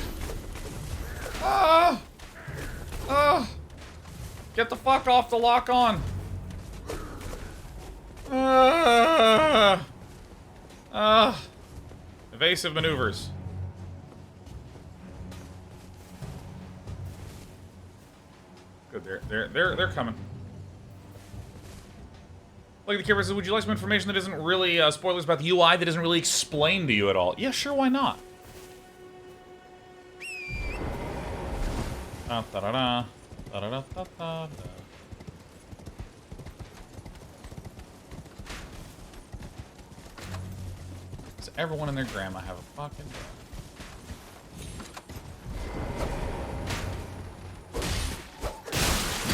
Get the fuck off the lock on! Evasive maneuvers. Good, they're coming. Like the camera says, would you like some information that isn't really spoilers about the UI that isn't really explained to you at all? Yeah, sure, why not? Da-da-da. Da-da-da-da-da. Does everyone and their grandma have a fucking...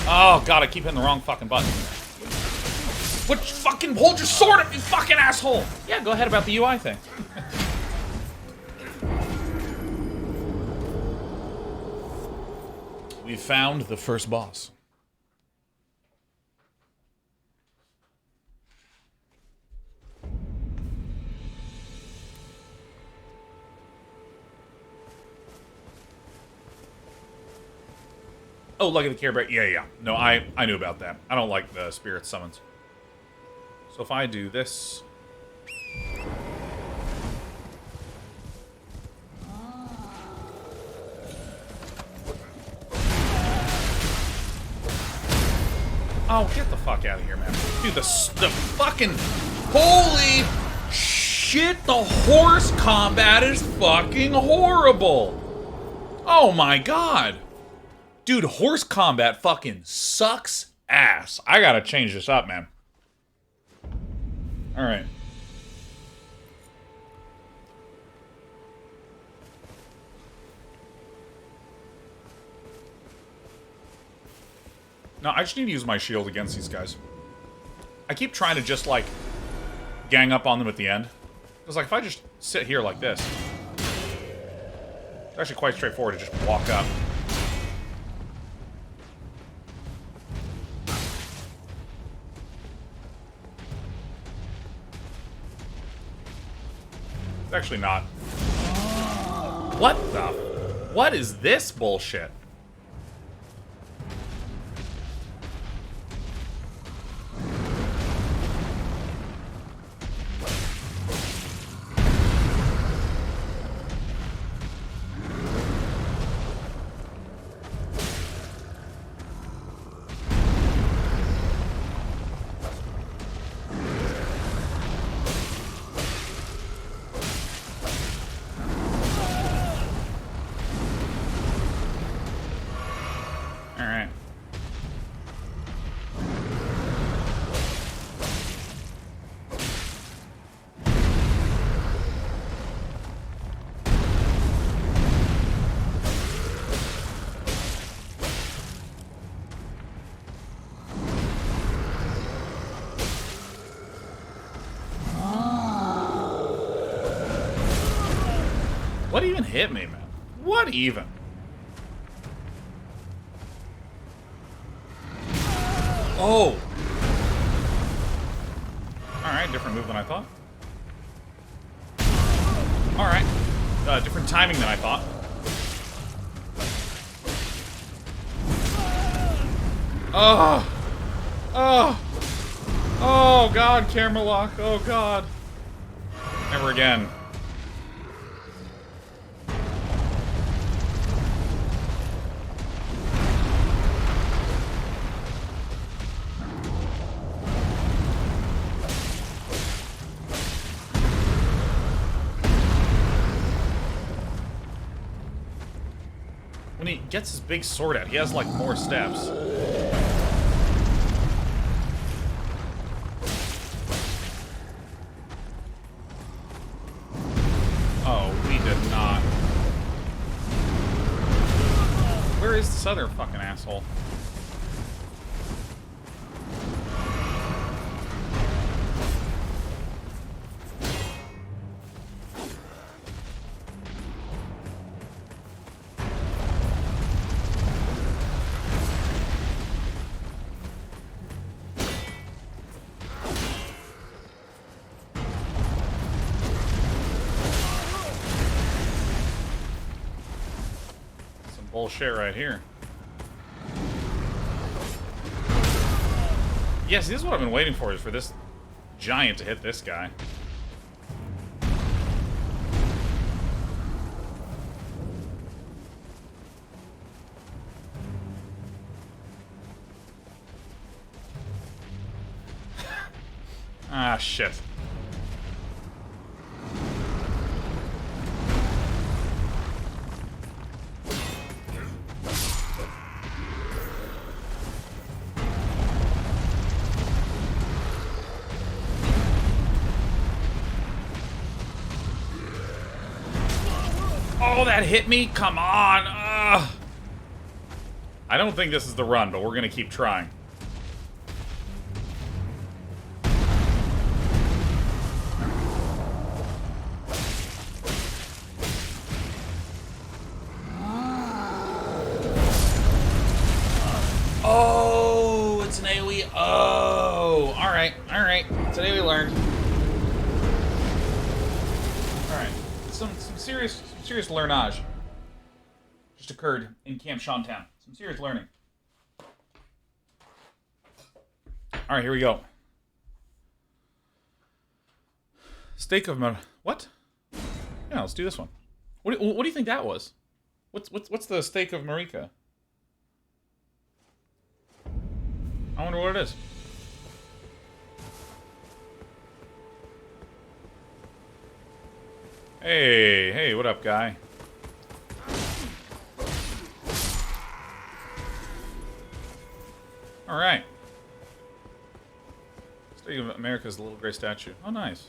Oh, God, I keep hitting the wrong fucking button. What? Fucking hold your sword up, you fucking asshole! Yeah, go ahead about the UI thing. We found the first boss. Oh, look at the Care Bear. Yeah. No, I knew about that. I don't like the spirit summons. So if I do this... Oh, get the fuck out of here, man. Dude, the fucking... Holy shit, the horse combat is fucking horrible. Oh my god. Dude, horse combat fucking sucks ass. I gotta change this up, man. Alright. No, I just need to use my shield against these guys. I keep trying to just, like, gang up on them at the end. Because, like, if I just sit here like this, it's actually quite straightforward to just walk up. It's actually not. What the? What is this bullshit? What even hit me, man? What even? Oh! Alright, different move than I thought. Alright. Different timing than I thought. Oh! Oh! Oh, God, camera lock. Oh, God. Never again. When he gets his big sword out, he has, like, more steps. Oh, we did not. Where is this other fucking asshole? Bullshit right here. Yes, this is what I've been waiting for, is for this giant to hit this guy. Ah, shit. Oh, that hit me? Come on! Ugh. I don't think this is the run, but we're gonna keep trying. Oh, it's an AoE. Oh, alright, alright. Today we learned. Alright, some serious learnage just occurred in Camp Shantown. Some serious learning. Alright, here we go. Steak of what? Yeah, let's do this one. What do you think that was? What's the steak of Marika? I wonder what it is. Hey, what up, guy? Alright. State of America's little gray statue. Oh, nice.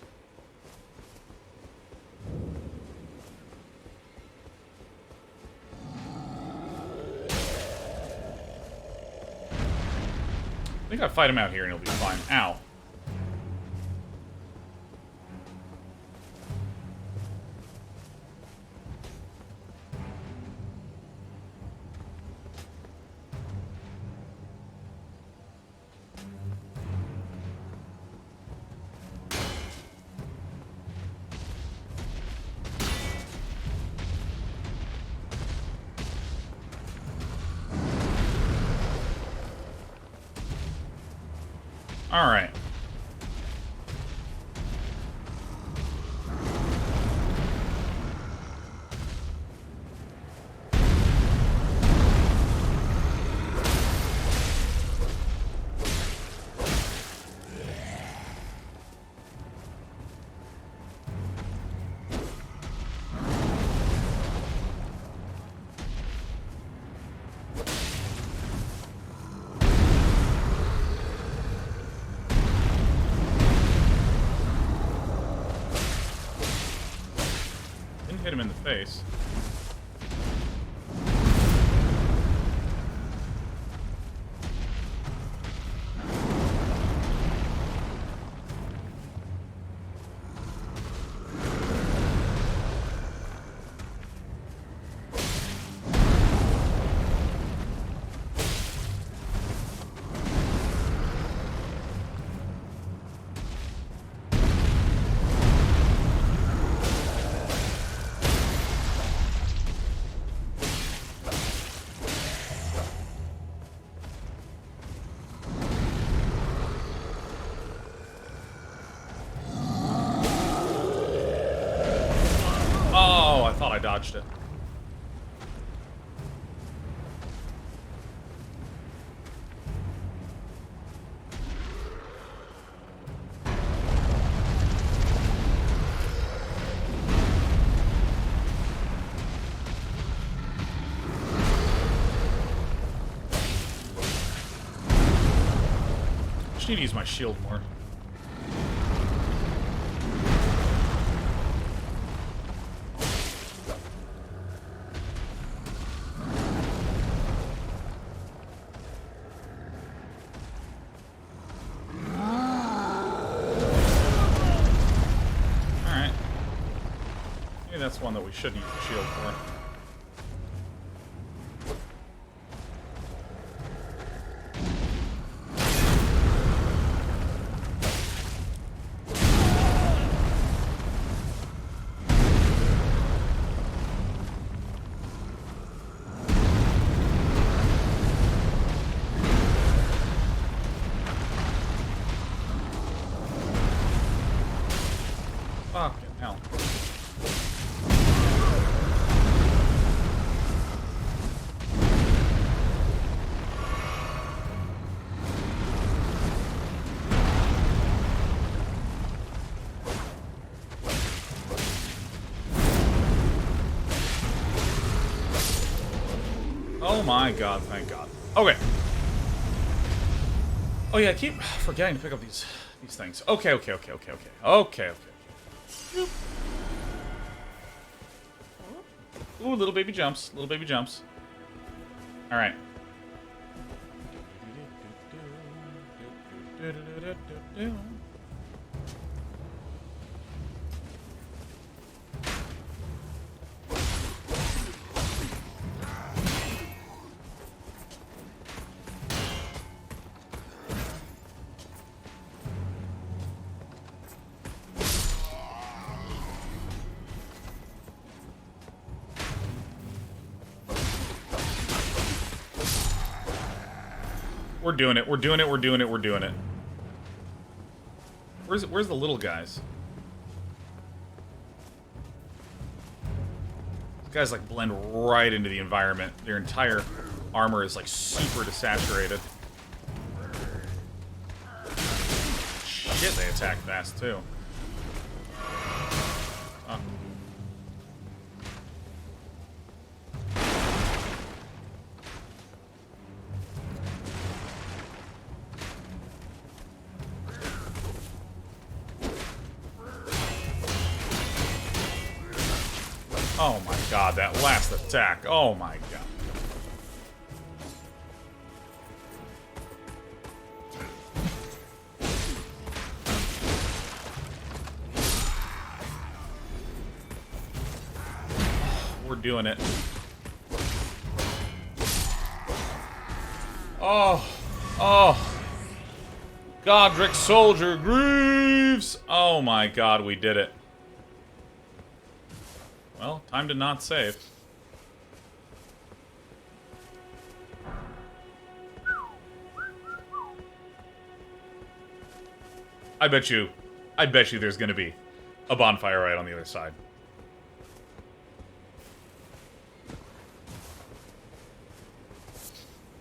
I think I'll fight him out here and he'll be fine. Ow. All right. Hit him in the face. dodged it. Just need to use my shield more. Alright. Maybe that's one that we should use the shield for. Fucking hell. Oh my god, thank god. Okay. Oh yeah, I keep forgetting to pick up these things. Okay. Ooh, little baby jumps. Little baby jumps. Alright. We're doing it. Where's the little guys? These guys like blend right into the environment. Their entire armor is like super desaturated. Shit, they attack fast too. Oh. Oh my god, that last attack. Oh my god. We're doing it. Oh. Godric Soldier Greaves. Oh my god, we did it. Well, time to not save. I bet you there's gonna be a bonfire right on the other side.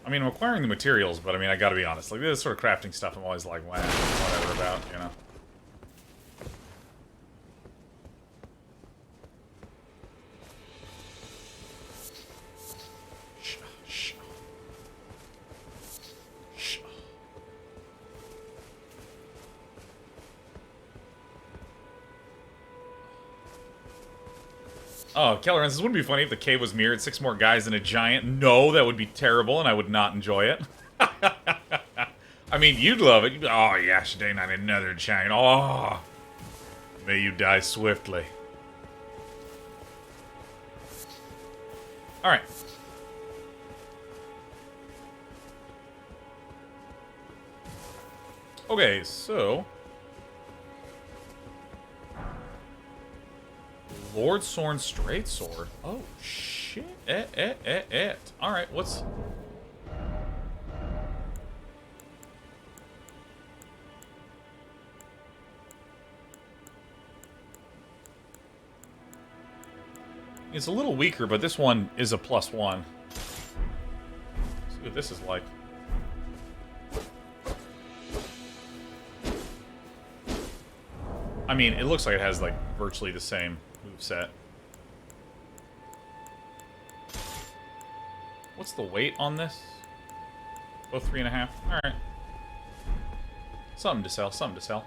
I mean, I'm acquiring the materials, but I mean, I gotta be honest. Like, this sort of crafting stuff, I'm always like, whatever about, you know? Oh, Keller, this wouldn't be funny if the cave was mirrored. 6 more guys and a giant. No, that would be terrible, and I would not enjoy it. I mean, you'd love it. Oh, yeah, today not another giant. Oh, may you die swiftly. All right. Okay, so Lord Sorn's straight sword. Oh shit! All right, what's? It's a little weaker, but this one is a +1. Let's see what this is like. I mean, it looks like it has, like, virtually the same moveset. What's the weight on this? Both 3.5? Alright. Something to sell, something to sell.